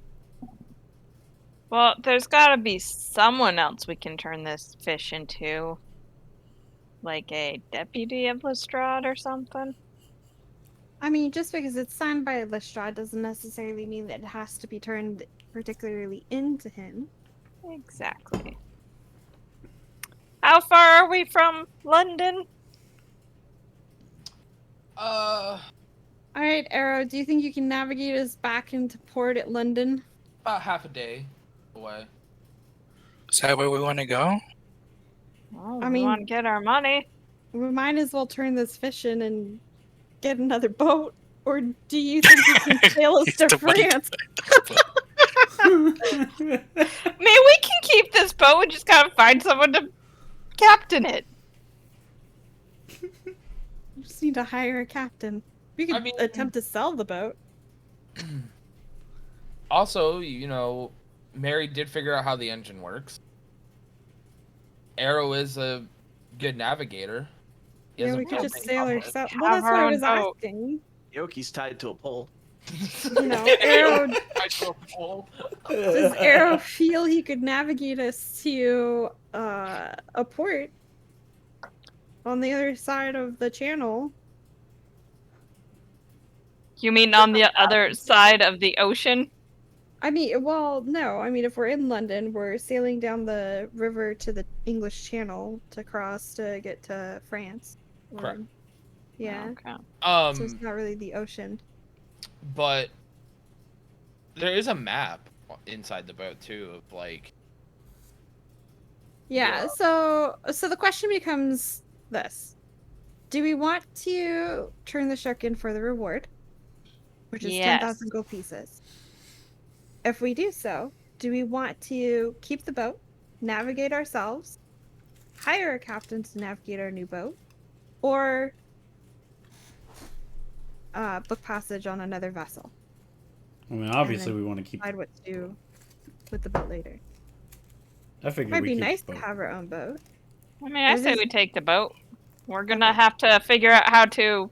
Well, there's gotta be someone else we can turn this fish into. Like a deputy of Lestrade or something. I mean, just because it's signed by Lestrade doesn't necessarily mean that it has to be turned particularly into him. Exactly. How far are we from London? Alright, Arrow, do you think you can navigate us back into port at London? About half a day away. Is that where we want to go? Well, I we mean- want to get our money. We might as well turn this fish in and get another boat. Or do you think you can sail us Use to the money to France? I mean, we can keep this boat. We just gotta find someone to captain it. We just need to hire a captain. We could I mean- attempt to sell the boat. Also, Mary did figure out how the engine works. Arrow is a good navigator. He Yeah, has a we could just built-in sail compass. ourselves. Have Well, that's our what I own was boat. asking. Yoki's tied to a pole. You know, Arrow, I drove a pole. does Arrow feel he could navigate us to a port on the other side of the channel? You mean on the other side of the ocean? I mean, well, no. I mean, if we're in London, we're sailing down the river to the English Channel to cross to get to France. Or- Correct. Yeah. Okay. So it's not really the ocean. But there is a map inside the boat too of like. Yeah. Yeah. So the question becomes this: do we want to turn the shark in for the reward, which is Yes. 10,000 gold pieces? If we do so, do we want to keep the boat, navigate ourselves, hire a captain to navigate our new boat, or book passage on another vessel? I mean, obviously then we want to keep. Decide what to do with the boat later. I It figured might we be keep nice the to boat. have our own boat. I mean, I This say is- we take the boat. We're gonna have to figure out how to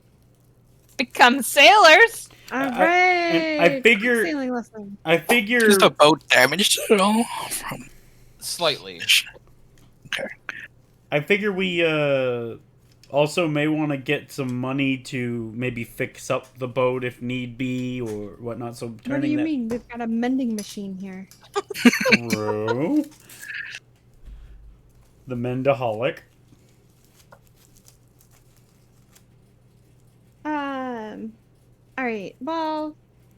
become sailors. All I- right. and I figure- sailing lesson. I figure. Is the boat damaged at all? From Slightly. Okay. I figure we Also, may want to get some money to maybe fix up the boat if need be or whatnot. So turning What do you that mean? We've got a mending machine here. through the Mendaholic. All right. Well,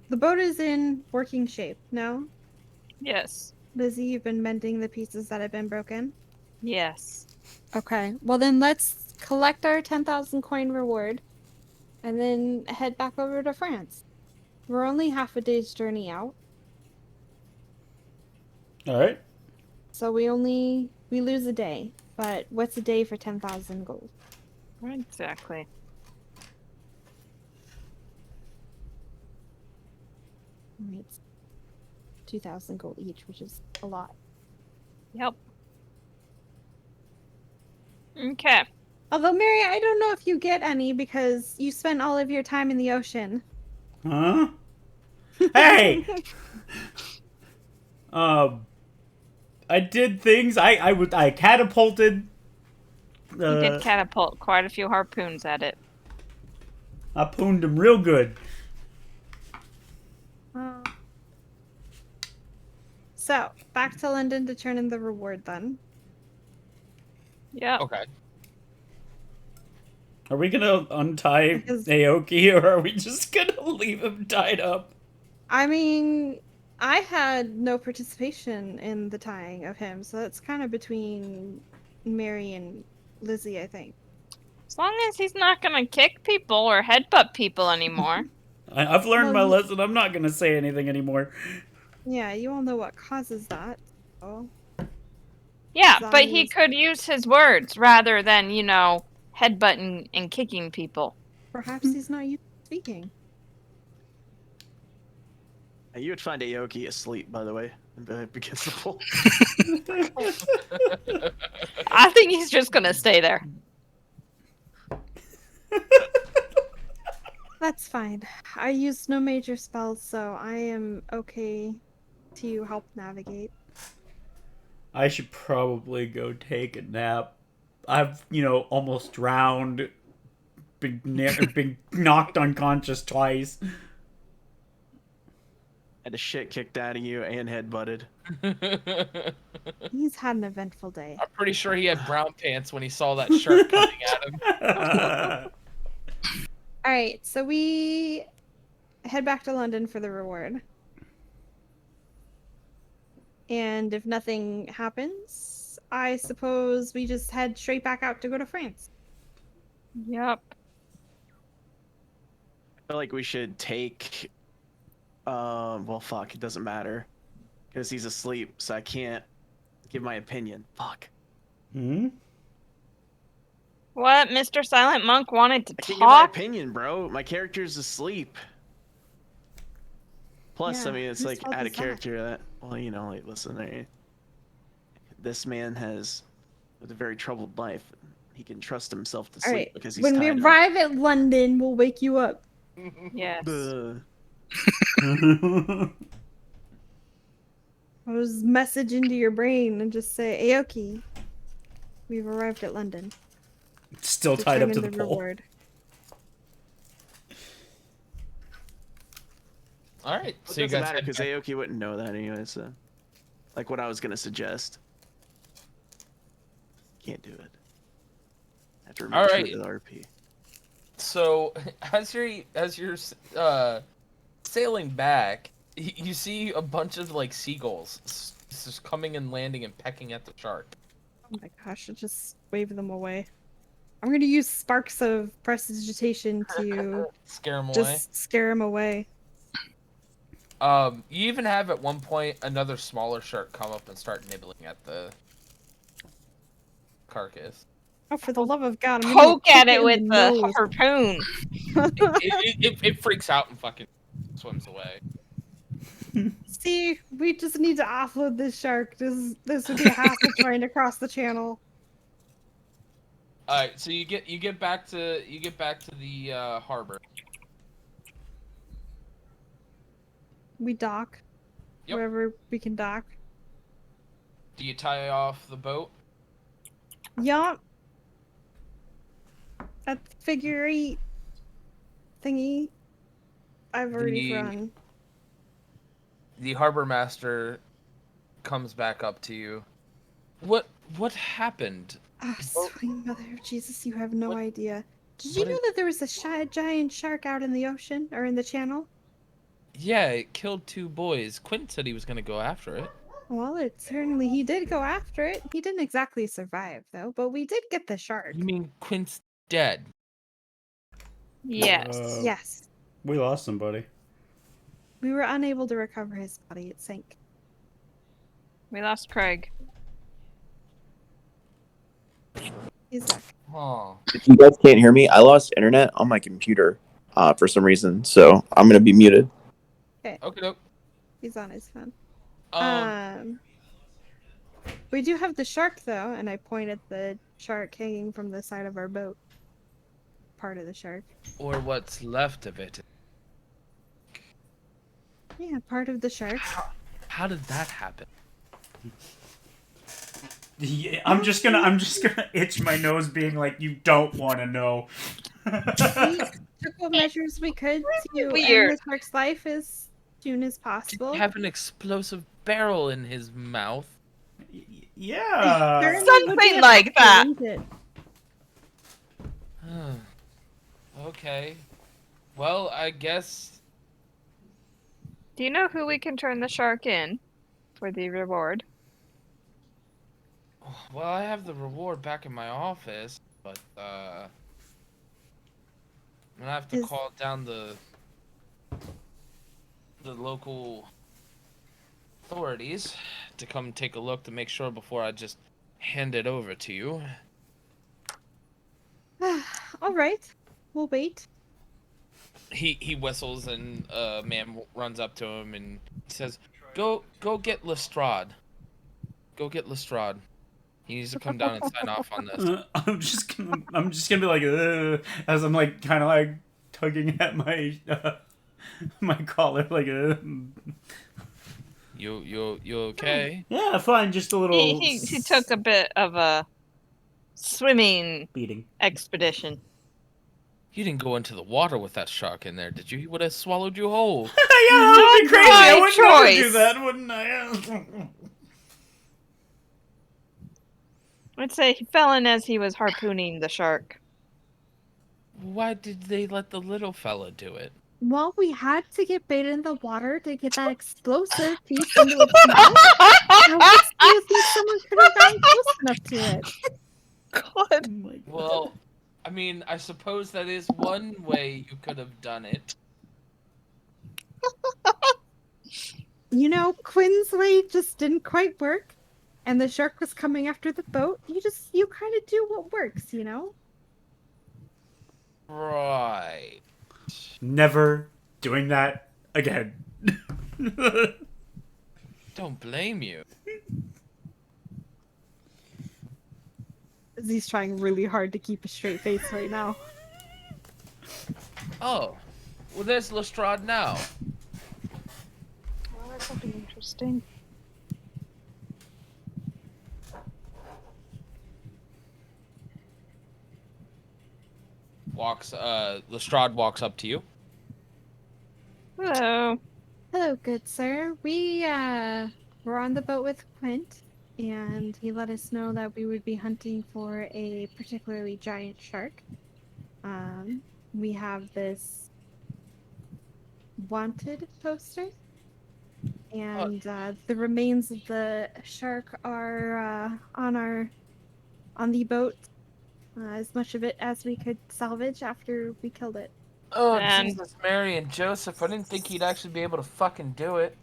the boat is in working shape. No, Yes. Lizzie, you've been mending the pieces that have been broken. Yes. Okay. Well, then let's collect our 10,000 coin reward, and then head back over to France. We're only half a day's journey out, All right. so we lose a day. But what's a day for 10,000 gold? Exactly. It's 2,000 gold each, which is a lot. Yep. Okay. Although, Mary, I don't know if you get any because you spent all of your time in the ocean. Huh? Hey! I did things. I catapulted. You did catapult quite a few harpoons at it. I pooned him real good. So, back to London to turn in the reward then. Yep. Okay. Are we gonna untie Because- Aoki, or are we just gonna leave him tied up? I mean, I had no participation in the tying of him, so that's kind of between Mary and Lizzie, I think. As long as he's not gonna kick people or headbutt people anymore. I've learned Well, my lesson. I'm not gonna say anything anymore. Yeah, you all know what causes that. So. Yeah, but he Zombies. could use his words rather than, headbutting and kicking people. Perhaps he's not used to speaking. You would find Aoki asleep, by the way, against the pole. I think he's just gonna stay there. That's fine. I used no major spells, so I am okay to help navigate. I should probably go take a nap. I've, almost drowned, been knocked unconscious twice. Had the shit kicked out of you and headbutted. He's had an eventful day. I'm pretty sure he had brown pants when he saw that shark coming at him. All right, so we head back to London for the reward. And if nothing happens, I suppose we just head straight back out to go to France. Yep. I feel like we should take. Well, fuck, it doesn't matter. Because he's asleep, so I can't give my opinion. Fuck. Hmm? What? Mr. Silent Monk wanted to I can't give my talk? opinion, bro. My character's asleep. Plus, Yeah, I mean, it's whose like fault out is of that? character that, well, like, listen, this man has a very troubled life. He can trust himself to All sleep right, because he's when we tied up. arrive at London, we'll wake you up. Yes. I'll just message into your brain and just say, Aoki, we've arrived at London. Still tied up to Turn the in pole. reward. All right. It So you doesn't guys matter head because back- Aoki wouldn't know that anyway. So, like what I was gonna suggest. Can't do it. Have to remember All to right. the RP. So as you're sailing back, you see a bunch of like seagulls just coming and landing and pecking at the shark. Oh my gosh, I just wave them away. I'm gonna use sparks of prestidigitation to Scare them away. just scare him away. You even have at one point another smaller shark come up and start nibbling at the carcass. Oh, for the love of God! I'm gonna Poke at kick it in with the the nose. harpoon. It freaks out and fucking swims away. See, we just need to offload this shark. This would be a hassle trying to cross the channel. All right, so you get back to the harbor. We dock Yep. wherever we can dock. Do you tie off the boat? Yup. That figure 8 thingy. I've already run. The harbor master comes back up to you. What happened? Oh, sweet mother of Jesus, you have no What- idea. Did you what know is- that there was a giant shark out in the ocean or in the channel? Yeah, it killed 2 boys. Quint said he was gonna go after it. Well, he did go after it. He didn't exactly survive though, but we did get the shark. You mean Quint's dead? Yes. Yes. We lost somebody. We were unable to recover his body. It sank. We lost Craig. He's back. Huh. If you guys can't hear me, I lost internet on my computer for some reason, so I'm gonna be muted. Okay, doke. He's on his phone. Um, We do have the shark though, and I point at the shark hanging from the side of our boat. Part of the shark. or what's left of it. Yeah, part of the shark. How did that happen? Yeah, I'm just gonna itch my nose, being like, you don't want to know. We took what measures we could to Weird. end the shark's life as soon as Did possible. he have an explosive barrel in his mouth? Yeah. Certainly would Something be like effective, that. wouldn't it? Okay. Well, I guess. Do you know who we can turn the shark in for the reward? Well, I have the reward back in my office, but I'm gonna have to Is- call down the local authorities to come take a look to make sure before I just hand it over to you. All right, we'll wait. He whistles and a man runs up to him and says, "Go get Lestrade. Go get Lestrade. He needs to come down and sign off on this." I'm just gonna be like, as I'm like kind of like tugging at my my collar, like, You okay? yeah, fine, just a little. He took a bit of a swimming beating. expedition. You didn't go into the water with that shark in there, did you? He would have swallowed you whole. Yeah, that would be crazy. I My would never do choice. that, wouldn't I? I'd say he fell in as he was harpooning the shark. Why did they let the little fella do it? Well, we had to get bait in the water to get that explosive piece into its mouth. How else do you think someone could have gotten close enough to it? God. Well, I mean, I suppose that is one way you could have done it. You know, Quinn's way just didn't quite work, and the shark was coming after the boat. You kind of do what works, you know? Right. Never doing that again. Don't blame you. He's trying really hard to keep a straight face right now. Oh. Well, there's Lestrade now. Well, that's something interesting. Lestrade walks up to you. Hello. Hello, good sir. We were on the boat with Quint, and he let us know that we would be hunting for a particularly giant shark. We have this wanted poster, and the remains of the shark are on the boat. As much of it as we could salvage after we killed it. Oh, And- Jesus, Mary and Joseph. I didn't think he'd actually be able to fucking do it.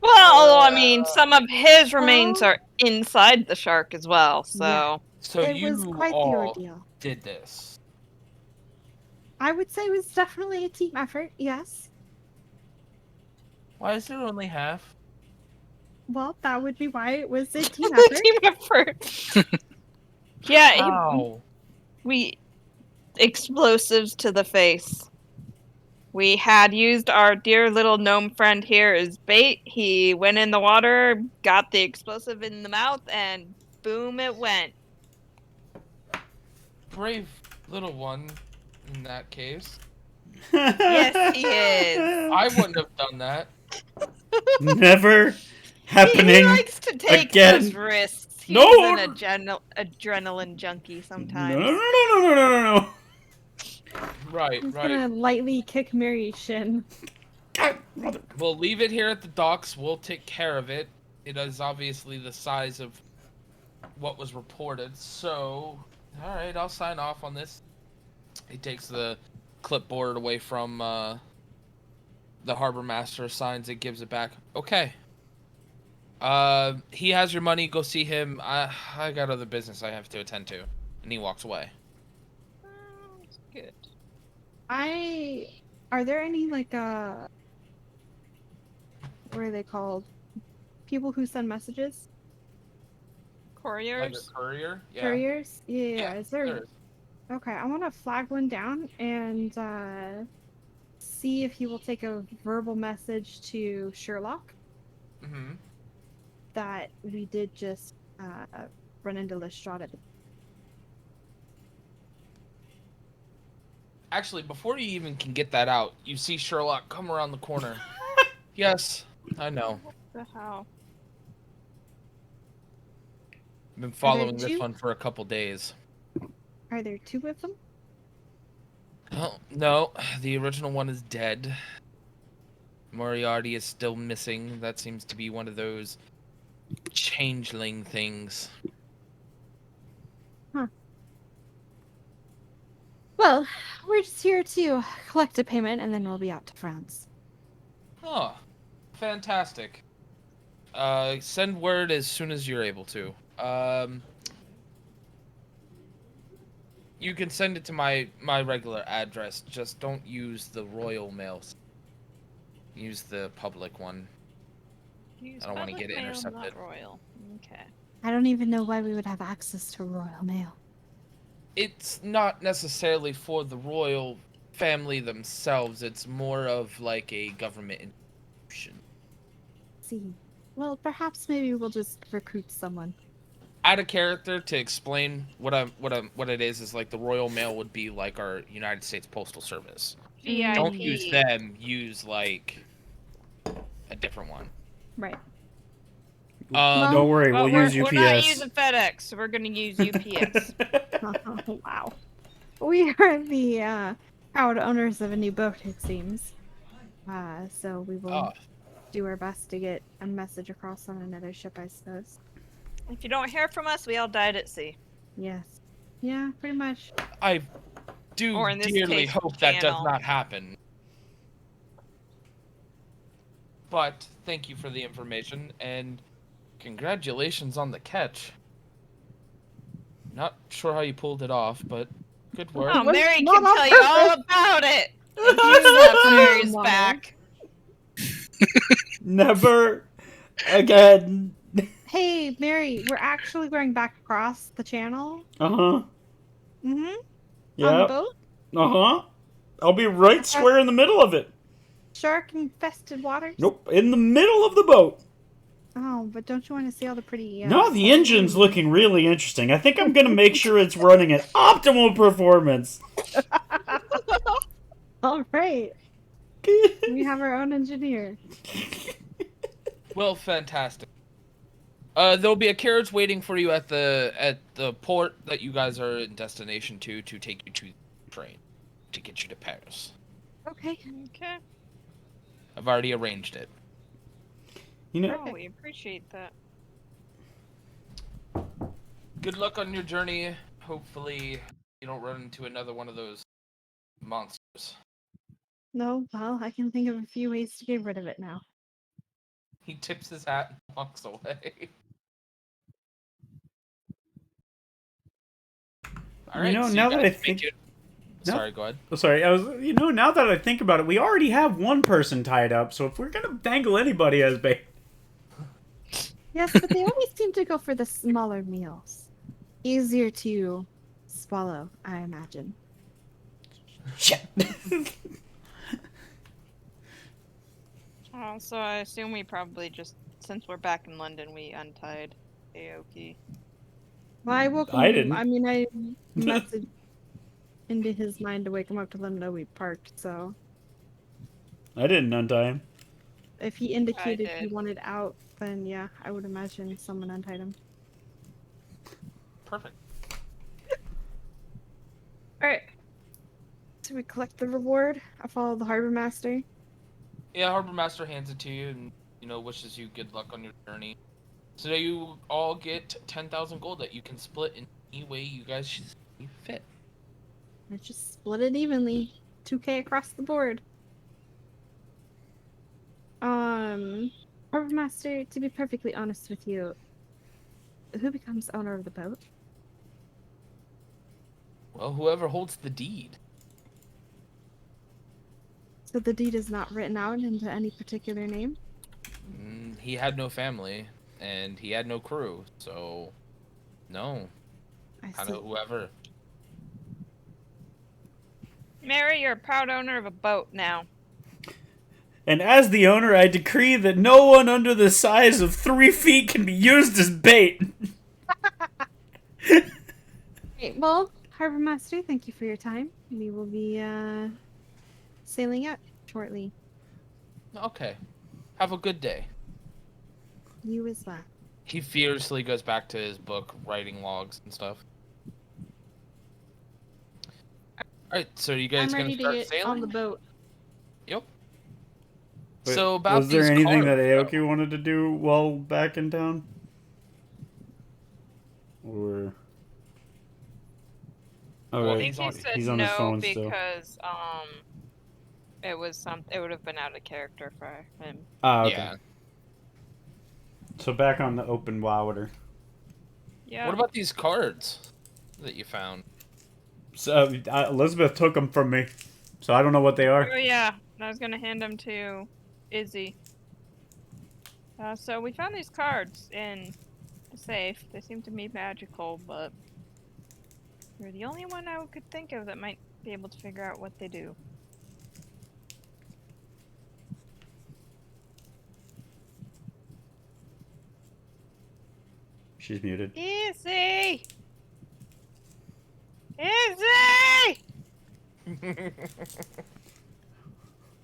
Well, I mean, some of his remains are inside the shark as well, so. Yeah. So It you was quite the all ordeal. did this. I would say it was definitely a team effort, yes. Why is it only half? Well, that would be why it was a team effort. Team effort. Yeah, How? we explosives to the face. We had used our dear little gnome friend here as bait. He went in the water, got the explosive in the mouth, and boom, it went. Brave little one in that case. Yes, he is. I wouldn't have done that. Never He happening. likes to take again. those risks. He's No. an adrenaline junkie No, sometimes. no, no, no, no, no, no, no. Right, He's right. gonna lightly kick Mary's shin. God, mother. We'll leave it here at the docks. We'll take care of it. It is obviously the size of what was reported. So, all right, I'll sign off on this. He takes the clipboard away from the harbor master, signs it, gives it back. Okay. He has your money. Go see him. I got other business I have to attend to, and he walks away. Sounds good. Are there any like what are they called? People who send messages? Like Couriers? a courier? Yeah. Couriers? Yeah. Is there? There is. Okay, I want to flag one down and see if he will take a verbal message to Sherlock Mm-hmm. that we did just run into Lestrade at the. Actually, before you even can get that out, you see Sherlock come around the corner. Yes, I know. What the hell? I've been following this two? one for a couple days. Are there two of them? Well, no, the original one is dead. Moriarty is still missing. That seems to be one of those changeling things. Well, we're just here to collect a payment and then we'll be out to France. Oh, fantastic. Send word as soon as you're able to. You can send it to my regular address. Just don't use the Royal Mail. Use the public one. I don't want to get it intercepted. Royal. Okay. I don't even know why we would have access to Royal Mail. It's not necessarily for the royal family themselves. It's more of like a government institution. See. Well, perhaps maybe we'll just recruit someone. Out of character to explain what it is like the Royal Mail would be like our United States Postal Service. VIP. Don't use them. Use like a different one. Right. Don't worry, Well, we'll use we're UPS. not using FedEx, so we're gonna use UPS. Wow. We are the proud owners of a new boat, it seems. So we will do our best to get a message across on another ship, I suppose. If you don't hear from us, we all died at sea. Yes. Yeah, pretty much. I do Or in this dearly case, hope that does channel. not happen. But thank you for the information and congratulations on the catch. Not sure how you pulled it off, but good work. Oh, was Mary not can on tell you all purpose. about it. And she slaps Mary's Water. back. Never again. Hey, Mary, we're actually going back across the channel. Uh-huh. Mm-hmm. On the Yeah. boat. Uh-huh. I'll be right square in the middle of it. Shark-infested waters. Nope, in the middle of the boat. Oh, but don't you want to see all the pretty... No, the engine's looking really interesting. I think I'm going to make sure it's running at optimal performance. All right. We have our own engineer. Well, fantastic. There'll be a carriage waiting for you at the port that you guys are in destination to take you to the train to get you to Paris. Okay. Okay. I've already arranged it. You know, Oh, we appreciate that. Good luck on your journey. Hopefully, you don't run into another one of those monsters. No, well, I can think of a few ways to get rid of it now. He tips his hat and walks away. All right. You know, so now that guys I make think- it- No. Sorry, go ahead. oh, sorry, now that I think about it, we already have one person tied up, so if we're going to dangle anybody as bait. Yes, but they always seem to go for the smaller meals. Easier to swallow, I imagine. Shit. So I assume we probably just, since we're back in London, we untied Aoki. Well, I woke I him- didn't. I mean, I messaged... into his mind to wake him up to let him know we parked. So I didn't untie him. if he indicated he did. wanted out, then yeah, I would imagine someone untied him. Perfect. All right. So we collect the reward. I follow the harbor master. Yeah, Harbor Master hands it to you and, wishes you good luck on your journey. So that you all get 10,000 gold that you can split in any way you guys see fit. Let's just split it evenly. 2K across the board. Harbor master, to be perfectly honest with you, who becomes owner of the boat? Well, whoever holds the deed. So the deed is not written out into any particular name? He had no family, and he had no crew, so no. I Kind see. of whoever. Mary, you're a proud owner of a boat now. And as the owner, I decree that no one under the size of 3 feet can be used as bait. Great. Well, harbor master, thank you for your time. We will be sailing out shortly. Okay. Have a good day. You as well. He fiercely goes back to his book, writing logs and stuff. Alright, so you guys I'm gonna ready to start get sailing? on the boat. Yep. Wait, So about was there these anything that cards, Aoki wanted to do while back in town? Or... Oh, Well, right. he's He on- said He's on his no phone still. because it would have been out of character for him. Ah, okay. Yeah. So back on the open water. Yeah. What about these cards that you found? So Elizabeth took them from me, so I don't know what they are. Oh yeah, I was gonna hand them to Izzy. So we found these cards in the safe. They seem to be magical, but you're the only one I could think of that might be able to figure out what they do. She's muted. Izzy! Izzy!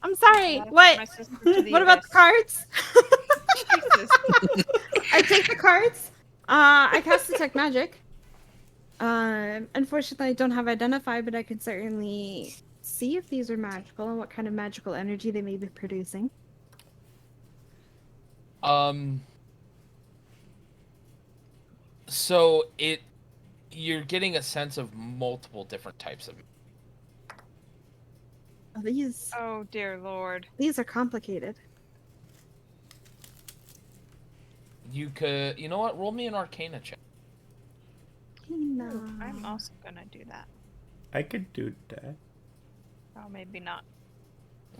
I'm sorry. That's What? my sister to the What about the US. cards? Jesus. I take the cards. I cast detect magic. Unfortunately, I don't have identify, but I can certainly see if these are magical and what kind of magical energy they may be producing. So you're getting a sense of multiple different types of. Oh, these Oh dear lord. are complicated. You could, you know what? Roll me an Arcana check. No. I'm also gonna do that. I could do that. Oh, maybe not.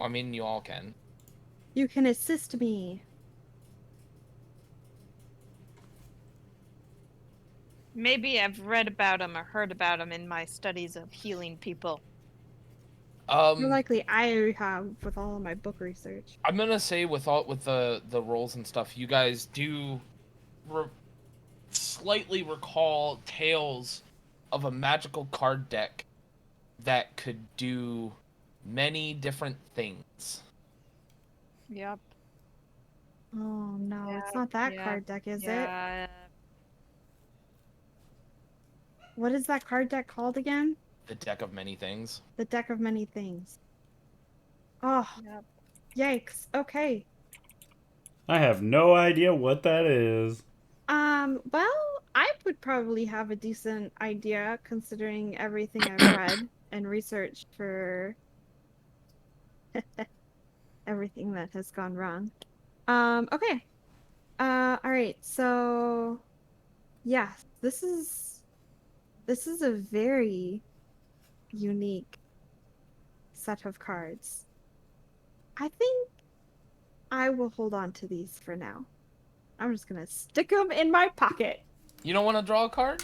I mean, you all can. You can assist me. Maybe I've read about them or heard about them in my studies of healing people. More likely, I have with all of my book research. I'm gonna say with the rolls and stuff, you guys do slightly recall tales of a magical card deck that could do many different things. Yep. Oh no, Yeah, it's not that yeah, card deck, is it? Yeah. What is that card deck called again? The deck of many things. The deck of many things. Oh, Yep. yikes. Okay. I have no idea what that is. Well, I would probably have a decent idea considering everything I've read and researched for everything that has gone wrong. Okay. All right. So, yeah, this is a very unique set of cards. I think I will hold on to these for now. I'm just gonna stick them in my pocket. You don't want to draw a card?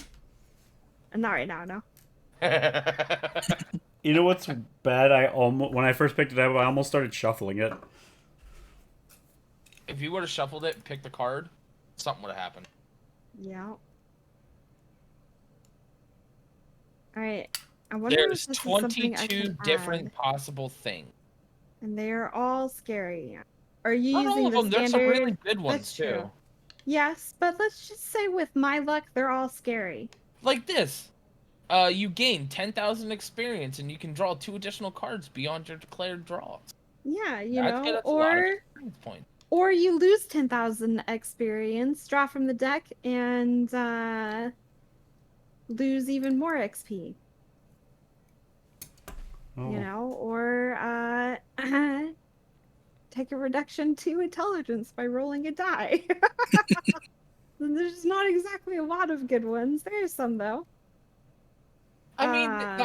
Not right now, no. You know what's bad? When I first picked it up, I almost started shuffling it. If you would have shuffled it and picked the card, something would have happened. Yeah. All right. I wonder There's if this is something I 22 can different add. possible things. And they're all scary. Are you Not all using of the them. There's some standard? really good ones That's too. true. Yes, but let's just say with my luck, they're all scary. Like this. You gain 10,000 experience, and you can draw 2 additional cards beyond your declared draws. Yeah, That's a lot of experience points. or you lose 10,000 experience, draw from the deck, and lose even more XP. Oh. Or take a reduction to intelligence by rolling a die. There's not exactly a lot of good ones. There's some though. I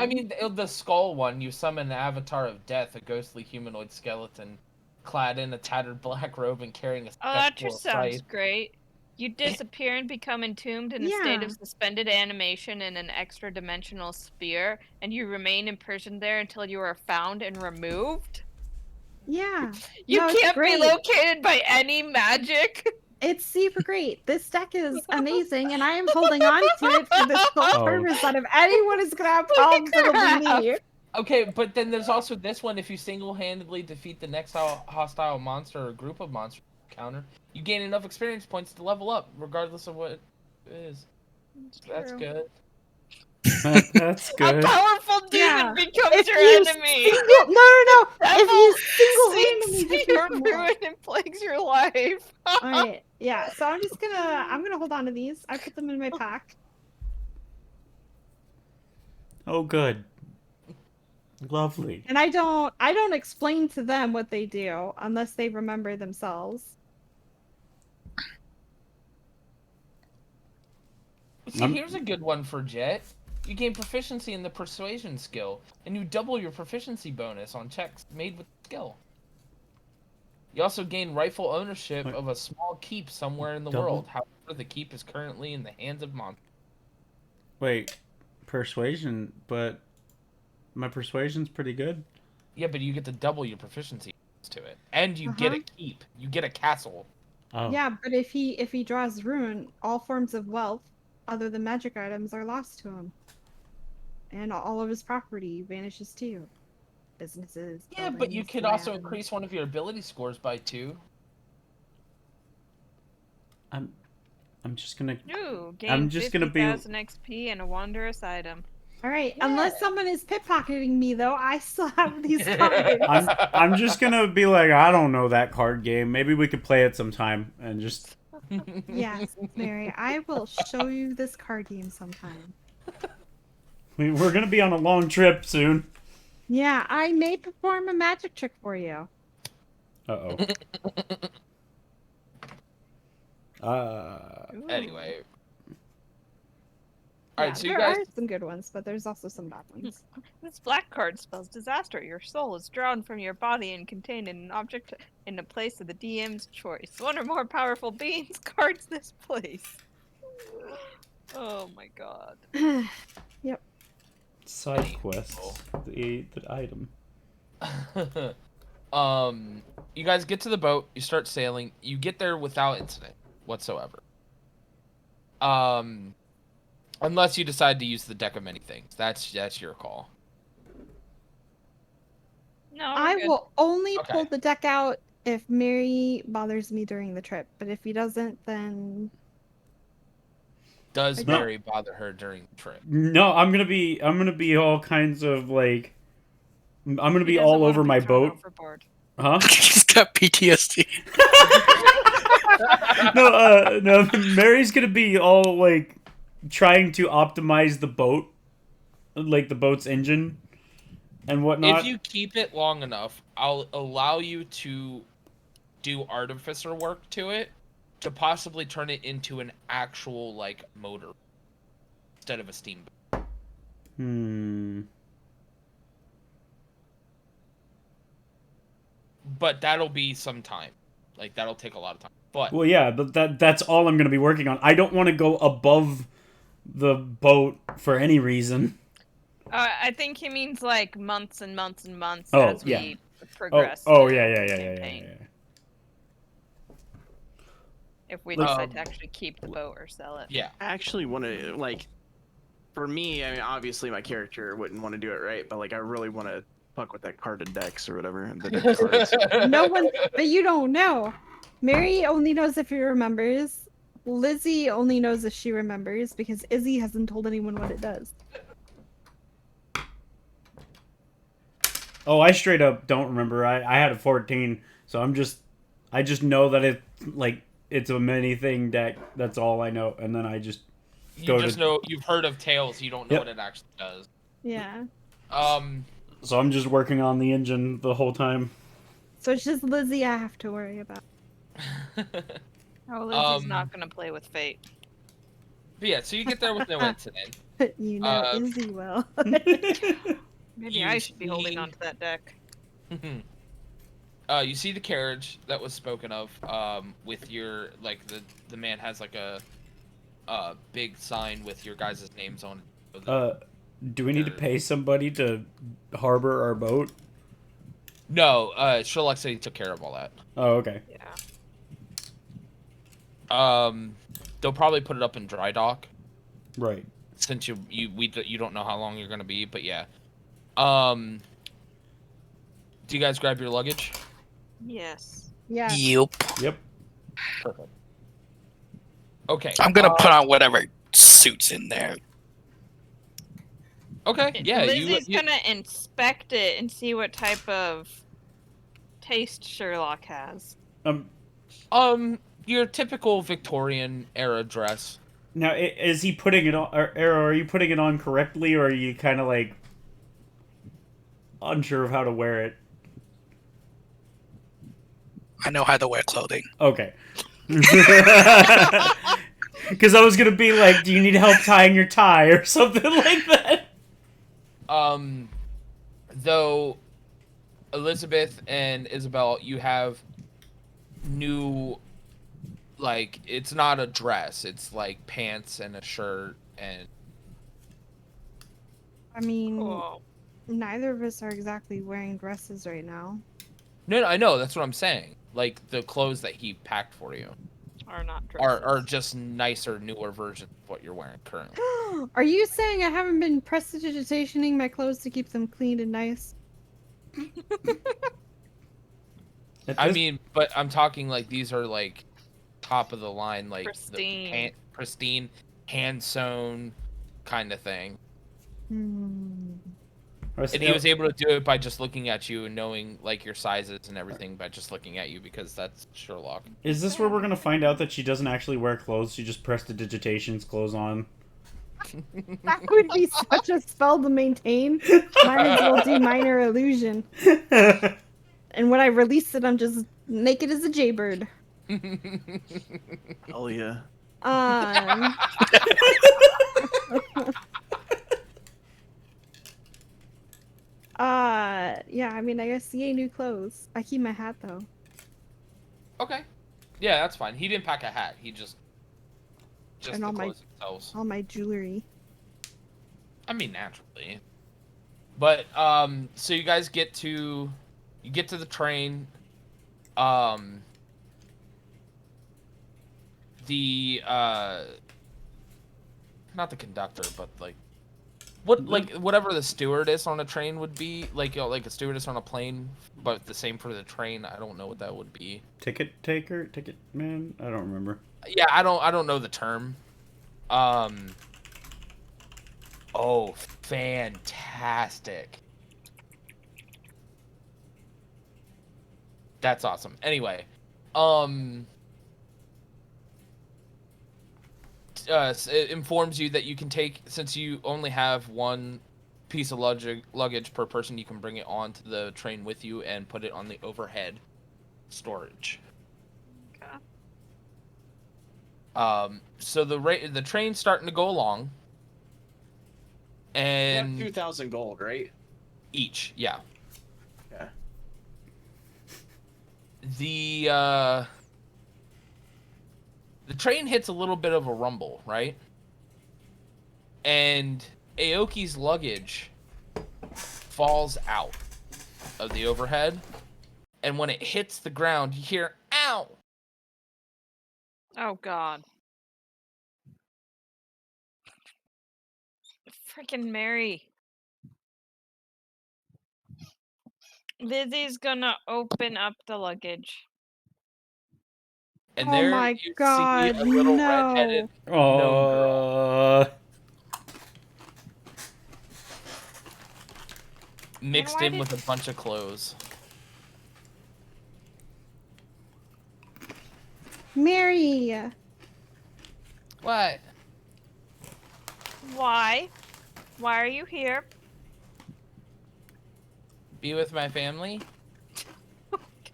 mean, the skull one. You summon an avatar of death, a ghostly humanoid skeleton, clad in a tattered black robe and carrying a Oh, that spectral just sounds scythe. great. You disappear and become entombed in a state of suspended animation in an extra-dimensional sphere, and you remain imprisoned there until you are found and removed? Yeah. You No, it's can't be great. located by any magic? It's super great. This deck is amazing, and I am holding on to it for the sole purpose that if anyone is gonna have problems, it'll be me. Okay, but then there's also this one. If you single-handedly defeat the next hostile monster or group of monsters you encounter, you gain enough experience points to level up, regardless of what it is. That's good. That's good. A powerful demon becomes If your you enemy. No. If you Devil single-handedly seeks defeat your them all. ruin and plagues your life. Alright, yeah. So I'm gonna hold on to these. I put them in my pack. Oh, good. Lovely. And I don't explain to them what they do unless they remember themselves. See, here's a good one for Jet. You gain proficiency in the persuasion skill, and you double your proficiency bonus on checks made with the skill. You also gain rightful ownership of a small keep somewhere in the world. However, the keep is currently in the hands of monsters. Wait, persuasion, but my persuasion's pretty good. Yeah, but you get to double your proficiency to it, and you get a keep. You get a castle. Oh. Yeah, but if he draws ruin, all forms of wealth other than magic items are lost to him. And all of his property vanishes too. Businesses. Yeah, but you could also increase one of your ability scores by 2. I'm just gonna. Ooh, gain I'm just gonna be. 50,000 XP and a wondrous item. Alright, unless someone is pickpocketing me though, I still have these cards. I'm just gonna be like, I don't know that card game. Maybe we could play it sometime and just. Yes, Mary, I will show you this card game sometime. We're gonna be on a long trip soon. Yeah, I may perform a magic trick for you. Uh-oh. Anyway. Yeah, Alright, so you there guys... are some good ones, but there's also some bad ones. This black card spells disaster. Your soul is drawn from your body and contained in an object in a place of the DM's choice. One or more powerful beings guards this place. Oh my god. Yep. Side quest. The item. You guys get to the boat, you start sailing, you get there without incident whatsoever. Unless you decide to use the deck of many things. That's your call. No, I will only Okay. pull the deck out if Mary bothers me during the trip, but if he doesn't, then Does Mary bother her during the trip? No, I'm gonna be all kinds of like. I'm gonna be all over my boat. Overboard. Huh? He's got PTSD. No, Mary's gonna be all like trying to optimize the boat, like the boat's engine and whatnot. If you keep it long enough, I'll allow you to do artificer work to it to possibly turn it into an actual like motor instead of a steamboat. But that'll be some time. Like that'll take a lot of time. But well, yeah, but that's all I'm gonna be working on. I don't want to go above the boat for any reason. I think he means like months and months and months Oh, as yeah. we progress. Oh, through yeah. the campaign. If we decide to actually keep the boat or sell it. Yeah. I actually want to for me, I mean, obviously my character wouldn't want to do it, right? But like, I really want to fuck with that carded decks or whatever. The deck cards. No one, but you don't know. Mary only knows if he remembers. Lizzie only knows if she remembers because Izzy hasn't told anyone what it does. Oh, I straight up don't remember. I had a 14, so I just know that it's a mini thing deck. That's all I know, and then I just You just know you've heard of Tails. You don't know Yep. what it actually does. Yeah. So I'm just working on the engine the whole time. So it's just Lizzie I have to worry about. Oh, Lizzie's not gonna play with fate. But yeah, so you get there with no incident. You know, Izzy will. Maybe I should be holding on to that deck. You see the carriage that was spoken of, with your, like, the man has like a big sign with your guys' names on it. Do we need to pay somebody to harbor our boat? No, Sherlock said he took care of all that. Oh, okay. Yeah. They'll probably put it up in dry dock. Right. Since you don't know how long you're gonna be, but yeah. Do you guys grab your luggage? Yes. Yeah. Yep. Yep. Perfect. Okay. I'm gonna put on whatever suits in there. Okay. Yeah. Lizzie's gonna inspect it and see what type of taste Sherlock has. Your typical Victorian era dress. Now, is he putting it on, or are you putting it on correctly, or are you kind of like unsure of how to wear it? I know how to wear clothing. Okay. Because I was gonna be like, do you need help tying your tie or something like that? Though Elizabeth and Isabel, you have new, like, it's not a dress, it's like pants and a shirt and I mean, Cool. neither of us are exactly wearing dresses right now. no, I know, that's what I'm saying. Like, the clothes that he packed for you Are not dresses. are just nicer, newer versions of what you're wearing currently. Are you saying I haven't been prestidigitationing my clothes to keep them clean and nice? I mean, but I'm talking like these are like top of the line, like Pristine. pristine, hand sewn kind of thing. And he was able to do it by just looking at you and knowing like your sizes and everything by just looking at you, because that's Sherlock. Is this where we're gonna find out that she doesn't actually wear clothes? She just prestidigitations clothes on. That would be such a spell to maintain. Might as well do minor illusion. And when I release it, I'm just naked as a jaybird. Hell yeah. Yeah, I mean, I guess yay, new clothes. I keep my hat, though. Okay. Yeah, that's fine. He didn't pack a hat. He just And the all clothes themselves. All my jewelry. I mean, naturally. But, so you guys get to the train. Not the conductor, but like, whatever the stewardess on a train would be, like, you know, like a stewardess on a plane, but the same for the train. I don't know what that would be. Ticket taker, ticket man. I don't remember. Yeah, I don't know the term. Oh, fantastic. That's awesome. Anyway, it informs you that you can take, since you only have one piece of luggage per person, you can bring it onto the train with you and put it on the overhead storage. Okay. So the train's starting to go along, and 2,000 gold, right? each, yeah. Yeah. The train hits a little bit of a rumble, right? And Aoki's luggage falls out of the overhead, and when it hits the ground, you hear "ow." Oh God. Freaking Mary. Lizzie's gonna open up the luggage. And Oh there my you God, see a little no. redheaded gnome girl mixed why in did- with a bunch of clothes. Mary. What? Why? Why are you here? Be with my family?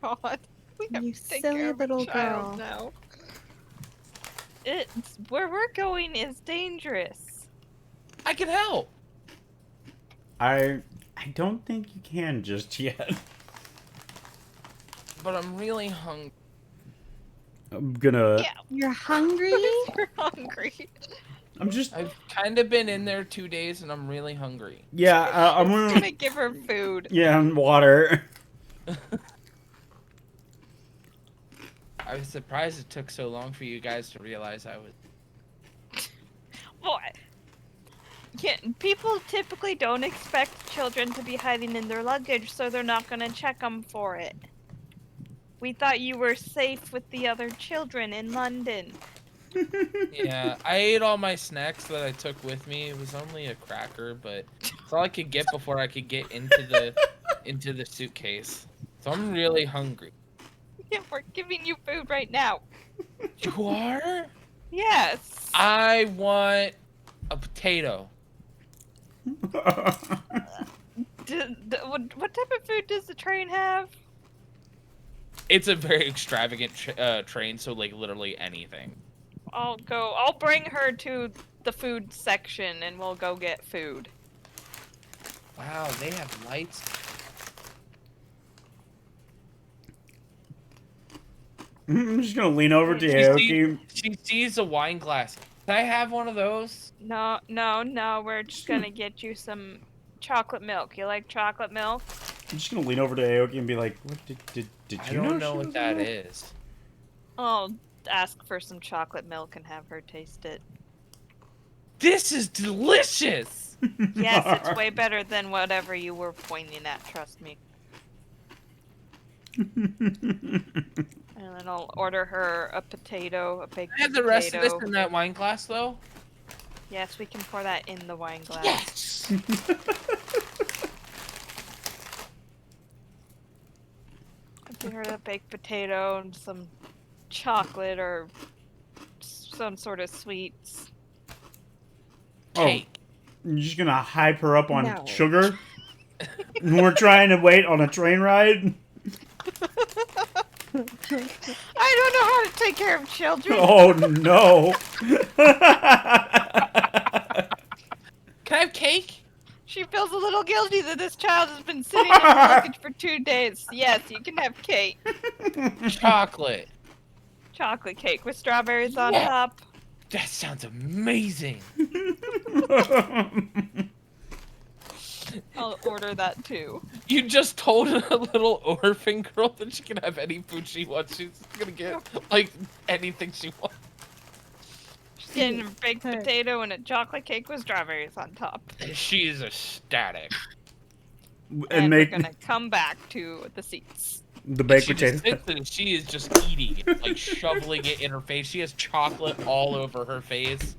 God. We have You to take silly care of a little child girl. now. It's where we're going is dangerous. I can help. I don't think you can just yet. But I'm really hungry. I'm gonna. Yeah. You're hungry? We're hungry. I'm just. I've kind of been in there 2 days and I'm really hungry. Yeah, I'm We're gonna. gonna give her food. Yeah, and water. I was surprised it took so long for you guys to realize I was. Well, yeah, people typically don't expect children to be hiding in their luggage, so they're not gonna check them for it. We thought you were safe with the other children in London. Yeah, I ate all my snacks that I took with me. It was only a cracker, but it's all I could get before I could get into the suitcase. So I'm really hungry. Yeah, we're giving you food right now. You are? Yes. I want a potato. What type of food does the train have? It's a very extravagant train, so like literally anything. I'll bring her to the food section and we'll go get food. Wow, they have lights. I'm just gonna lean over to She Aoki. sees a wine glass. Can I have one of those? No, we're just gonna get you some chocolate milk. You like chocolate milk? I'm just gonna lean over to Aoki and be like, "What did you I don't know she what was that in there?" is. I'll ask for some chocolate milk and have her taste it. This is delicious! Yes, it's way better than whatever you were pointing at, trust me. And then I'll order her a potato, a baked I have the potato. rest of this in that wine glass, though. Yes, we can pour that in the wine glass. Yes! Give her a baked potato and some chocolate or some sort of sweets. Cake. You're just gonna hype her up on No. sugar? And we're trying to wait on a train ride? I don't know how to take care of children. Oh no! Can I have cake? She feels a little guilty that this child has been sitting in the luggage for 2 days. Yes, you can have cake. Chocolate. Chocolate cake with strawberries on Yeah. top. That sounds amazing. I'll order that too. You just told a little orphan girl that she can have any food she wants. She's gonna get, like, anything she wants. She's getting a baked Hey. potato and a chocolate cake with strawberries on top. She is ecstatic. And make we're gonna come back to the seats. the baked She just potato. sits and she is just eating it, like shoveling it in her face. She has chocolate all over her face.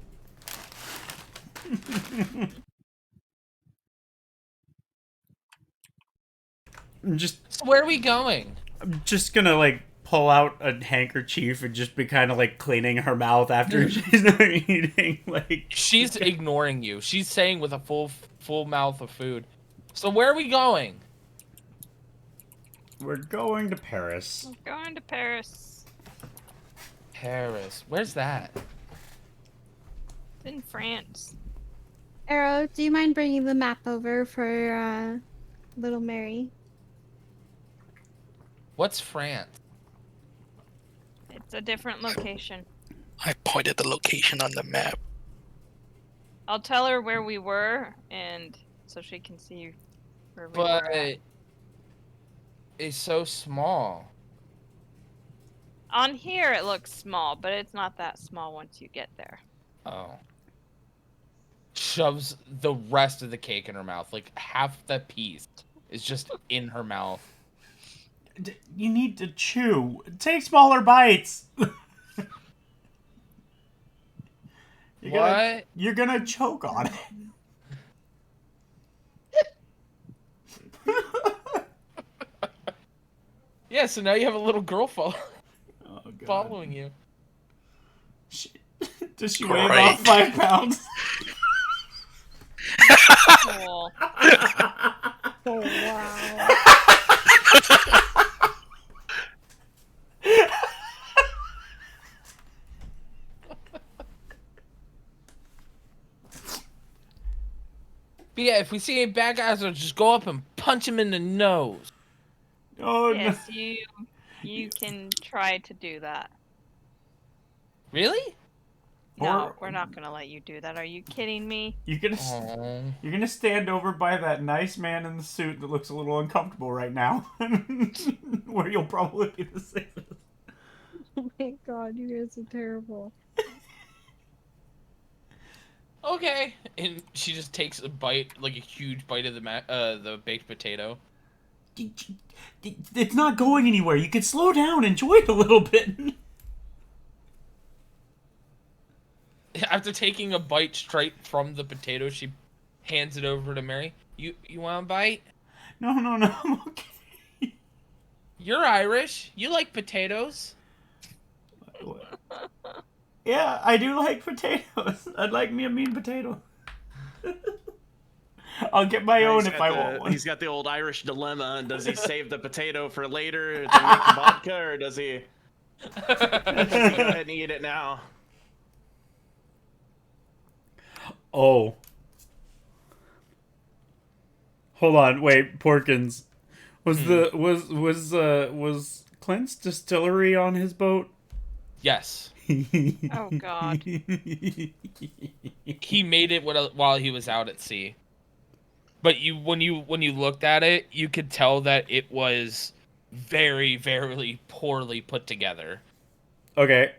So where are we going? I'm just gonna like pull out a handkerchief and just be kind of like cleaning her mouth after she's not eating. Like She's ignoring you. She's saying with a full mouth of food. So where are we going? we're going to Paris. We're going to Paris. Paris. Where's that? It's in France. Arrow, do you mind bringing the map over for little Mary? What's France? It's a different location. I pointed the location on the map. I'll tell her where we were, and so she can see where we were But at. it's so small. On here it looks small, but it's not that small once you get there. Oh. shoves the rest of the cake in her mouth. Like half the piece is just in her mouth. You need to chew. Take smaller bites. You're gonna choke on it. Yeah, so now you have a little girl following you. Does she weigh about 5 pounds? Cool. Oh, wow. But yeah, if we see any bad guys, we'll just go up and punch him in the nose. Oh, Yes, you can try to do that. Really? No, we're not gonna let you do that. Are you kidding me? You're gonna stand over by that nice man in the suit that looks a little uncomfortable right now, where you'll probably be the safest. Oh my god, you guys are terrible. Okay. And she just takes a bite, like a huge bite of the baked potato. It's not going anywhere. You can slow down, enjoy it a little bit. After taking a bite straight from the potato, she hands it over to Mary. You want a bite? No, I'm okay. You're Irish. You like potatoes. Yeah, I do like potatoes. I'd like me a mean potato. I'll get my own if I want one. He's got the old Irish dilemma. Does he save the potato for later to make vodka, or does he go ahead and eat it now? Oh. Hold on, wait, Porkins. Was Clint's distillery on his boat? Yes. Oh god. He made it while he was out at sea. But when you looked at it, you could tell that it was very, very poorly put together. Okay.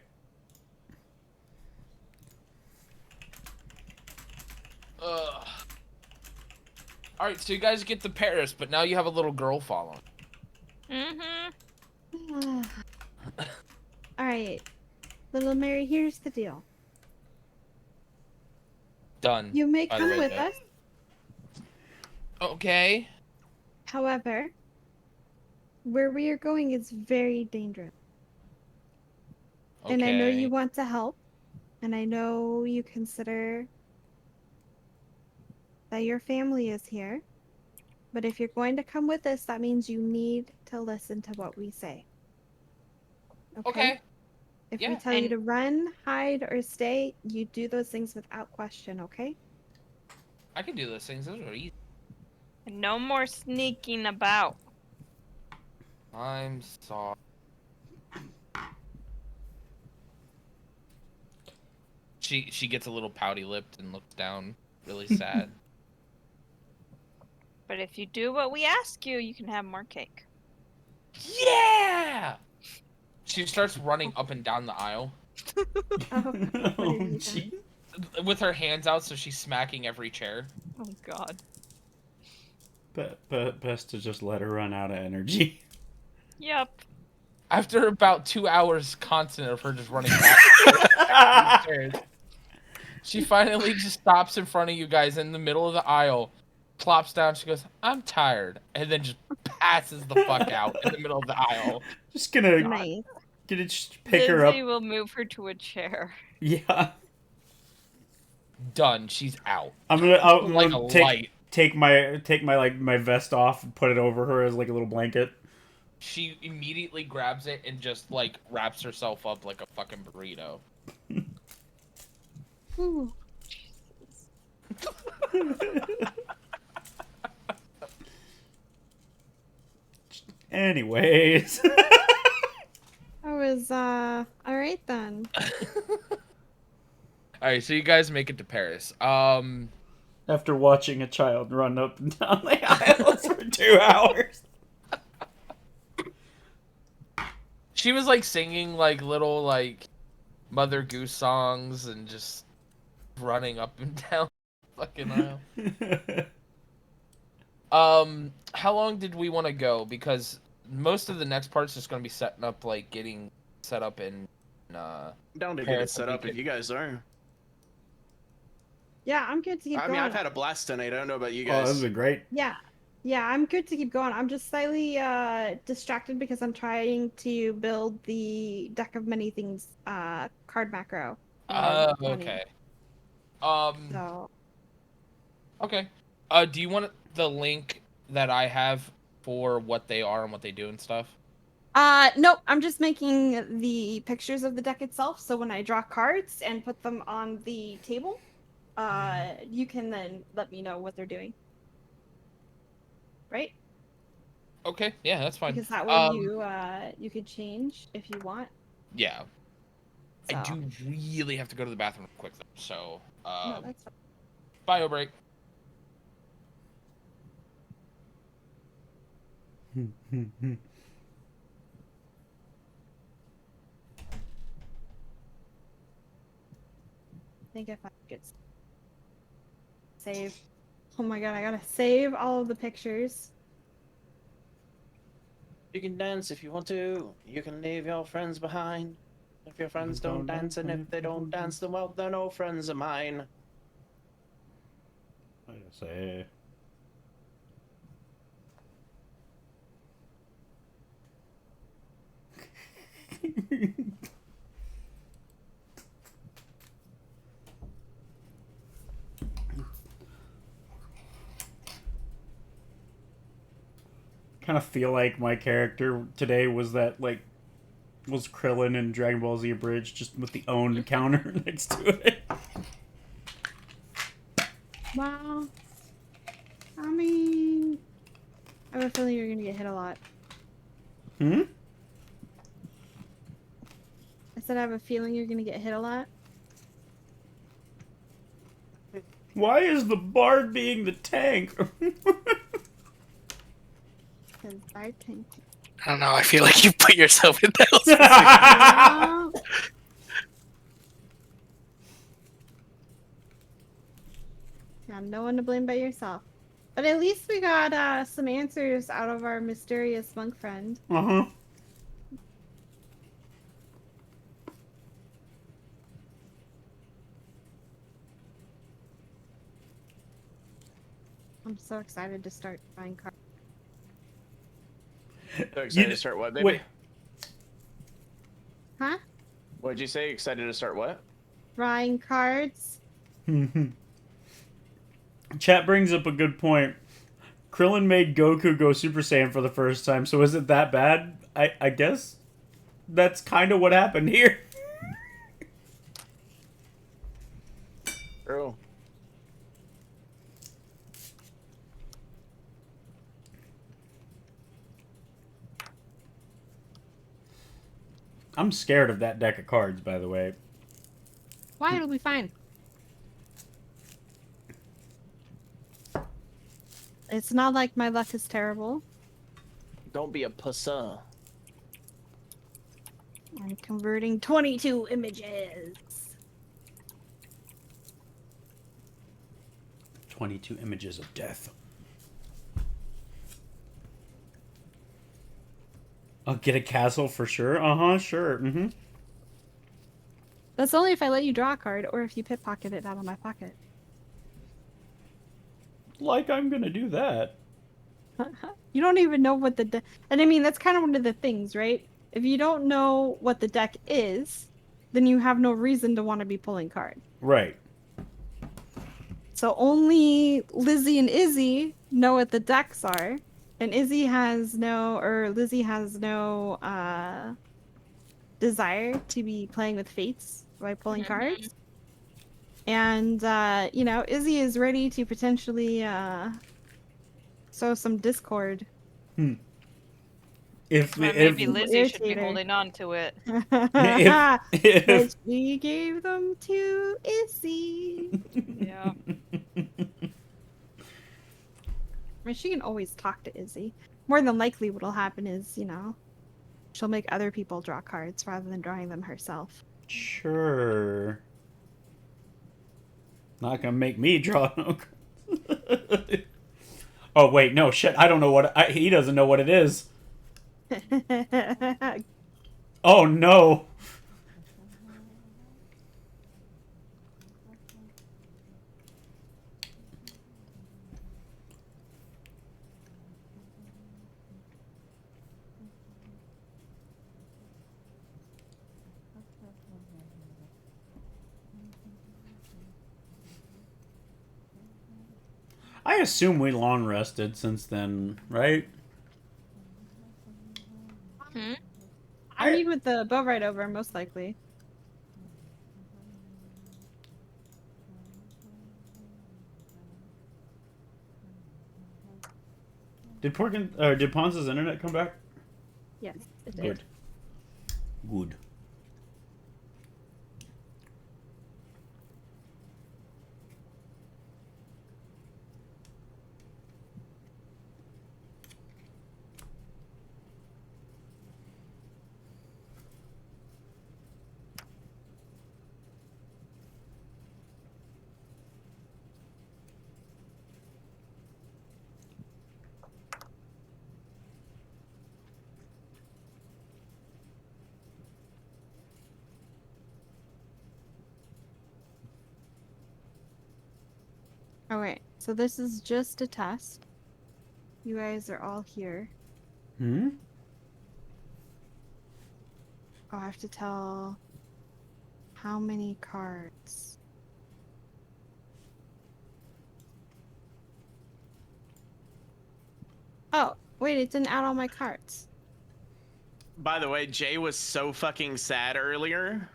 Alright, so you guys get to Paris, but now you have a little girl following. Mm-hmm. Alright. Little Mary, here's the deal. Done. You may come with us. Okay. However, where we are going is very dangerous. Okay. And I know you want to help. And I know you consider that your family is here. But if you're going to come with us, that means you need to listen to what we say. Okay. If Yeah, we tell you to run, hide, or stay, you do those things without question, okay? I can do those things. Those are easy. No more sneaking about. I'm sorry. She gets a little pouty lipped and looks down, really sad. But if you do what we ask you, you can have more cake. Yeah! She starts running up and down the aisle. Gee. With her hands out, so she's smacking every chair. Oh god. Best to just let her run out of energy. Yep. After about 2 hours constant of her just running back stairs, she finally just stops in front of you guys in the middle of the aisle, plops down, she goes, I'm tired, and then just passes the fuck out in the middle of the aisle. Just gonna just pick her up. Lindsay will move her to a chair. Yeah. Done. She's out. I'm gonna like a light. Take my like my vest off and put it over her as like a little blanket. She immediately grabs it and just like wraps herself up like a fucking burrito. Ooh. Anyways. I was alright then. Alright, so you guys make it to Paris. After watching a child run up and down the aisles for 2 hours. She was like singing like little like Mother Goose songs and just running up and down Fucking hell. How long did we want to go? Because most of the next part's just gonna be setting up, like getting set up in. I'm down to get Paris it set and we up if could- you guys are. Yeah, I'm good to keep I going. mean, I've had a blast tonight. I don't know about you Oh, this guys. is great. Yeah. Yeah, I'm good to keep going. I'm just slightly distracted because I'm trying to build the deck of many things card macro. for money. Okay. So Okay. Do you want the link that I have for what they are and what they do and stuff? nope, I'm just making the pictures of the deck itself. So when I draw cards and put them on the table, you can then let me know what they're doing. Right? Okay. Yeah, that's fine. Because that way you could change if you want. Yeah. So. I do really have to go to the bathroom real quick though. So, No, that's fine. bio break. I think if I could save. Oh my god, I gotta save all of the pictures. You can dance if you want to. You can leave your friends behind. If your friends don't dance, and if they don't dance, then well, they're no friends of mine. I say. Kind of feel like my character today was Krillin in Dragon Ball Z Bridge, just with the own counter next to it. Wow. I mean, I have a feeling you're gonna get hit a lot. Hmm? I said I have a feeling you're gonna get hit a lot. Why is the bard being the tank? Because I think. I don't know. I feel like you put yourself in those. Wow. Yeah, no one to blame but yourself. But at least we got some answers out of our mysterious monk friend. Uh-huh. I'm so excited to start buying cards. So excited to start what, baby? Wait. Huh? What'd you say? Excited to start what? Drawing cards. Chat brings up a good point. Krillin made Goku go Super Saiyan for the first time, so is it that bad? I guess that's kind of what happened here. True. I'm scared of that deck of cards, by the way. Why? It'll be fine. It's not like my luck is terrible. Don't be a pussa. I'm converting 22 images. 22 images of death. I'll get a castle for sure. Uh-huh, sure. Mm-hmm. That's only if I let you draw a card or if you pickpocket it out of my pocket. Like I'm gonna do that. You don't even know what the and I mean that's kind of one of the things, right? If you don't know what the deck is, then you have no reason to want to be pulling cards. Right. So only Lizzie and Izzy know what the decks are, and Lizzie has no desire to be playing with fates by pulling cards. And you know, Izzy is ready to potentially sow some discord. If Maybe Liz- Lizzie should be irritator. holding on to it. But if she gave them to Izzy. Yeah. I mean, she can always talk to Izzy. More than likely, what'll happen is, you know, she'll make other people draw cards rather than drawing them herself. Sure. Not gonna make me draw no cards. Oh wait, no shit. I don't know what he doesn't know what it is. Oh no. I assume we long rested since then, right? Hmm? I mean, with the boat ride over, most likely. Did did Ponce's internet come back? Yes, it did. Good. Good. Okay, so this is just a test. You guys are all here. Hmm? Oh, I have to tell how many cards. Oh, wait, it didn't add all my cards. By the way, Jay was so fucking sad earlier.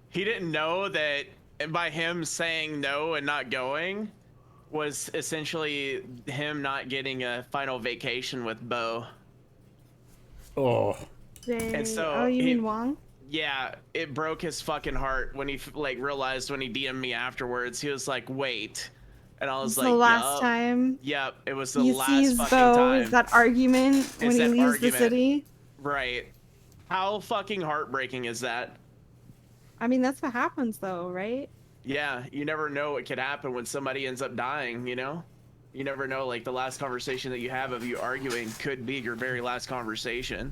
He didn't know that by him saying no and not going was essentially him not getting a final vacation with Bo. Oh. And so Oh, you mean Wong? yeah, it broke his fucking heart when he like realized when he DM'd me afterwards. He was like, "Wait," and I was It's like, the last "Yup, time yep." It was the he last sees fucking Bo. time. Is that argument when It's he that leaves the argument. city? Right? How fucking heartbreaking is that? I mean, that's what happens, though, right? Yeah, you never know what could happen when somebody ends up dying. You know, you never know. Like the last conversation that you have of you arguing could be your very last conversation.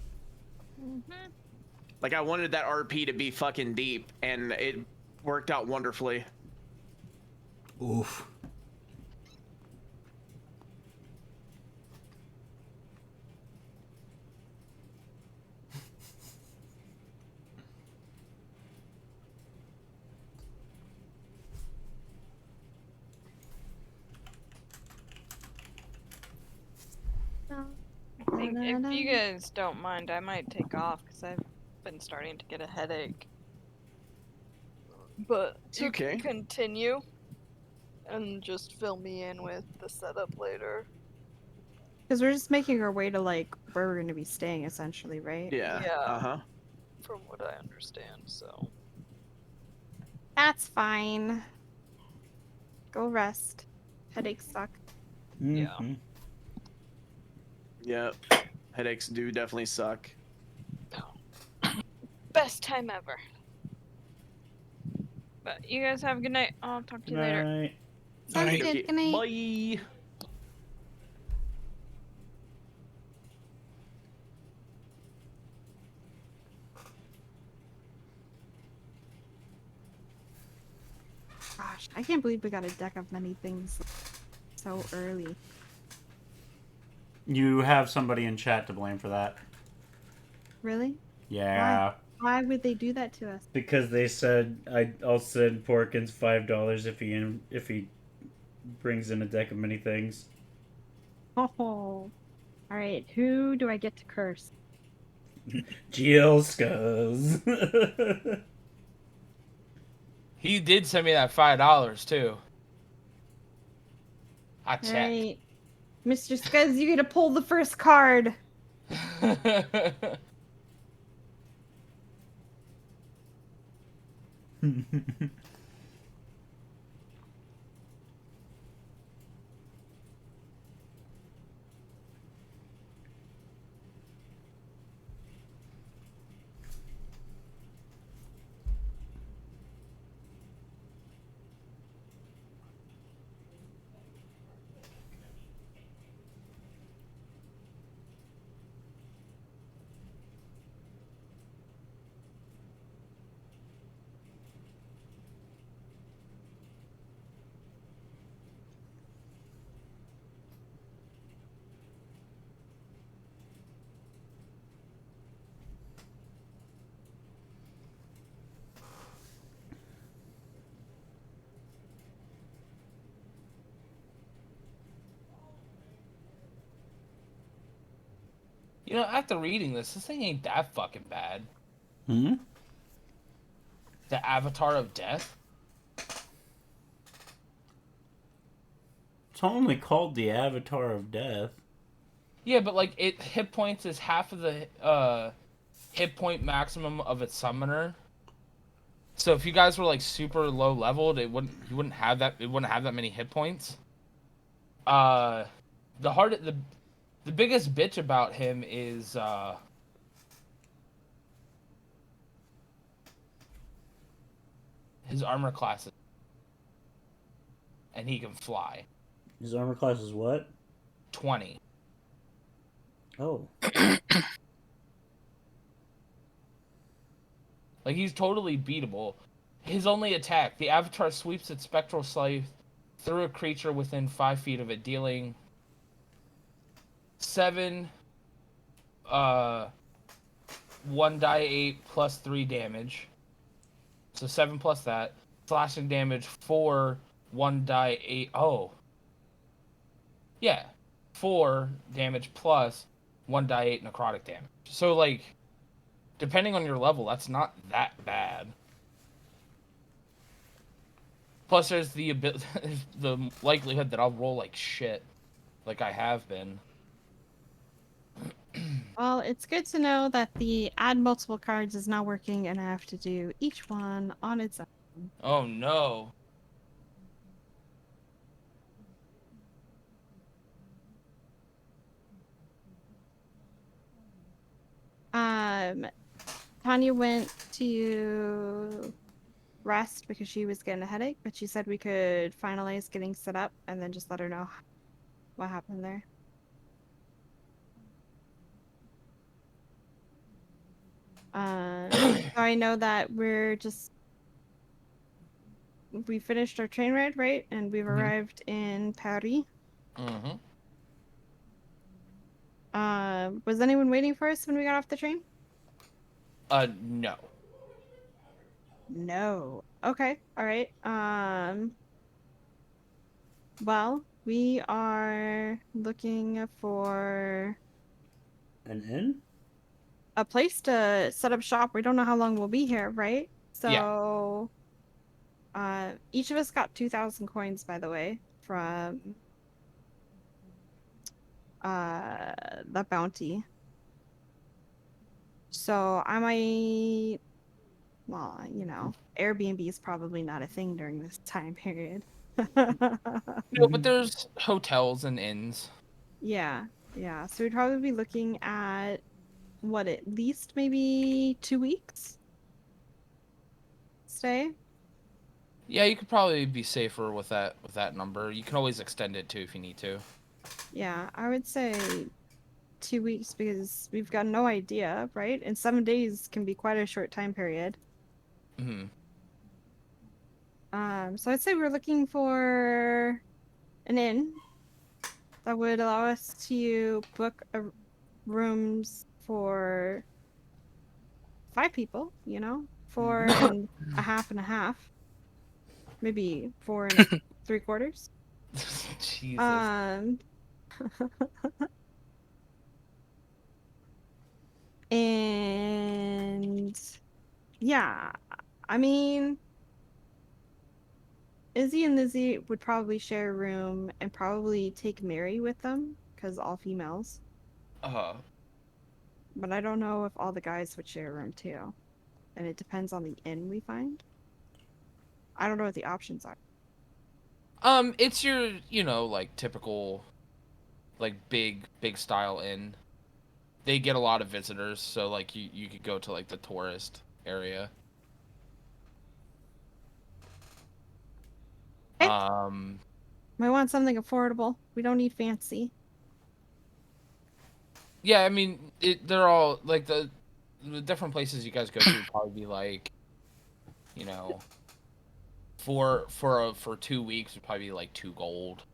Mm-hmm. Like I wanted that RP to be fucking deep, and it worked out wonderfully. Oof. I think if you guys don't mind, I might take off because I've been starting to get a headache. But you Okay. can continue and just fill me in with the setup later. Because we're just making our way to like where we're going to be staying, essentially, right? Yeah. Yeah. Uh-huh. From what I understand, so. That's fine. Go rest. Headaches suck. Yeah. Mhm. Yep. Headaches do definitely suck. Best time ever. But you guys have a good night. I'll talk to you later. Night. Sounds Night. good. Good night. Bye. Gosh, I can't believe we got a deck of many things so early. You have somebody in chat to blame for that. Really? Yeah. Why would they do that to us? Because they said I'll send Porkins $5 if he brings in a deck of many things. Oh. All right. Who do I get to curse? Jill Scuzz. He did send me that $5 too. I All checked. right. Mr. Scuzz, you get to pull the first card. You know, after reading this thing ain't that fucking bad. Hmm? The Avatar of Death? It's only called the Avatar of Death. Yeah, but like it hit points is half of the hit point maximum of its summoner. So if you guys were like super low leveled, it wouldn't have that many hit points. Uh the biggest bitch about him is his armor classes, and he can fly. His armor class is what? 20. Oh. Like he's totally beatable. His only attack, the Avatar sweeps its spectral scythe through a creature within 5 feet of it, dealing 7 uh 1d8 plus 3 damage. So 7 plus that. Slashing damage 4 1d8. Oh. Yeah. 4 damage plus 1d8 necrotic damage. So like depending on your level, that's not that bad. Plus there's the likelihood that I'll roll like shit like I have been. Well, it's good to know that the add multiple cards is not working and I have to do each one on its own. Oh no. Tanya went to rest because she was getting a headache, but she said we could finalize getting set up and then just let her know what happened there. So I know that we finished our train ride, right? And we've arrived in Paris. Mm-hmm. Was anyone waiting for us when we got off the train? No. No. Okay. All right. Well, we are looking for An inn? a place to set up shop. We don't know how long we'll be here, right? Yeah. So, each of us got 2,000 coins, by the way, from the bounty. So I might, well, Airbnb is probably not a thing during this time period. No, but there's hotels and inns. Yeah, yeah. So we'd probably be looking at what, at least maybe 2 weeks stay. Yeah, you could probably be safer with that number. You can always extend it too if you need to. Yeah, I would say 2 weeks because we've got no idea, right? And 7 days can be quite a short time period. Hmm. So I'd say we're looking for an inn that would allow us to book rooms for 5 people, 4.5 and a half, maybe 4 3/4. Jesus. Um, and yeah, I mean, Izzy and Lizzie would probably share a room and probably take Mary with them because all females. Uh, But I don't know if all the guys would share a room too. And it depends on the inn we find. I don't know what the options are. it's your, like typical, like big style inn. They get a lot of visitors, so like you could go to like the tourist area. Okay. Um, We want something affordable. We don't need fancy. yeah, I mean, they're all like the different places you guys go to would probably be like, you know, for 2 weeks would probably be like 2 gold.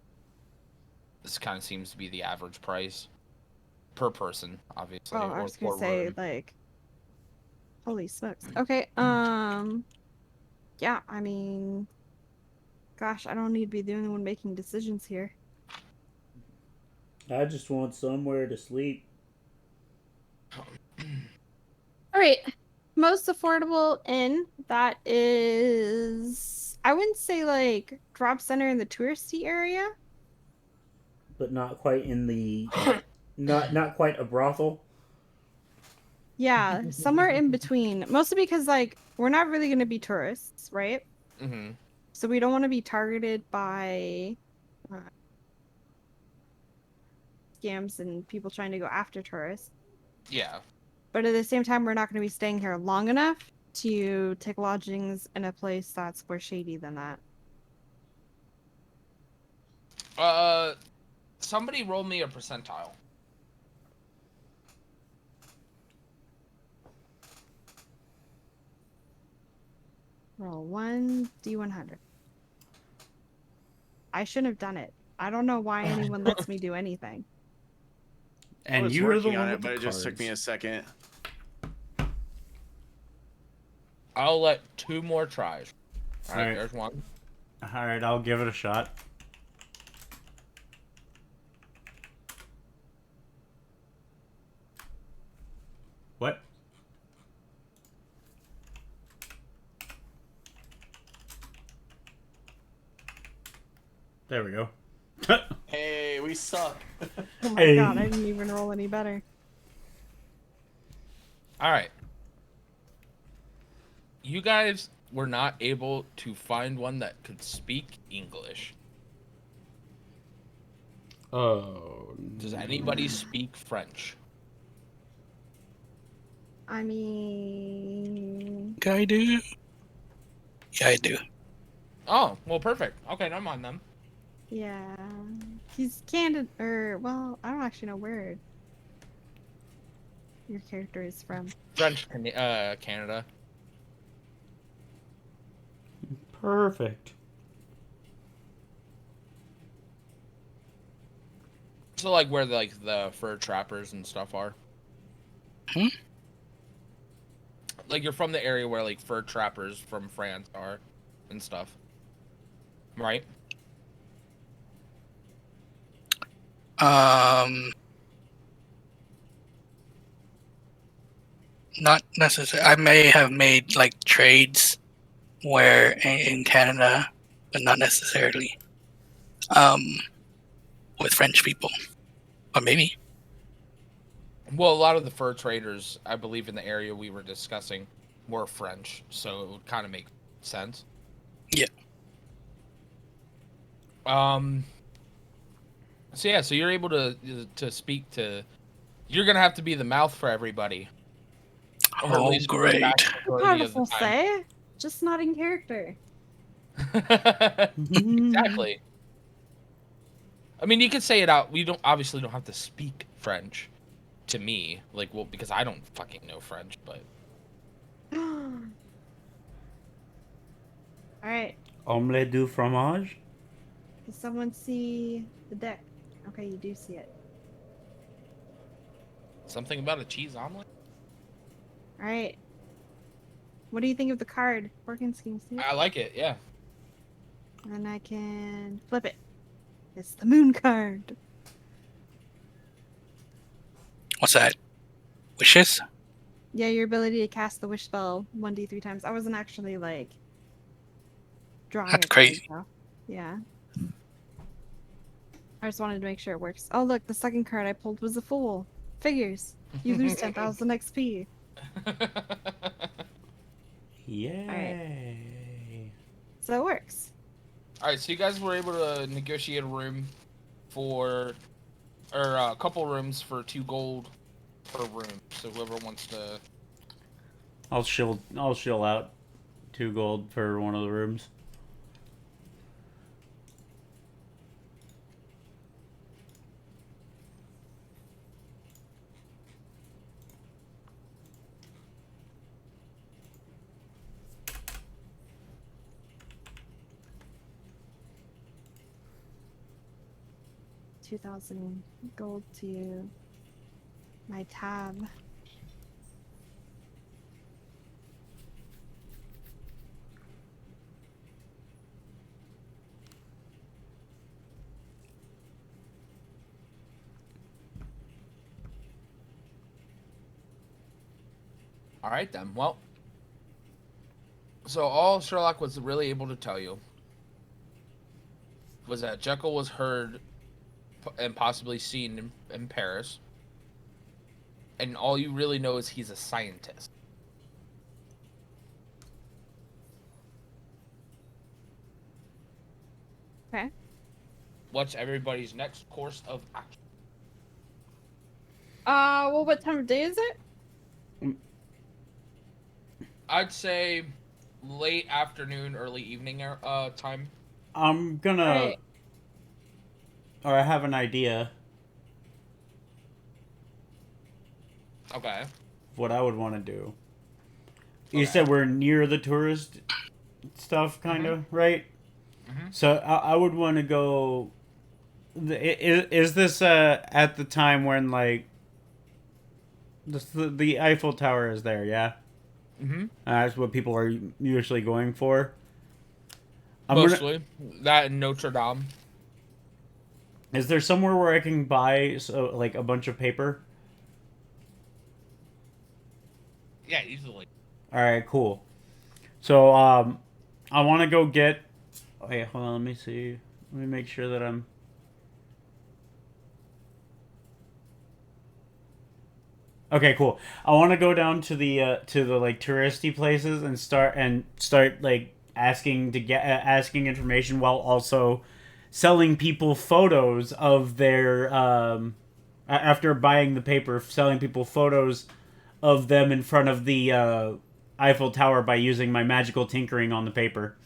This kind of seems to be the average price per person, Oh, obviously, I or was gonna or say room. like, holy smokes. Okay. Yeah. I mean, gosh, I don't need to be the only one making decisions here. I just want somewhere to sleep. right. Most affordable inn, that is, I wouldn't say like drop center in the touristy area. But not quite in the not quite a brothel. Yeah, somewhere in between. Mostly because like we're not really going to be tourists, right? Mm-hmm. So we don't want to be targeted by scams and people trying to go after tourists. Yeah. But at the same time, we're not going to be staying here long enough to take lodgings in a place that's more shady than that. Somebody roll me a percentile. Roll 1d100. I shouldn't have done it. I don't know why anyone lets me do anything. I And was you're the working on one it, with but the it just took me a cards. second. I'll let 2 more tries. All right, Alright. there's one. Alright, I'll give it a shot. What? There we go. Hey, we suck. Oh my Hey. god, I didn't even roll any better. All right. You guys were not able to find one that could speak English. Oh. Does anybody speak French? I mean, I do. Yeah, I do. Oh, well, perfect. Okay, never mind them. yeah. He's candid, or, well, I don't actually know where your character is from. French, Canada. Perfect. So, like, where the fur trappers and stuff are. Hmm? Like, you're from the area where like fur trappers from France are, and stuff. Right? Not necessarily. I may have made like trades where in Canada, but not necessarily um, with French people, or maybe. Well, a lot of the fur traders, I believe, in the area we were discussing, were French, so it would kind of make sense. Yeah. So yeah, so you're able to speak to. You're gonna have to be the mouth for everybody, or at Oh, least for the great! vast majority of the Powerful time. say, just not in character. Exactly. I mean, you could say it out. We obviously don't have to speak French to me, like, well, because I don't fucking know French, but. Alright, Omelette du fromage? does someone see the deck? Okay, you do see it. Something about a cheese omelet? Alright. What do you think of the card? Working scheme suit? I like it, yeah. And I can flip it. It's the moon card. What's that? Wishes? Yeah, your ability to cast the wish spell 1d3 times. I wasn't actually like drawing That's a card, crazy. so yeah. I just wanted to make sure it works. Oh look, the second card I pulled was a fool. Figures. You lose 10,000 XP. Yay. So it works. Alright, so you guys were able to negotiate a room for, or a couple rooms for 2 gold per room. So whoever wants to. I'll shill out 2 gold for one of the rooms. $2,000 gold to my tab. All right then. Well, so all Sherlock was really able to tell you was that Jekyll was heard and possibly seen in Paris, and all you really know is he's a scientist. Okay. What's everybody's next course of action? Well, what time of day is it? I'd say late afternoon, early evening time. I'm gonna. Right. Or I have an idea Okay. of what I would want to do. You Okay. said we're near the tourist stuff, kind of, right? Mhm. So I would want to go. Is this at the time when like the Eiffel Tower is there? Yeah, Mm-hmm. that's what people are usually going for. Mostly that and Notre Dame. Is there somewhere where I can buy like a bunch of paper? Yeah, easily. All right, cool. So I want to go get. Wait, hold on. Let me see. Let me make sure that I'm. Okay, cool. I want to go down to the like touristy places and start like asking information while also selling people photos of their after buying the paper, selling people photos of them in front of the Eiffel Tower by using my magical tinkering on the paper.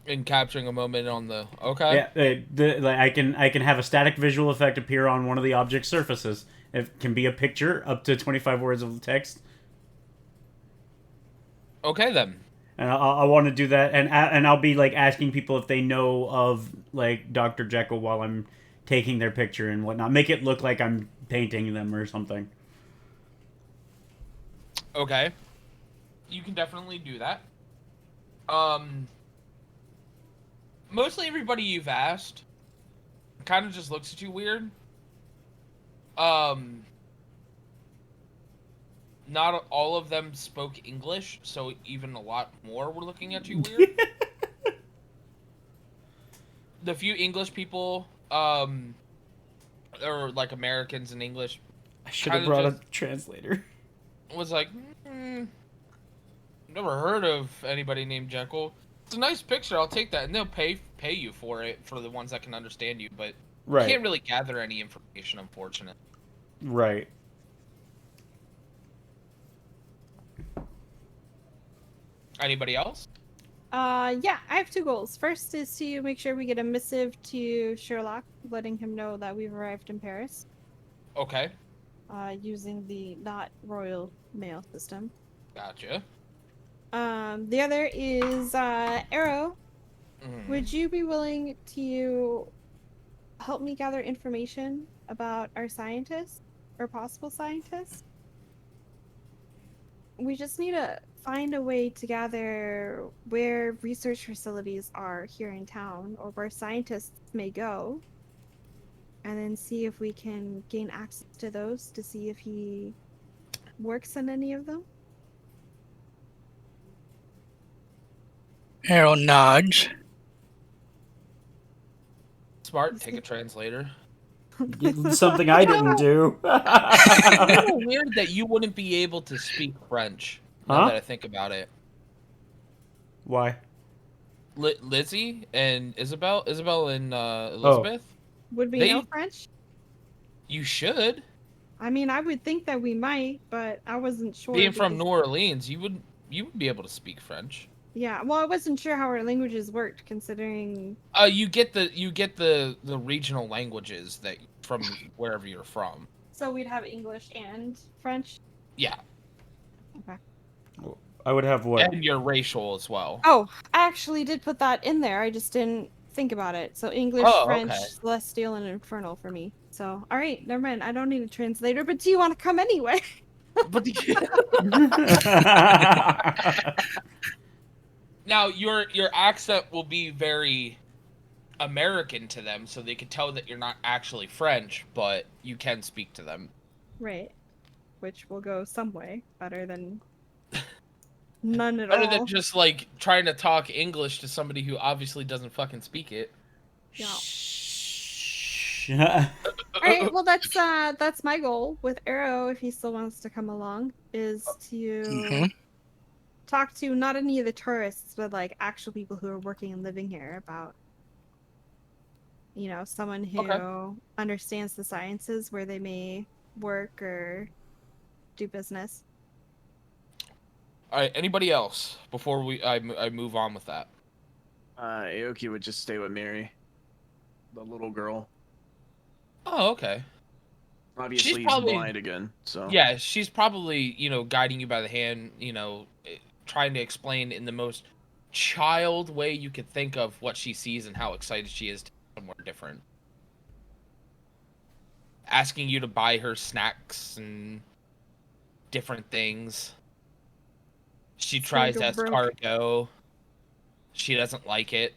And capturing a moment on the okay. Yeah, like I can have a static visual effect appear on one of the object's surfaces. It can be a picture up to 25 words of text, Okay then. and I want to do that, and I'll be like asking people if they know of like Dr. Jekyll while I'm taking their picture and whatnot. Make it look like I'm painting them or something. Okay. You can definitely do that. Mostly everybody you've asked kind of just looks at you weird. Not all of them spoke English, so even a lot more were looking at you weird. The few English people, or like Americans in English, I should have kinda brought a just translator. was like, never heard of anybody named Jekyll. It's a nice picture. I'll take that, and they'll pay you for it for the ones that can understand you. But you can't Right, really gather any information, unfortunately. right. Anybody else? Yeah, I have two goals. First is to make sure we get a missive to Sherlock, letting him know that we've arrived in Paris, Okay, using the not royal mail system. gotcha. The other is Arrow. Mhm. Would you be willing to help me gather information about our scientists or possible scientists? We just need to find a way to gather where research facilities are here in town or where scientists may go, and then see if we can gain access to those to see if he works in any of them. Arrow nods. Smart. Take a translator. Something I didn't do. It's a little weird that you wouldn't be able to speak French. Now Huh? that I think about it, Why? Lizzie and Isabel and Oh. Elizabeth. Would we They- know French? You should. I mean, I would think that we might, but I wasn't sure. Being from because- New Orleans, you would be able to speak French. Yeah, well, I wasn't sure how our languages worked, considering. You get the regional languages that from wherever you're from. So we'd have English and French. Yeah, I would have what? and your racial as well. Oh, I actually did put that in there. I just didn't think about it. So English, Oh, French, okay. Celestial, and Infernal for me. So, all right, never mind. I don't need a translator. But do you want to come anyway? But now your accent will be very American to them, so they can tell that you're not actually French, but you can speak to them. Right. which will go some way better than none at Better all. than just like trying to talk English to somebody who obviously doesn't fucking speak it. Yeah. Shh. All right, well that's my goal with Arrow, if he still wants to come along, is to Mhm. talk to not any of the tourists, but like actual people who are working and living here about, someone who Okay. understands the sciences where they may work or do business. All right. Anybody else before I move on with that? Aoki would just stay with Mary, the little girl. Oh, okay. Obviously, he's probably- blind again, so. Yeah, she's probably guiding you by the hand. Trying to explain in the most child way you could think of what she sees and how excited she is to be somewhere different. Asking you to buy her snacks and different things. She It's gonna tries go broke. escargot. She doesn't like it.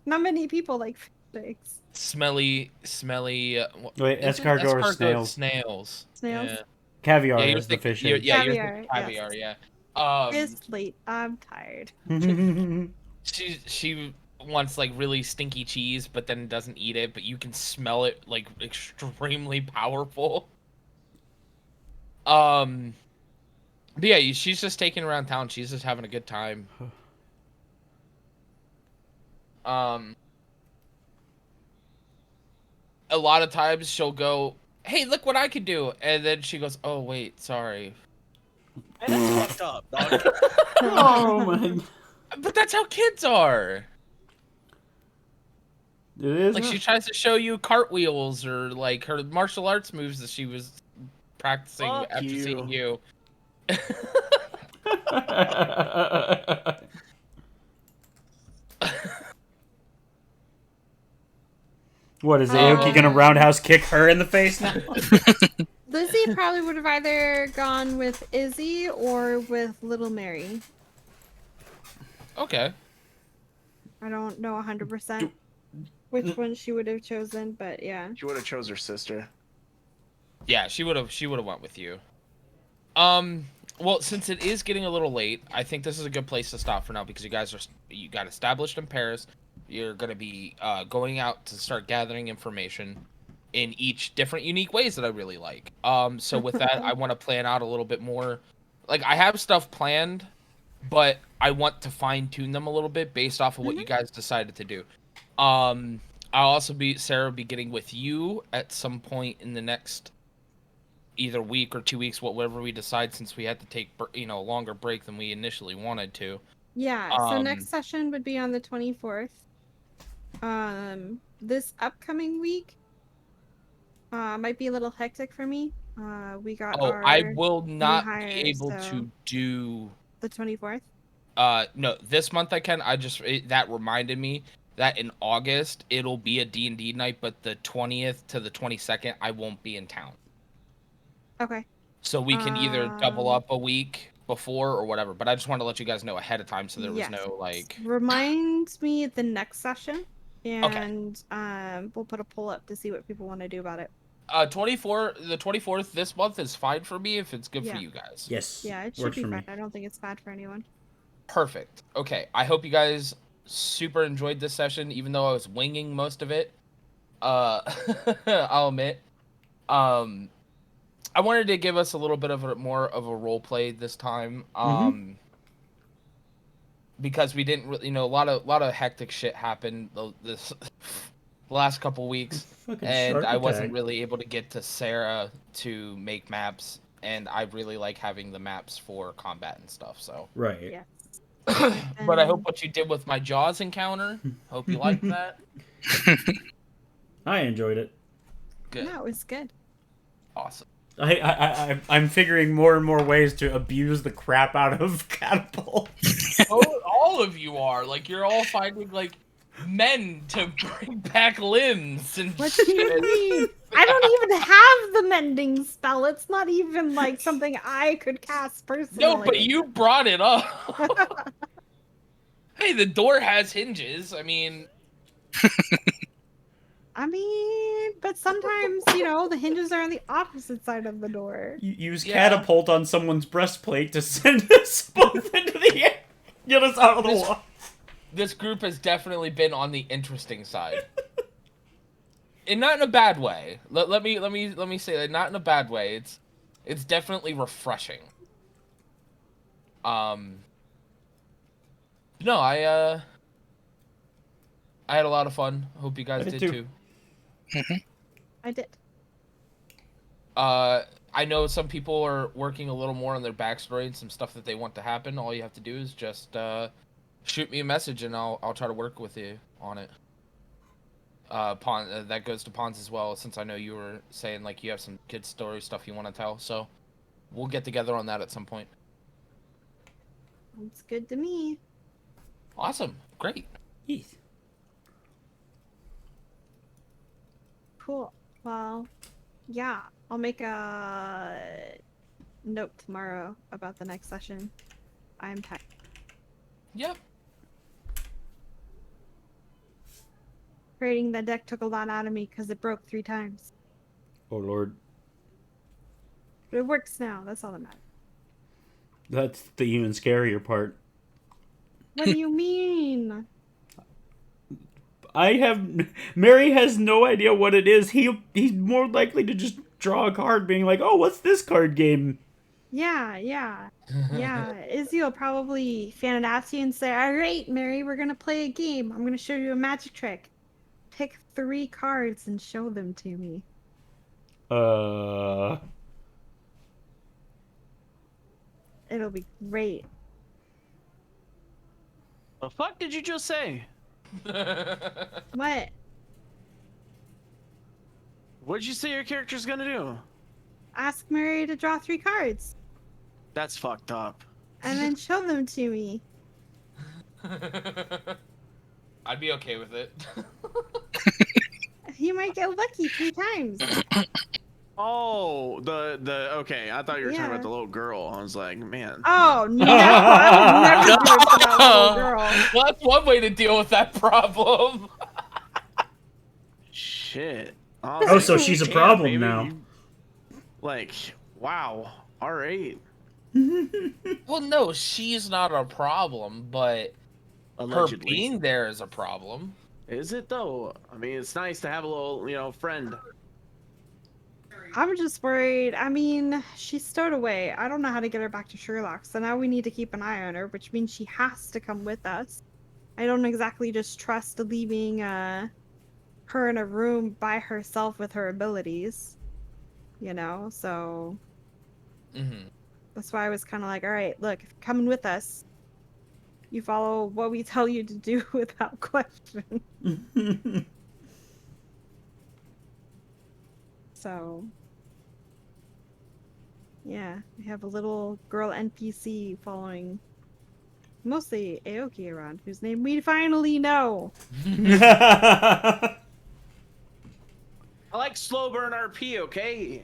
Not many people like figs. Smelly. Wait, escargot or snails? Snails. Snails? Yeah. Caviar Yeah, you're is the thinking, fish you're, egg. yeah, you're Caviar, thinking caviar. yes. Yeah. It's late. I'm tired. She wants like really stinky cheese, but then doesn't eat it. But you can smell it like extremely powerful. But yeah, she's just taking around town. She's just having a good time. A lot of times she'll go, "Hey, look what I can do," and then she goes, "Oh wait, sorry." And that's fucked up, dog. Oh my! But that's how kids are. It is. Like she tries to show you cartwheels or like her martial arts moves that she was practicing Fuck after you. seeing you. What is Aoki gonna roundhouse kick her in the face now? Lizzie probably would have either gone with Izzy or with Little Mary. Okay. I don't know 100% which one she would have chosen, but yeah. She would have chose her sister. Yeah, she would have went with you. Well, since it is getting a little late, I think this is a good place to stop for now because you got established in Paris. You're gonna be going out to start gathering information in each different unique ways that I really like. So with that, I want to plan out a little bit more. Like I have stuff planned, but I want to fine tune them a little bit based off of what you guys decided to do. I'll also Sarah will be getting with you at some point in the next either week or 2 weeks, whatever we decide, since we had to take a longer break than we initially wanted to. Yeah, so next session would be on the 24th. This upcoming week might be a little hectic for me. We got our I will not new hires, be able so to do the 24th. No, this month I can. That reminded me that in August it'll be a D&D night, but the 20th to the 22nd I won't be in town. Okay. So we can either double up a week before or whatever, but I just wanted to let you guys know ahead of time so there was no like Remind me at the next session, and we'll put a poll up to see what people want to do about it. the 24th this month is fine for me if it's good for you guys. Yes. Yeah, it should works be for fine. me. I don't think it's bad for anyone. Perfect. Okay, I hope you guys super enjoyed this session, even though I was winging most of it. I'll admit. I wanted to give us a little bit of more of a role play this time. Because we didn't really, a lot of hectic shit happened this last couple weeks, and I wasn't really able to get to Sarah to make maps, and I really like having the maps for combat and stuff. So right. Yes. But I hope what you did with my Jaws encounter. Hope you liked that. I enjoyed it. Good. No, it was good. Awesome. I'm figuring more and more ways to abuse the crap out of Catapult. All of you are like you're all finding like men to bring back limbs and What do you mean? I don't even have the mending spell. It's not even like something I could cast personally. No, but you brought it up. Hey, the door has hinges. I mean, I mean, but sometimes, the hinges are on the opposite side of the door. Use Yeah. catapult on someone's breastplate to send us both into the air. Get us out of the wall. This group has definitely been on the interesting side. And not in a bad way. Let me say that, not in a bad way. It's definitely refreshing. No, I had a lot of fun. Hope you guys I did did too. too. I did. I know some people are working a little more on their backstory and some stuff that they want to happen. All you have to do is just shoot me a message and I'll try to work with you on it. That goes to Pons as well, since I know you were saying like you have some kid story stuff you want to tell. So we'll get together on that at some point. Sounds good to me. Awesome, great. Yes. Cool. Well, yeah, I'll make a note tomorrow about the next session. I'm tired. Yep. Creating that deck took a lot out of me because it broke 3 times. Oh lord, But it works now. That's all that matters. that's the even scarier part. What do you mean? Mary has no idea what it is. He's more likely to just draw a card, being like, "Oh, what's this card game?" Yeah. Izzy will probably fan it out to you and say, "All right, Mary, we're gonna play a game. I'm gonna show you a magic trick. Pick 3 cards and show them to me." It'll be great. The fuck did you just say? What? What'd you say your character's gonna do? Ask Mary to draw 3 cards That's fucked up. and then show them to me. I'd be okay with it. You might get lucky 3 times. Oh, the okay. I thought you were talking Yeah. about the little girl. I was like, man. Oh no! I would never do it to that little girl. Well, that's one way to deal with that problem. Shit. Oh, so she's a problem now. Like, wow. All right. Well, no, she's not a problem, but Allegedly. her being there is a problem. Is it though? I mean, it's nice to have a little, friend. I'm just worried. I mean, she's stowed away. I don't know how to get her back to Sherlock, so now we need to keep an eye on her, which means she has to come with us. I don't exactly just trust leaving her in a room by herself with her abilities. So Mm-hmm. that's why I was kind of like, all right, look, if you're coming with us, you follow what we tell you to do without question. So, yeah, we have a little girl NPC following mostly Aoki around, whose name we finally know. I like slow burn RP, okay?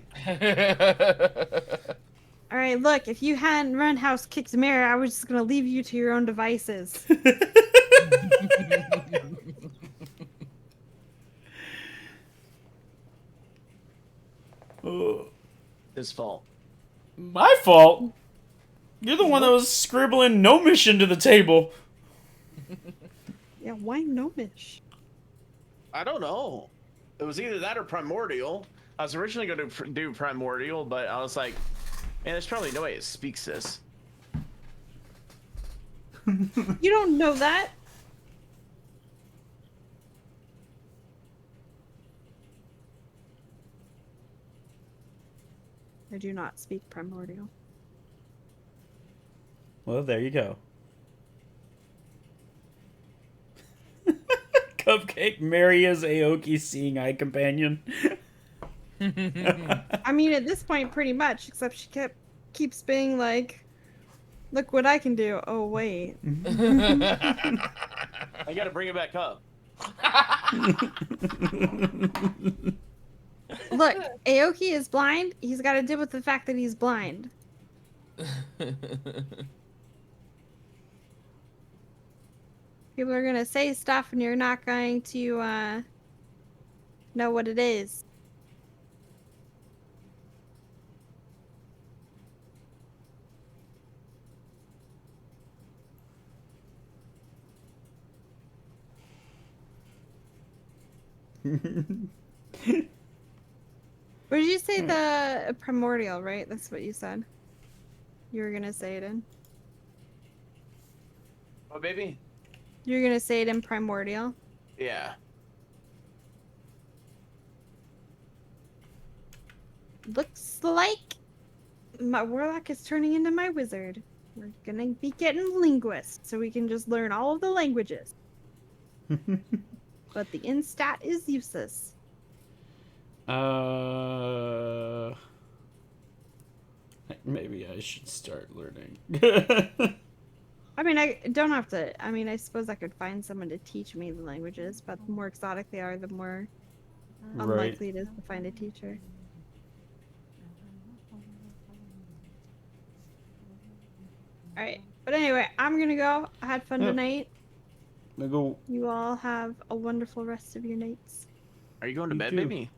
All right, look, if you hadn't run house kicked Mary, I was just gonna leave you to your own devices. His fault. My fault? You're the one that was scribbling gnomish into the table. Yeah, why gnomish? I don't know. It was either that or primordial. I was originally going to do primordial, but I was like, man, there's probably no way it speaks this. You don't know that. I do not speak primordial. Well, there you go. Cupcake, Mary is Aoki's seeing eye companion. I mean, at this point, pretty much, except she keeps being like, look what I can do. Oh, wait. I got to bring it back up. Look, Aoki is blind. He's got to deal with the fact that he's blind. People are going to say stuff and you're not going to know what it is. What did you say? The primordial, right? That's what you said. You were gonna say it in. Oh, baby. You were gonna say it in primordial. Yeah. Looks like my warlock is turning into my wizard. We're gonna be getting linguists, so we can just learn all of the languages. But the instat is useless. Maybe I should start learning. I mean, I don't have to. I mean, I suppose I could find someone to teach me the languages, but the more exotic they are, the more Right. unlikely it is to find a teacher. Alright. But anyway, I'm gonna go. I had fun Yep. tonight. I go. You all have a wonderful rest of your nights. Are you going to You bed, too. baby?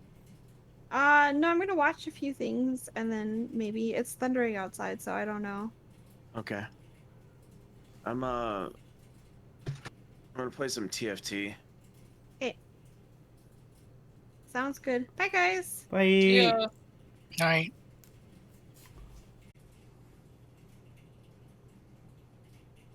No, I'm gonna watch a few things and then maybe it's thundering outside, so I don't know. Okay. I'm gonna play some TFT. Sounds good. Bye, guys. Bye. Yeah. All right.